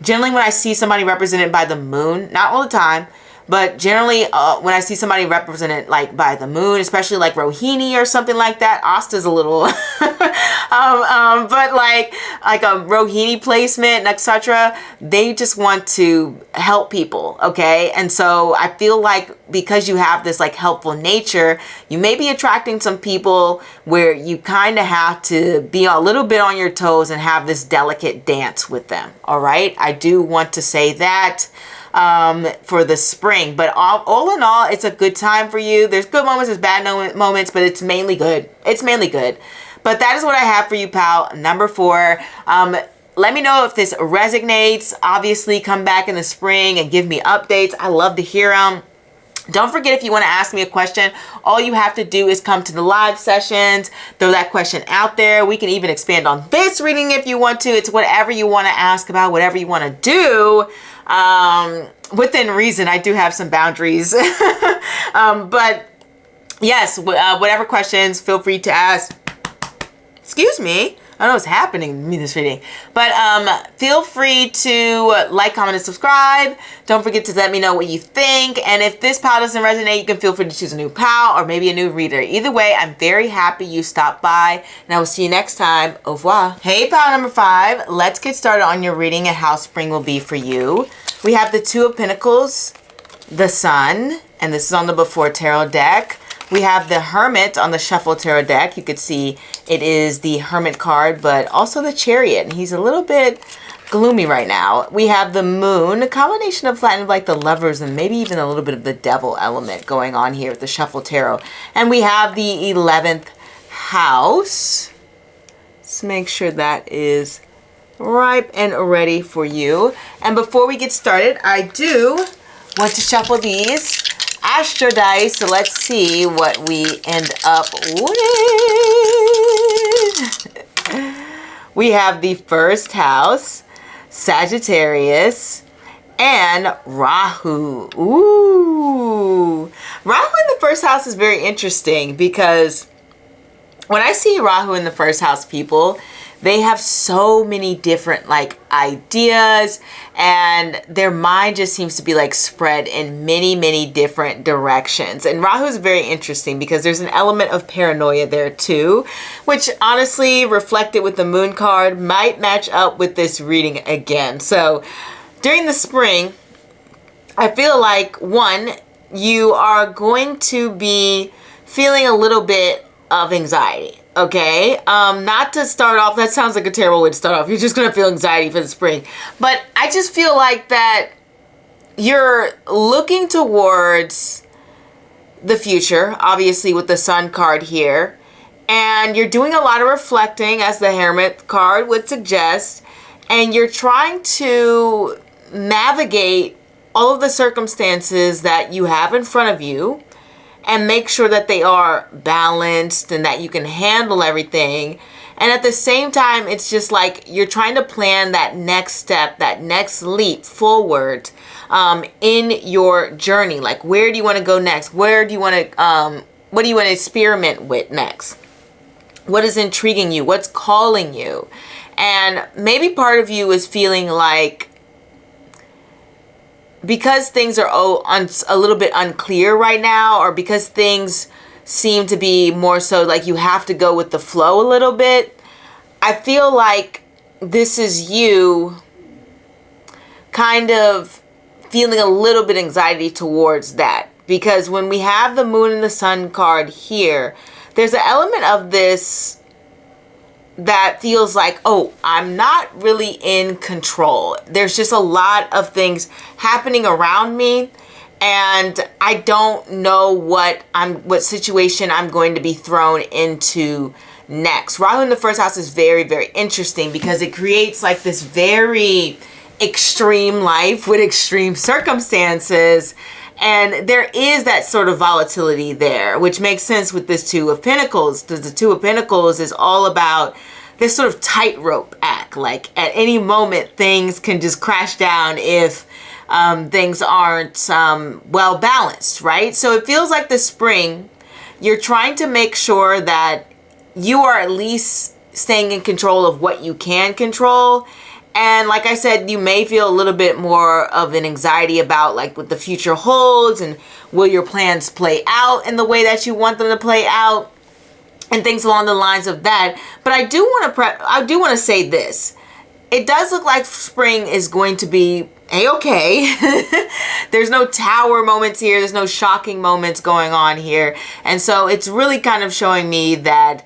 Generally, when I see somebody represented by the moon, not all the time, but generally when I see somebody represented like by the moon, especially like Rohini or something like that, Asta's a little, but like a Rohini placement, etc., they just want to help people, okay? And so I feel like because you have this like helpful nature, you may be attracting some people where you kind of have to be a little bit on your toes and have this delicate dance with them, all right? I do want to say that for the spring, but all in all, it's a good time for you. There's good moments, there's bad moments, but it's mainly good. It's mainly good. But that is what I have for you, pal. Number 4. Let me know if this resonates. Obviously, come back in the spring and give me updates. I love to hear them. Don't forget, if you want to ask me a question, all you have to do is come to the live sessions, throw that question out there. We can even expand on this reading if you want to. It's whatever you want to ask about, whatever you want to do. Within reason, I do have some boundaries. But yes, whatever questions, feel free to ask. Excuse me. I don't know what's happening to me this reading. But feel free to like, comment, and subscribe. Don't forget to let me know what you think. And if this pal doesn't resonate, you can feel free to choose a new pal or maybe a new reader. Either way, I'm very happy you stopped by. And I will see you next time. Au revoir. Hey, pal number 5. Let's get started on your reading and how spring will be for you. We have the 2 of Pentacles, the Sun, and this is on the Before Tarot deck. We have the Hermit on the Shuffle Tarot deck. You could see it is the Hermit card, but also the Chariot. And he's a little bit gloomy right now. We have the Moon, a combination of like the Lovers and maybe even a little bit of the Devil element going on here with the Shuffle Tarot. And we have the 11th house. Let's make sure that is ripe and ready for you. And before we get started, I do want to shuffle these Astro dice, so let's see what we end up with. We have the first house, Sagittarius, and Rahu. Ooh. Rahu in the first house is very interesting because when I see Rahu in the first house, people, they have so many different like ideas, and their mind just seems to be like spread in many different directions. And Rahu is very interesting because there's an element of paranoia there too, which honestly, reflected with the Moon card, might match up with this reading again. So during the spring, I feel like, one, you are going to be feeling a little bit of anxiety. Okay, not to start off, that sounds like a terrible way to start off. You're just going to feel anxiety for the spring. But I just feel like that you're looking towards the future, obviously with the Sun card here. And you're doing a lot of reflecting, as the Hermit card would suggest. And you're trying to navigate all of the circumstances that you have in front of you and make sure that they are balanced and that you can handle everything. And at the same time, it's just like you're trying to plan that next step, that next leap forward in your journey. Like, where do you want to go next? Where do you want to, what do you want to experiment with next? What is intriguing you? What's calling you? And maybe part of you is feeling like, because things are a little bit unclear right now, or because things seem to be more so like you have to go with the flow a little bit, I feel like this is you kind of feeling a little bit anxiety towards that. Because when we have the Moon and the Sun card here, there's an element of this that feels like, oh, I'm not really in control. There's just a lot of things happening around me, and I don't know what situation I'm going to be thrown into next. Rahu in the first house is very, very interesting because it creates like this very extreme life with extreme circumstances. And there is that sort of volatility there, which makes sense with this Two of Pentacles. The Two of Pentacles is all about this sort of tightrope act. Like at any moment, things can just crash down if things aren't well balanced, right? So it feels like the spring, you're trying to make sure that you are at least staying in control of what you can control. And like I said, you may feel a little bit more of an anxiety about like what the future holds and will your plans play out in the way that you want them to play out and things along the lines of that. But I do want to say this. It does look like spring is going to be a-okay. There's no tower moments here. There's no shocking moments going on here. And so it's really kind of showing me that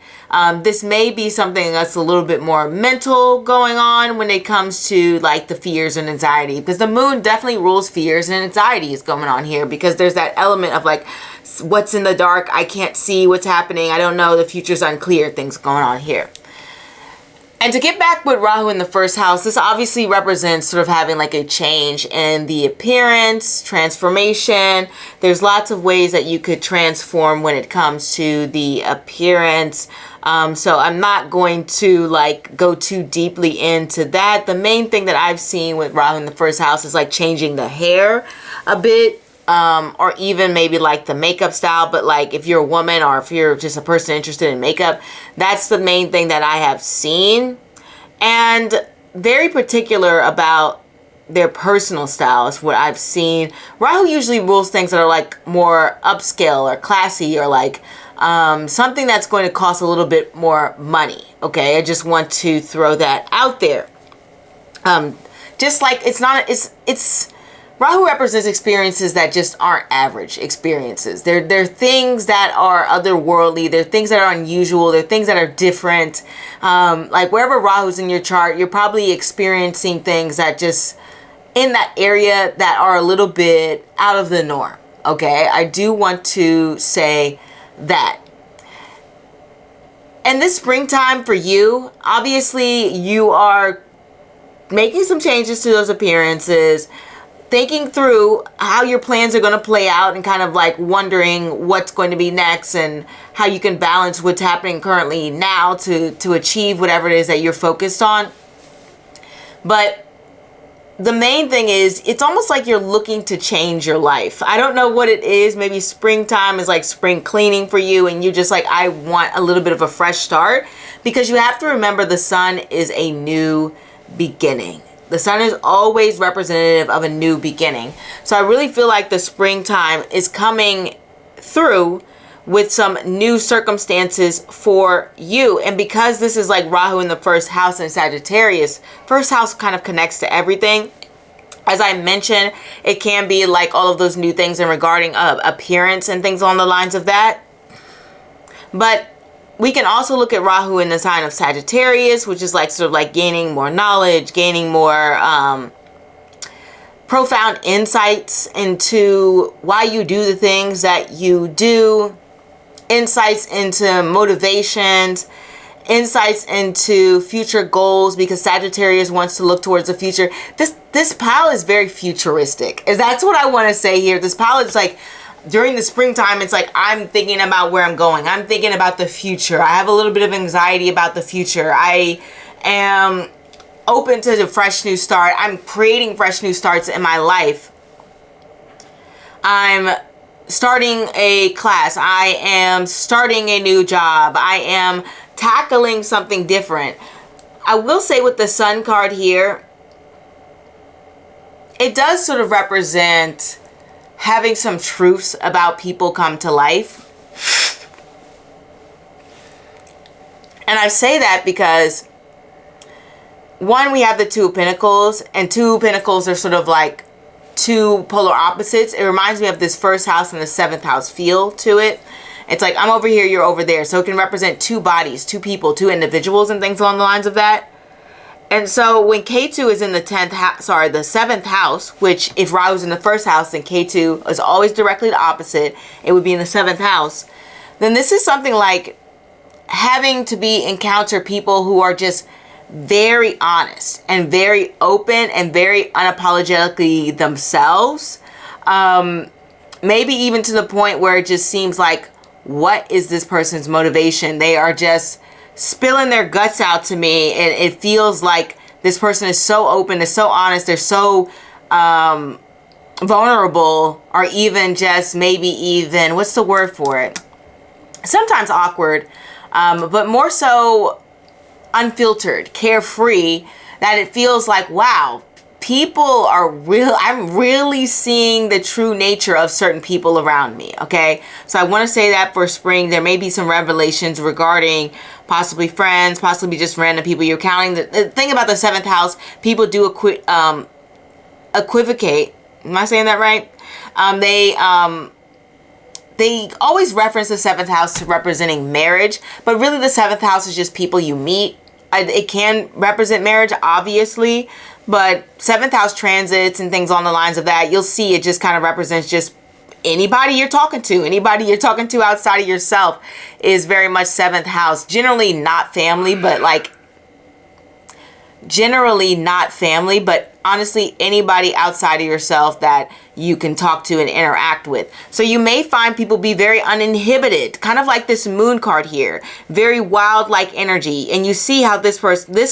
this may be something that's a little bit more mental going on when it comes to like the fears and anxiety, because the moon definitely rules fears and anxieties going on here, because there's that element of like, what's in the dark? I can't see what's happening. I don't know. The future's unclear. Things going on here. And to get back with Rahu in the first house, this obviously represents sort of having like a change in the appearance, transformation. There's lots of ways that you could transform when it comes to the appearance. So I'm not going to like go too deeply into that. The main thing that I've seen with Rahu in the first house is like changing the hair a bit. Or even maybe like the makeup style, but like if you're a woman or if you're just a person interested in makeup, that's the main thing that I have seen. And very particular about their personal style is what I've seen. Rahu usually rules things that are like more upscale or classy or like something that's going to cost a little bit more money. Okay, I just want to throw that out there. Just like it's Rahu represents experiences that just aren't average experiences. They're things that are otherworldly. They're things that are unusual. They're things that are different. Like wherever Rahu's in your chart, you're probably experiencing things that just in that area that are a little bit out of the norm. Okay, I do want to say that. And this springtime for you, obviously you are making some changes to those appearances, thinking through how your plans are going to play out and kind of like wondering what's going to be next and how you can balance what's happening currently now to achieve whatever it is that you're focused on. But the main thing is it's almost like you're looking to change your life. I don't know what it is. Maybe springtime is like spring cleaning for you and you just like, I want a little bit of a fresh start, because you have to remember the sun is a new beginning. The sun is always representative of a new beginning. So I really feel like the springtime is coming through with some new circumstances for you. And because this is like Rahu in the first house and Sagittarius, first house kind of connects to everything. As I mentioned, it can be like all of those new things and regarding appearance and things along the lines of that. But we can also look at Rahu in the sign of Sagittarius, which is like sort of like gaining more knowledge, gaining more profound insights into why you do the things that you do, insights into motivations, insights into future goals, because Sagittarius wants to look towards the future. This pile is very futuristic. That's what I want to say here. This pile is like, during the springtime, it's like I'm thinking about where I'm going. I'm thinking about the future. I have a little bit of anxiety about the future. I am open to the fresh new start. I'm creating fresh new starts in my life. I'm starting a class. I am starting a new job. I am tackling something different. I will say with the Sun card here, it does sort of represent having some truths about people come to life. And I say that because, one, we have the Two of Pentacles, and Two of Pentacles are sort of like two polar opposites. It reminds me of this first house and the seventh house feel to it. It's like I'm over here, you're over there. So it can represent two bodies, two people, two individuals and things along the lines of that. And so when K2 is in the 7th house, which if Rahu's in the first house, then K2 is always directly the opposite. It would be in the 7th house. Then this is something like having to encounter people who are just very honest and very open and very unapologetically themselves. Maybe even to the point where it just seems like, what is this person's motivation? They are just spilling their guts out to me, and it feels like this person is so open, they're so honest, they're so vulnerable, or even just maybe even, what's the word for it? Sometimes awkward, but more so unfiltered, carefree, that it feels like, wow, people are real. I'm really seeing the true nature of certain people around me. Okay. So I want to say that for spring, there may be some revelations regarding possibly friends, possibly just random people you're counting. The thing about the 7th house, people do equivocate. Am I saying that right? They always reference the 7th house to representing marriage, but really the 7th house is just people you meet. It can represent marriage, obviously, but 7th house transits and things on the lines of that, you'll see it just kind of represents just anybody you're talking to. Anybody you're talking to outside of yourself is very much 7th house. Generally not family, but honestly anybody outside of yourself that you can talk to and interact with. So you may find people be very uninhibited, kind of like this moon card here, very wild-like energy. And you see how this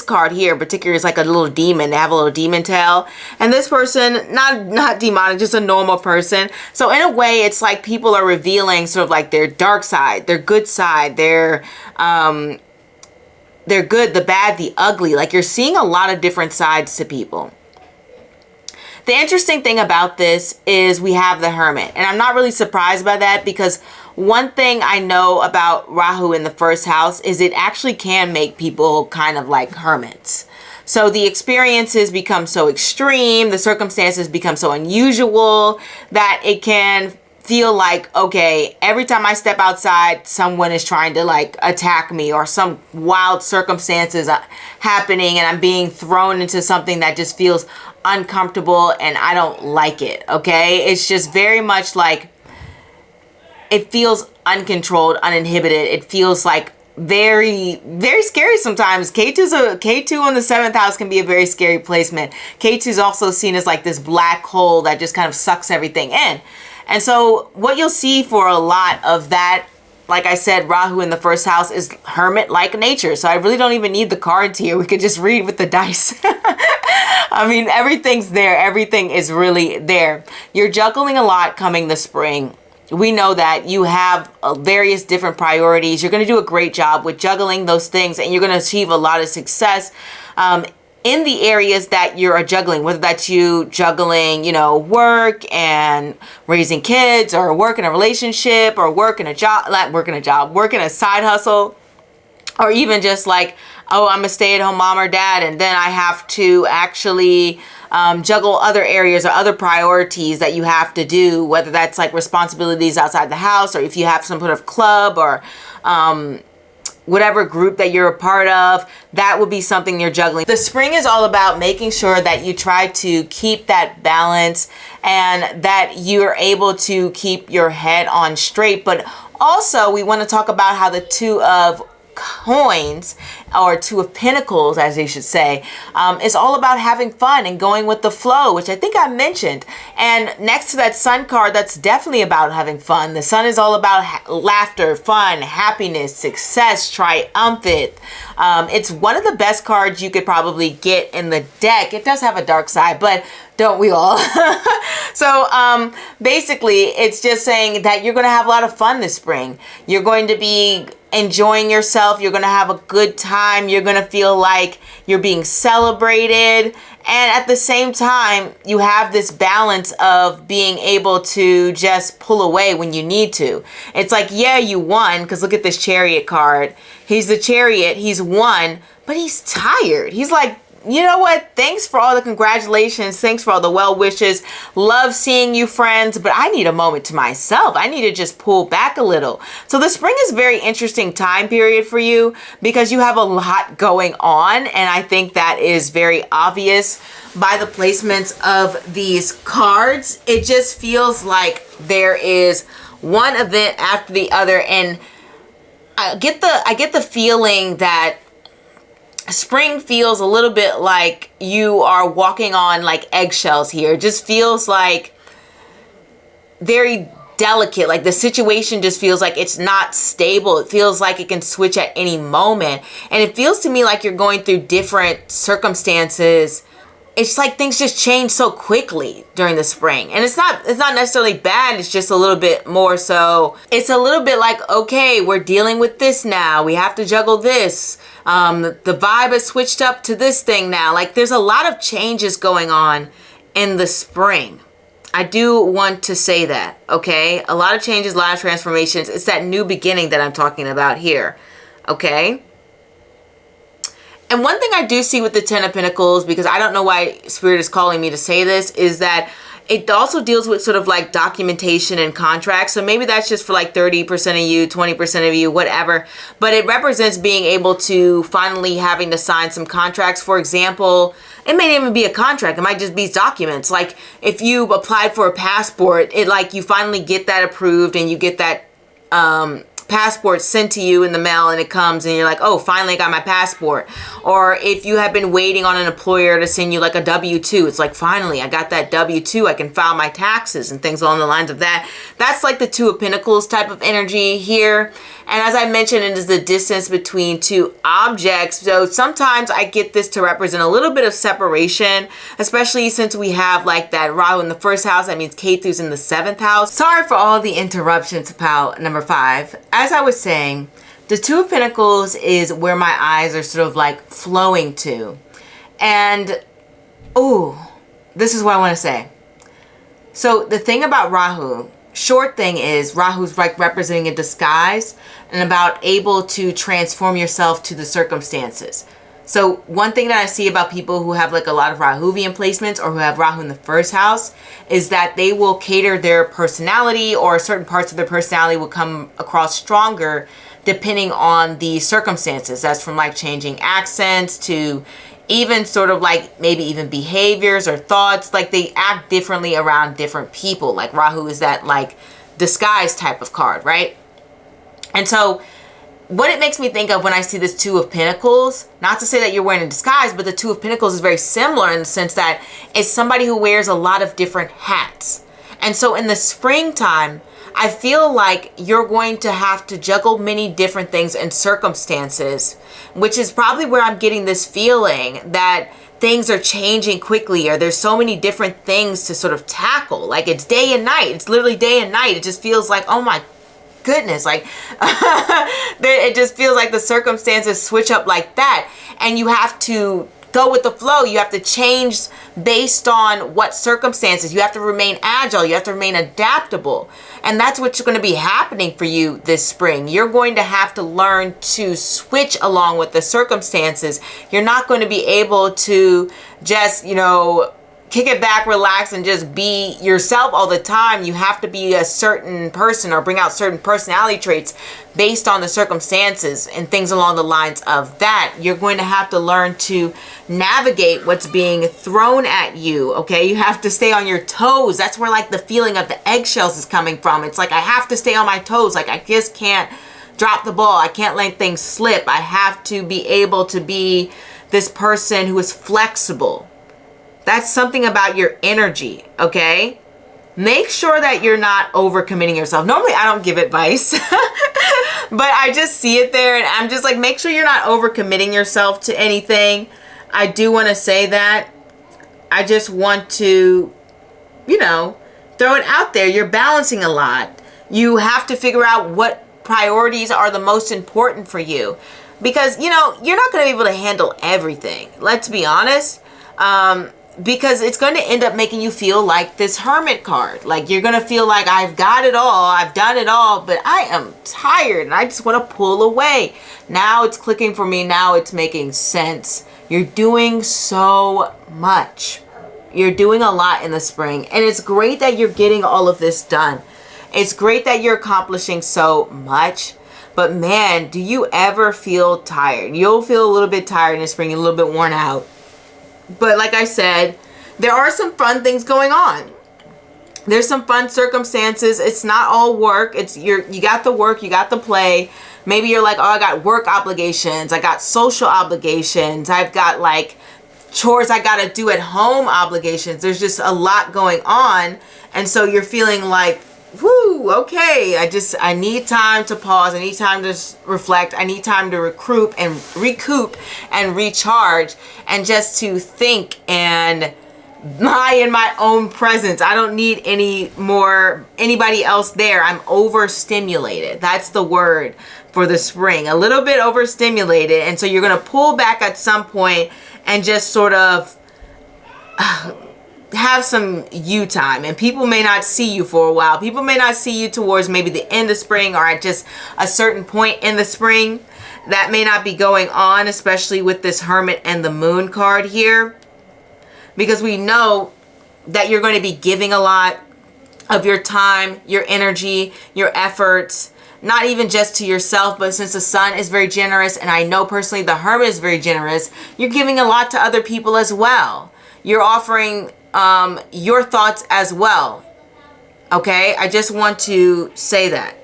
card here in particular is like a little demon. They have a little demon tail, and this person, not demonic, just a normal person. So in a way, it's like people are revealing sort of like their dark side, their good side, their good, the bad, the ugly. Like you're seeing a lot of different sides to people. The interesting thing about this is we have the Hermit, and I'm not really surprised by that, because one thing I know about Rahu in the 1st house is it actually can make people kind of like hermits. So the experiences become so extreme, the circumstances become so unusual that it can feel like, okay, every time I step outside, someone is trying to like attack me, or some wild circumstances happening, and I'm being thrown into something that just feels uncomfortable and I don't like it. Okay, it's just very much like it feels uncontrolled, uninhibited. It feels like very, very scary sometimes. K2 on the 7th house can be a very scary placement. K2 is also seen as like this black hole that just kind of sucks everything in. And so what you'll see for a lot of that, like I said, Rahu in the 1st house is hermit-like nature. So I really don't even need the cards here. We could just read with the dice. I mean, everything's there. Everything is really there. You're juggling a lot coming this spring. We know that you have various different priorities. You're going to do a great job with juggling those things, and you're going to achieve a lot of success in the areas that you're juggling, whether that's you juggling, you know, work and raising kids, or work in a relationship, or work in a side hustle, or even just like, oh, I'm a stay-at-home mom or dad, and then I have to actually juggle other areas or other priorities that you have to do, whether that's like responsibilities outside the house, or if you have some sort of club or whatever group that you're a part of, that would be something you're juggling. The spring is all about making sure that you try to keep that balance and that you're able to keep your head on straight. But also we want to talk about how the 2 of coins, or 2 of pentacles, as they should say, is all about having fun and going with the flow, which I think I mentioned. And next to that sun card, that's definitely about having fun. The sun is all about laughter, fun, happiness, success, triumphant. It's one of the best cards you could probably get in the deck. It does have a dark side, but don't we all? So basically, it's just saying that you're going to have a lot of fun this spring. You're going to be enjoying yourself. You're going to have a good time. You're going to feel like you're being celebrated. And at the same time, you have this balance of being able to just pull away when you need to. It's like, yeah, you won, because look at this Chariot card. He's the Chariot. He's won, but he's tired. He's like, you know what? Thanks for all the congratulations. Thanks for all the well wishes. Love seeing you, friends, but I need a moment to myself. I need to just pull back a little. So the spring is a very interesting time period for you, because you have a lot going on, and I think that is very obvious by the placements of these cards. It just feels like there is one event after the other, and I get the feeling that spring feels a little bit like you are walking on like eggshells here. It just feels like very delicate. Like the situation just feels like it's not stable. It feels like it can switch at any moment. And it feels to me like you're going through different circumstances. It's like things just change so quickly during the spring. And it's not necessarily bad. It's just a little bit more so. It's a little bit like, okay, we're dealing with this now. We have to juggle this. The vibe has switched up to this thing now. Like there's a lot of changes going on in the spring. I do want to say that, okay? A lot of changes, a lot of transformations. It's that new beginning that I'm talking about here, okay? And one thing I do see with the Ten of Pentacles, because I don't know why Spirit is calling me to say this, is that it also deals with sort of like documentation and contracts. So maybe that's just for like 30% of you, 20% of you, whatever. But it represents being able to finally having to sign some contracts. For example, it may not even be a contract. It might just be documents. Like if you applied for a passport, it like you finally get that approved and you get that passport sent to you in the mail and it comes and you're like, oh, finally I got my passport. Or if you have been waiting on an employer to send you like a W-2, it's like, finally I got that W-2, I can file my taxes and things along the lines of that. That's like the Two of Pentacles type of energy here. And as I mentioned, it is the distance between two objects. So sometimes I get this to represent a little bit of separation, especially since we have like that Rahu in the first house. That means Ketu's in the 7th house. Sorry for all the interruptions, pal number 5. As I was saying, the Two of Pentacles is where my eyes are sort of like flowing to. And, ooh, this is what I want to say. So the thing about Rahu, short thing is Rahu's like representing a disguise and about able to transform yourself to the circumstances. So one thing that I see about people who have like a lot of Rahuvian placements or who have Rahu in the first house is that they will cater their personality, or certain parts of their personality will come across stronger depending on the circumstances. That's from like changing accents to even sort of like maybe even behaviors or thoughts. Like they act differently around different people. Like Rahu is that like disguise type of card, right? And so what it makes me think of when I see this Two of Pentacles, not to say that you're wearing a disguise, but the Two of Pentacles is very similar in the sense that it's somebody who wears a lot of different hats. And so in the springtime, I feel like you're going to have to juggle many different things and circumstances, which is probably where I'm getting this feeling that things are changing quickly, or there's so many different things to sort of tackle. Like it's day and night. It's literally day and night. It just feels like, oh my goodness, like it just feels like the circumstances switch up like that, and you have to go with the flow. You have to change based on what circumstances. You have to remain agile. You have to remain adaptable. And that's what's going to be happening for you this spring. You're going to have to learn to switch along with the circumstances. You're not going to be able to just, you know, kick it back, relax, and just be yourself all the time. You have to be a certain person or bring out certain personality traits based on the circumstances and things along the lines of that. You're going to have to learn to navigate what's being thrown at you, okay? You have to stay on your toes. That's where like the feeling of the eggshells is coming from. It's like I have to stay on my toes. Like I just can't drop the ball. I can't let things slip. I have to be able to be this person who is flexible. That's something about your energy, okay? Make sure that you're not overcommitting yourself. Normally, I don't give advice, but I just see it there, and I'm just like, make sure you're not overcommitting yourself to anything. I do want to say that. I just want to, you know, throw it out there. You're balancing a lot. You have to figure out what priorities are the most important for you, because, you know, you're not going to be able to handle everything. Let's be honest. Because it's going to end up making you feel like this Hermit card. Like you're going to feel like I've got it all, I've done it all, but I am tired and I just want to pull away. Now it's clicking for me. Now it's making sense. You're doing so much. You're doing a lot in the spring, and it's great that you're getting all of this done. It's great that you're accomplishing so much. But man, do you ever feel tired? You'll feel a little bit tired in the spring, a little bit worn out. But like I said, there are some fun things going on. There's some fun circumstances. It's not all work. It's you got the work, you got the play. Maybe you're like, oh, I got work obligations, I got social obligations, I've got like chores I gotta do at home obligations. There's just a lot going on. And so you're feeling like, whoo, okay, I need time to pause. I need time to reflect. I need time to recoup and recharge, and just to think and lie in my own presence. I don't need anybody else there. I'm overstimulated. That's the word for the spring. A little bit overstimulated. And so you're going to pull back at some point and just sort of have some you time. And people may not see you for a while. People may not see you towards maybe the end of spring, or at just a certain point in the spring. That may not be going on, especially with this Hermit and the Moon card here, because we know that you're going to be giving a lot of your time, your energy, your efforts, not even just to yourself, but since the Sun is very generous, and I know personally the Hermit is very generous, you're giving a lot to other people as well. You're offering your thoughts as well. Okay, I just want to say that.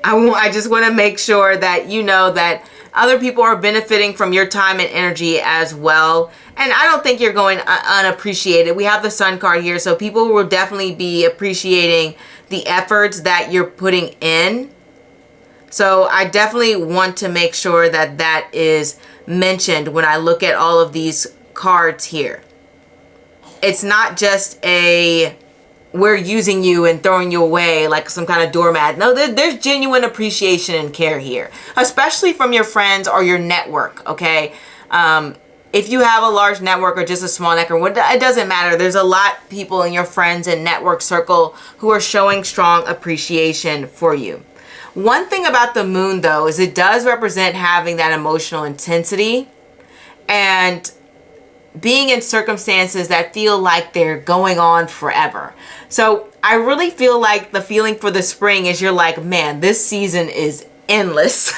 I just want to make sure that you know that other people are benefiting from your time and energy as well. And I don't think you're going unappreciated. We have the Sun card here, so people will definitely be appreciating the efforts that you're putting in. So I definitely want to make sure that that is mentioned when I look at all of these cards here. It's not just a we're using you and throwing you away like some kind of doormat. No, there's genuine appreciation and care here, especially from your friends or your network, okay? If you have a large network or just a small network, it doesn't matter. There's a lot of people in your friends and network circle who are showing strong appreciation for you. One thing about the Moon, though, is it does represent having that emotional intensity and being in circumstances that feel like they're going on forever. So I really feel like the feeling for the spring is you're like, man, this season is endless.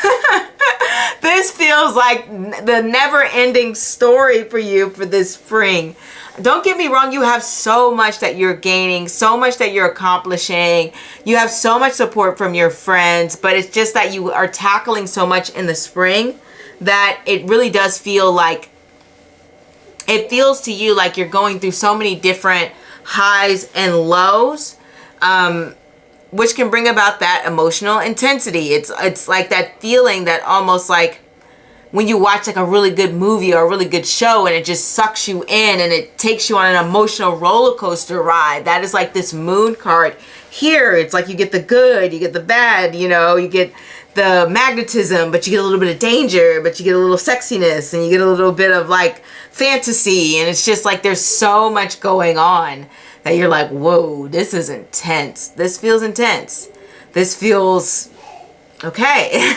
This feels like the never-ending story for you for this spring. Don't get me wrong, you have so much that you're gaining, so much that you're accomplishing. You have so much support from your friends, but it's just that you are tackling so much in the spring that it really does feel like, it feels to you like you're going through so many different highs and lows, which can bring about that emotional intensity. It's like that feeling that almost like when you watch like a really good movie or a really good show and it just sucks you in and it takes you on an emotional roller coaster ride. That is like this Moon card here. It's like you get the good, you get the bad, you know, you get the magnetism, but you get a little bit of danger, but you get a little sexiness, and you get a little bit of like fantasy, and it's just like there's so much going on that you're like, whoa, this is intense. This feels intense. This feels okay.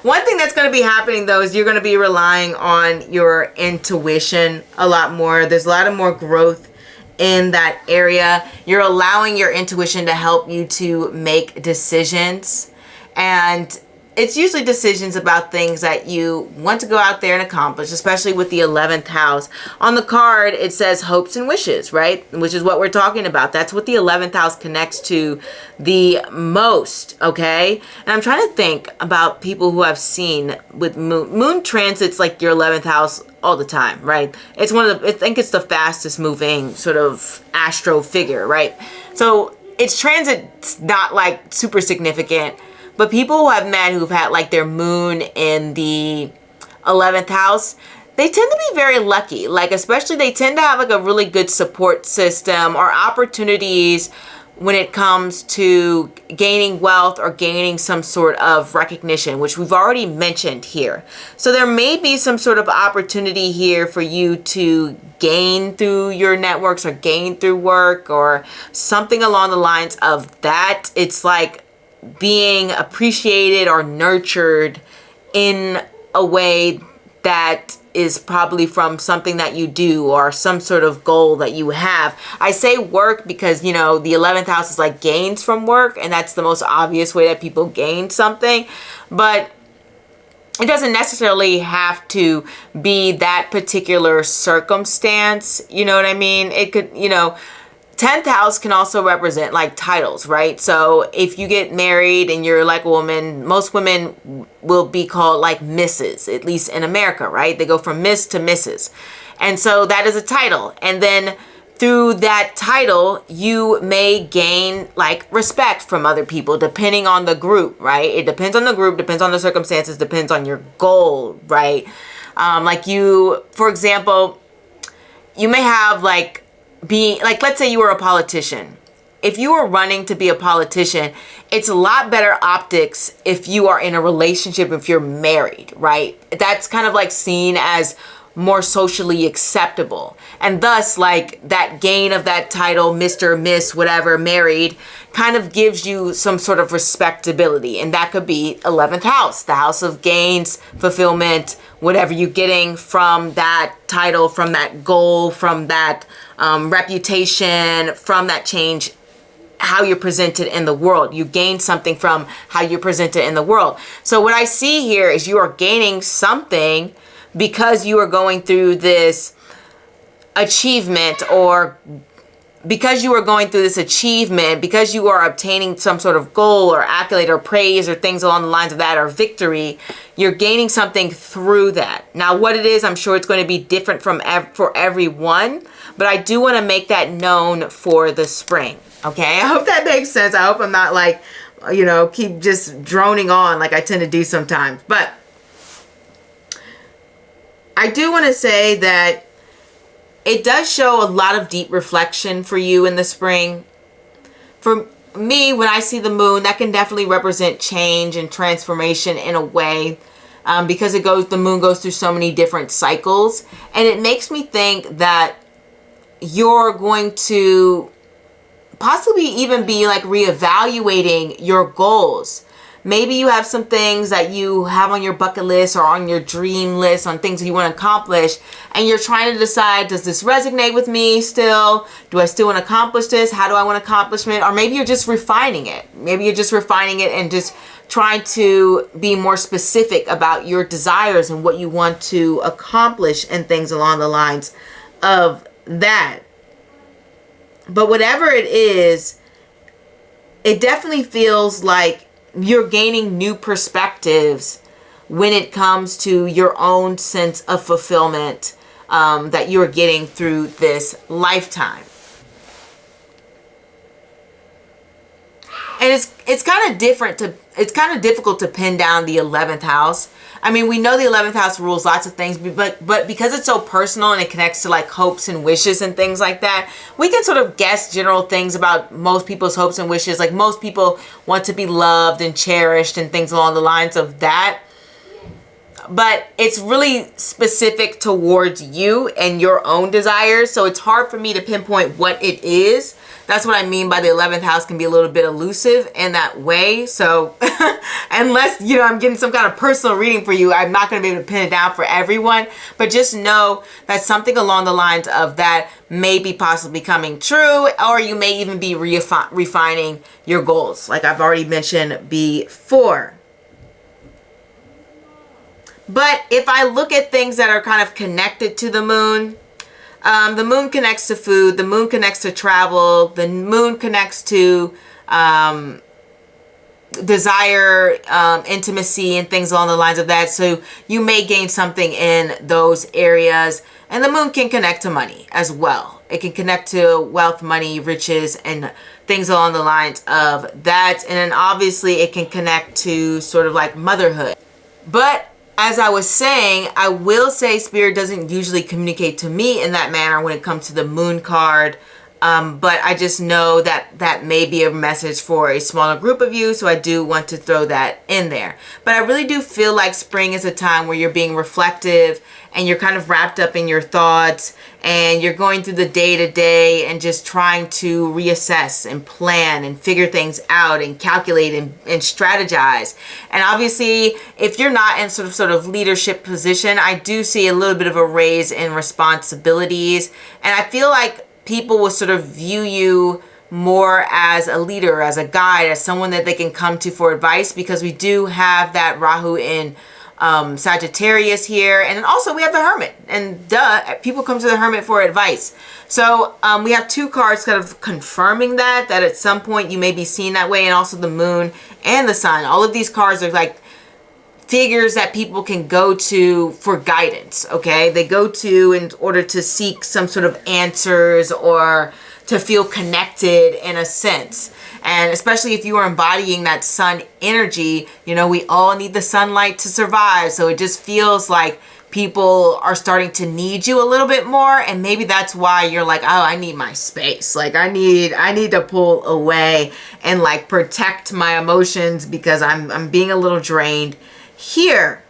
One thing that's going to be happening, though, is you're going to be relying on your intuition a lot more. There's a lot of more growth in that area. You're allowing your intuition to help you to make decisions. And it's usually decisions about things that you want to go out there and accomplish, especially with the 11th house. On the card, it says hopes and wishes, right? Which is what we're talking about. That's what the 11th house connects to the most, okay? And I'm trying to think about people who I've seen with moon transits like your 11th house all the time, right? It's one of the, I think it's the fastest moving sort of astro figure, right? So its transit's not like super significant. But people who I've met who've had like their moon in the 11th house, they tend to be very lucky. Like, especially they tend to have like a really good support system or opportunities when it comes to gaining wealth or gaining some sort of recognition, which we've already mentioned here. So there may be some sort of opportunity here for you to gain through your networks or gain through work or something along the lines of that. It's like being appreciated or nurtured in a way that is probably from something that you do or some sort of goal that you have. I say work because, you know, the 11th house is like gains from work, and that's the most obvious way that people gain something. But it doesn't necessarily have to be that particular circumstance. You know what I mean? It could, you know, 10th house can also represent like titles, right? So if you get married and you're like a woman, most women will be called like Mrs., at least in America, right? They go from Miss to Mrs. And so that is a title. And then through that title, you may gain like respect from other people depending on the group, right? It depends on the group, depends on the circumstances, depends on your goal, right? Like you, for example, you may have like being like, let's say you were a politician. If you are running to be a politician, it's a lot better optics if you are in a relationship, if you're married, right? That's kind of like seen as more socially acceptable. And thus, like that gain of that title, Mr., Miss, whatever, married, kind of gives you some sort of respectability. And that could be 11th house, the house of gains, fulfillment, whatever you're getting from that title, from that goal, from that reputation, from that change, how you're presented in the world. You gain something from how you're presented in the world. So what I see here is you are gaining something because you are going through this achievement, or because you are going through this achievement, because you are obtaining some sort of goal or accolade or praise or things along the lines of that, or victory, you're gaining something through that. Now, what it is, I'm sure it's going to be different for everyone, but I do want to make that known for the spring. Okay, I hope that makes sense. I hope I'm not like, you know, keep just droning on like I tend to do sometimes. But I do want to say that it does show a lot of deep reflection for you in the spring. For me, when I see the moon, that can definitely represent change and transformation in a way, because the moon goes through so many different cycles. And it makes me think that you're going to possibly even be like reevaluating your goals. Maybe you have some things that you have on your bucket list or on your dream list, on things that you want to accomplish, and you're trying to decide, does this resonate with me still? Do I still want to accomplish this? How do I want to accomplish it? Or maybe you're just refining it. Maybe you're just refining it and just trying to be more specific about your desires and what you want to accomplish and things along the lines of that. But whatever it is, it definitely feels like you're gaining new perspectives when it comes to your own sense of fulfillment that you're getting through this lifetime. And it's kind of difficult to pin down the 11th house. I mean, we know the 11th house rules lots of things, but because it's so personal and it connects to like hopes and wishes and things like that, we can sort of guess general things about most people's hopes and wishes. Like most people want to be loved and cherished and things along the lines of that. But it's really specific towards you and your own desires. So it's hard for me to pinpoint what it is. That's what I mean by the 11th house can be a little bit elusive in that way. So unless, you know, I'm getting some kind of personal reading for you, I'm not going to be able to pin it down for everyone. But just know that something along the lines of that may be possibly coming true, or you may even be refining your goals, like I've already mentioned before. But if I look at things that are kind of connected to the moon connects to food, the moon connects to travel, the moon connects to desire, intimacy, and things along the lines of that. So you may gain something in those areas. And the moon can connect to money as well. It can connect to wealth, money, riches, and things along the lines of that. And then obviously it can connect to sort of like motherhood. But as I was saying, I will say Spirit doesn't usually communicate to me in that manner when it comes to the moon card. But I just know that that may be a message for a smaller group of you. So I do want to throw that in there. But I really do feel like spring is a time where you're being reflective and you're kind of wrapped up in your thoughts and you're going through the day to day and just trying to reassess and plan and figure things out and calculate and strategize. And obviously, if you're not in sort of leadership position, I do see a little bit of a raise in responsibilities. And I feel like people will sort of view you more as a leader, as a guide, as someone that they can come to for advice, because we do have that Rahu in Sagittarius here. And then also we have the Hermit. And duh, people come to the Hermit for advice. So we have 2 cards kind of confirming that at some point you may be seen that way. And also the Moon and the Sun. All of these cards are like figures that people can go to for guidance, okay? They go to in order to seek some sort of answers or to feel connected in a sense. And especially if you are embodying that sun energy, you know, we all need the sunlight to survive. So it just feels like people are starting to need you a little bit more. And maybe that's why you're like, oh, I need my space. Like I need to pull away and like protect my emotions because I'm being a little drained here.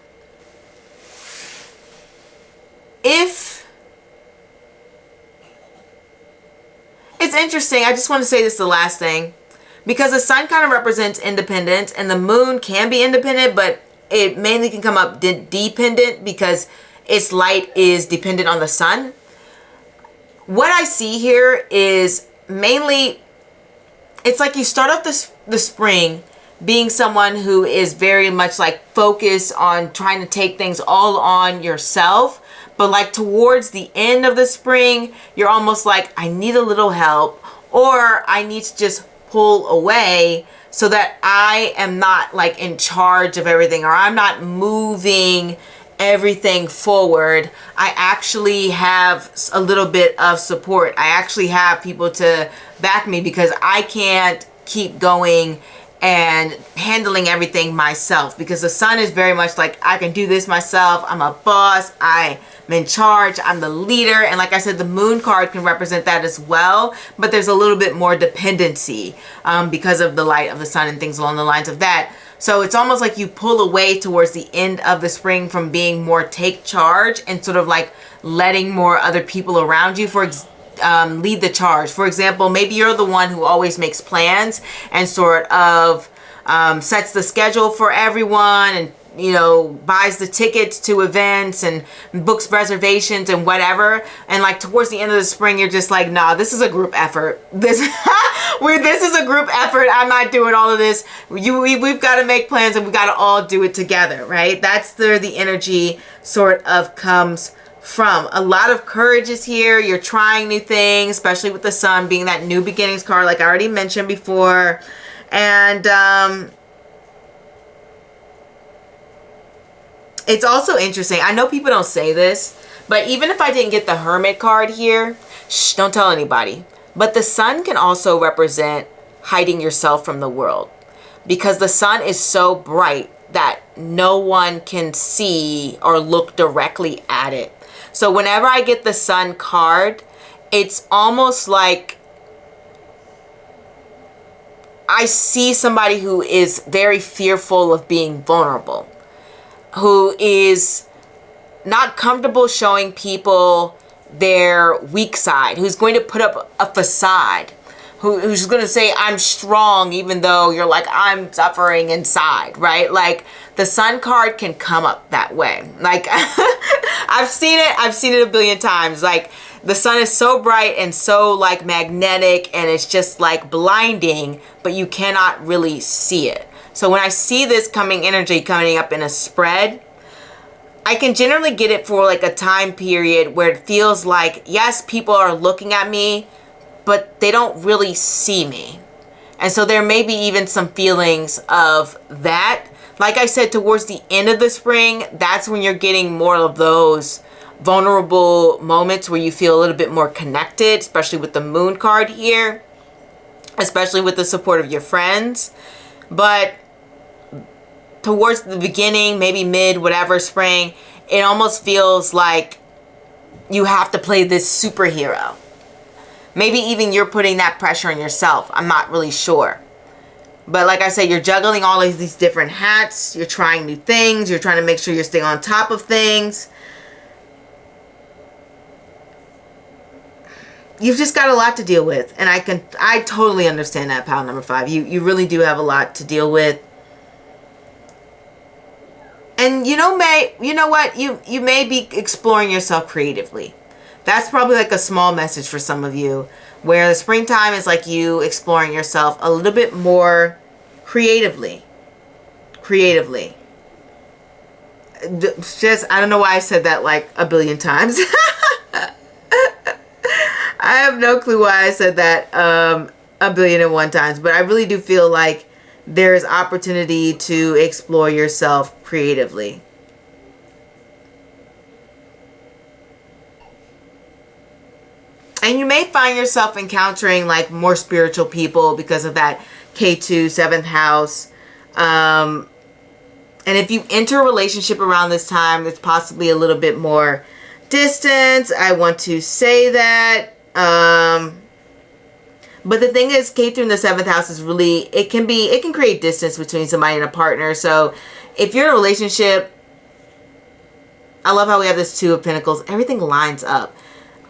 If it's interesting, I just want to say this the last thing. Because the sun kind of represents independence and the moon can be independent, but it mainly can come up dependent because its light is dependent on the sun. What I see here is mainly, it's like you start off the spring being someone who is very much like focused on trying to take things all on yourself. But like towards the end of the spring, you're almost like, I need a little help, or I need to just pull away so that I am not like in charge of everything, or I'm not moving everything forward. I actually have a little bit of support. I actually have people to back me because I can't keep going and handling everything myself, because the sun is very much like, I can do this myself. I'm a boss. I'm in charge. I'm the leader. And like I said, the moon card can represent that as well, but there's a little bit more dependency because of the light of the sun and things along the lines of that. So it's almost like you pull away towards the end of the spring from being more take charge and sort of like letting more other people around you lead the charge. For example, maybe you're the one who always makes plans and sort of sets the schedule for everyone, and you know, buys the tickets to events and books reservations and whatever. And like towards the end of the spring, you're just like, nah, this is a group effort. This is a group effort. I'm not doing all of this. We've got to make plans and we got to all do it together, right? That's where the energy sort of comes from. A lot of courage is here. You're trying new things, especially with the sun being that new beginnings card, like I already mentioned before. And it's also interesting. I know people don't say this, but even if I didn't get the Hermit card here, shh, don't tell anybody. But the sun can also represent hiding yourself from the world, because the sun is so bright that no one can see or look directly at it. So whenever I get the sun card, it's almost like I see somebody who is very fearful of being vulnerable, who is not comfortable showing people their weak side, who's going to put up a facade, who's going to say, I'm strong, even though you're like, I'm suffering inside, right? Like the sun card can come up that way. Like I've seen it a billion times. Like the sun is so bright and so like magnetic, and it's just like blinding, but you cannot really see it. So when I see this energy coming up in a spread, I can generally get it for like a time period where it feels like, yes, people are looking at me, but they don't really see me. And so there may be even some feelings of that. Like I said, towards the end of the spring, that's when you're getting more of those vulnerable moments where you feel a little bit more connected, especially with the moon card here, especially with the support of your friends. But towards the beginning, maybe mid, whatever, spring, it almost feels like you have to play this superhero. Maybe even you're putting that pressure on yourself. I'm not really sure. But like I said, you're juggling all of these different hats. You're trying new things. You're trying to make sure you're staying on top of things. You've just got a lot to deal with. And I totally understand that, pal number 5. You really do have a lot to deal with. And you know what? You may be exploring yourself creatively. That's probably like a small message for some of you, where the springtime is like you exploring yourself a little bit more creatively. just, I don't know why I said that like a billion times. I have no clue why I said that a billion and one times, but I really do feel like there's opportunity to explore yourself creatively. And you may find yourself encountering like more spiritual people because of that K2 7th house. And if you enter a relationship around this time, there's possibly a little bit more distance. I want to say that. But the thing is, K2 in the 7th house is really, it can create distance between somebody and a partner. So if you're in a relationship, I love how we have this 2 of Pentacles. Everything lines up.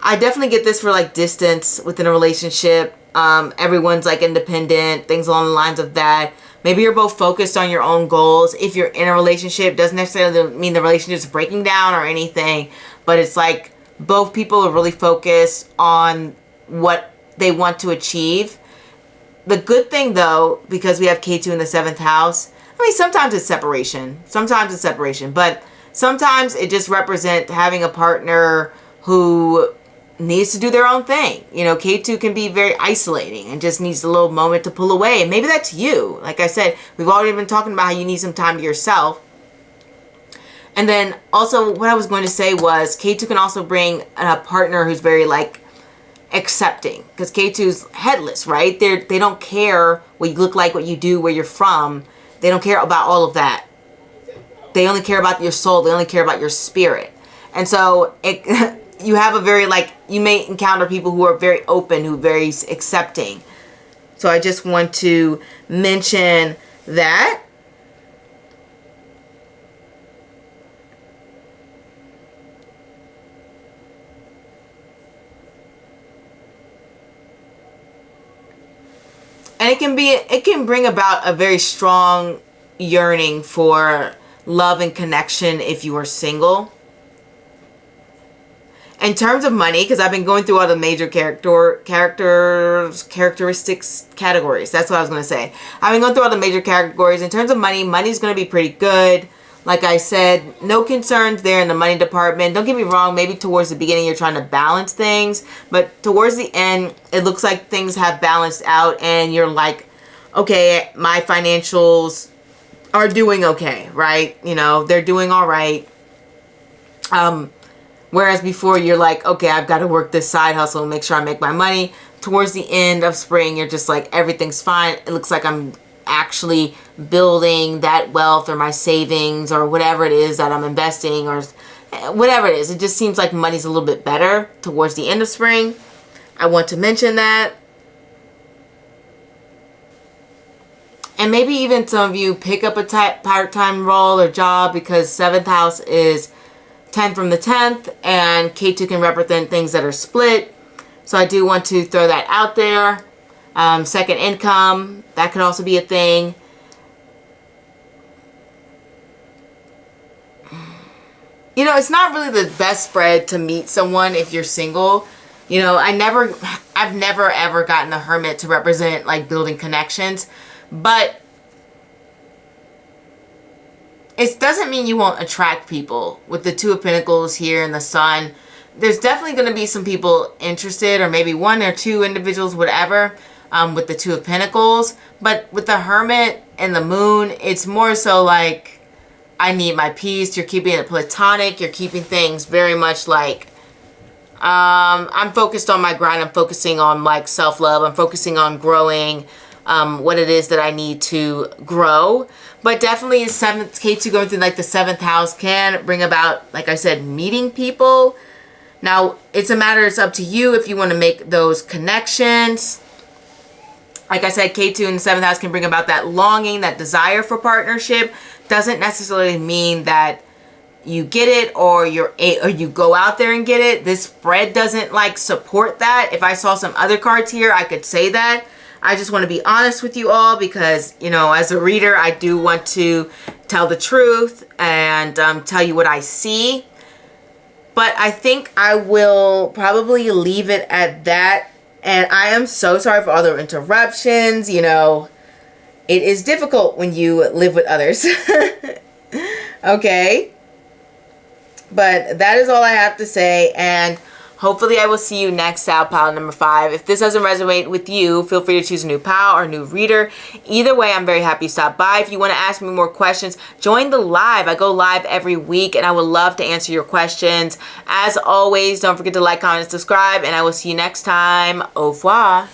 I definitely get this for like distance within a relationship. Everyone's like independent, things along the lines of that. Maybe you're both focused on your own goals. If you're in a relationship, doesn't necessarily mean the relationship is breaking down or anything, but it's like both people are really focused on what they want to achieve. The good thing though, because we have K2 in the 7th house, I mean, sometimes it's separation. But sometimes it just represents having a partner who needs to do their own thing. You know, K2 can be very isolating and just needs a little moment to pull away. And maybe that's you. Like I said, we've already been talking about how you need some time to yourself. And then also what I was going to say was K2 can also bring a partner who's very like accepting, because K2's headless, right? They don't care what you look like, what you do, where you're from. They don't care about all of that. They only care about your soul. They only care about your spirit. And so you have a very like, you may encounter people who are very open, who are very accepting. So I just want to mention that. And it can bring about a very strong yearning for love and connection if you are single. In terms of money, because I've been going through all the major characteristics categories. That's what I was going to say. I've been going through all the major categories. In terms of money, money's going to be pretty good. Like I said, no concerns there in the money department. Don't get me wrong, maybe towards the beginning you're trying to balance things, but towards the end, it looks like things have balanced out and you're like, okay, my financials are doing okay, right? You know, they're doing all right. Whereas before you're like, okay, I've got to work this side hustle and make sure I make my money. Towards the end of spring, you're just like, everything's fine. It looks like I'm actually building that wealth or my savings or whatever it is that I'm investing or whatever it is. It just seems like money's a little bit better towards the end of spring. I want to mention that. And maybe even some of you pick up a part-time role or job, because 7th house is 10 from the 10th and K2 can represent things that are split. So I do want to throw that out there. Second income, that could also be a thing. You know, it's not really the best spread to meet someone if you're single. You know, I've never ever gotten the Hermit to represent like building connections, but it doesn't mean you won't attract people. With the 2 of Pentacles here and the Sun, there's definitely going to be some people interested, or maybe 1 or 2 individuals, whatever. With the 2 of Pentacles, but with the Hermit and the Moon, it's more so like, I need my peace. You're keeping it platonic. You're keeping things very much like, I'm focused on my grind. I'm focusing on like self-love. I'm focusing on growing what it is that I need to grow. But definitely K2 going through like the 7th house can bring about, like I said, meeting people. Now, it's up to you if you want to make those connections. Like I said, K2 in the 7th house can bring about that longing, that desire for partnership. Doesn't necessarily mean that you get it or you go out there and get it. This spread doesn't like support that. If I saw some other cards here, I could say that. I just want to be honest with you all because, you know, as a reader, I do want to tell the truth and tell you what I see. But I think I will probably leave it at that. And I am so sorry for all the interruptions. You know, it is difficult when you live with others. Okay. But that is all I have to say, and hopefully I will see you next out, pile number 5. If this doesn't resonate with you, feel free to choose a new pile or a new reader. Either way, I'm very happy you stopped by. If you want to ask me more questions, join the live. I go live every week, and I would love to answer your questions. As always, don't forget to like, comment, and subscribe, and I will see you next time. Au revoir.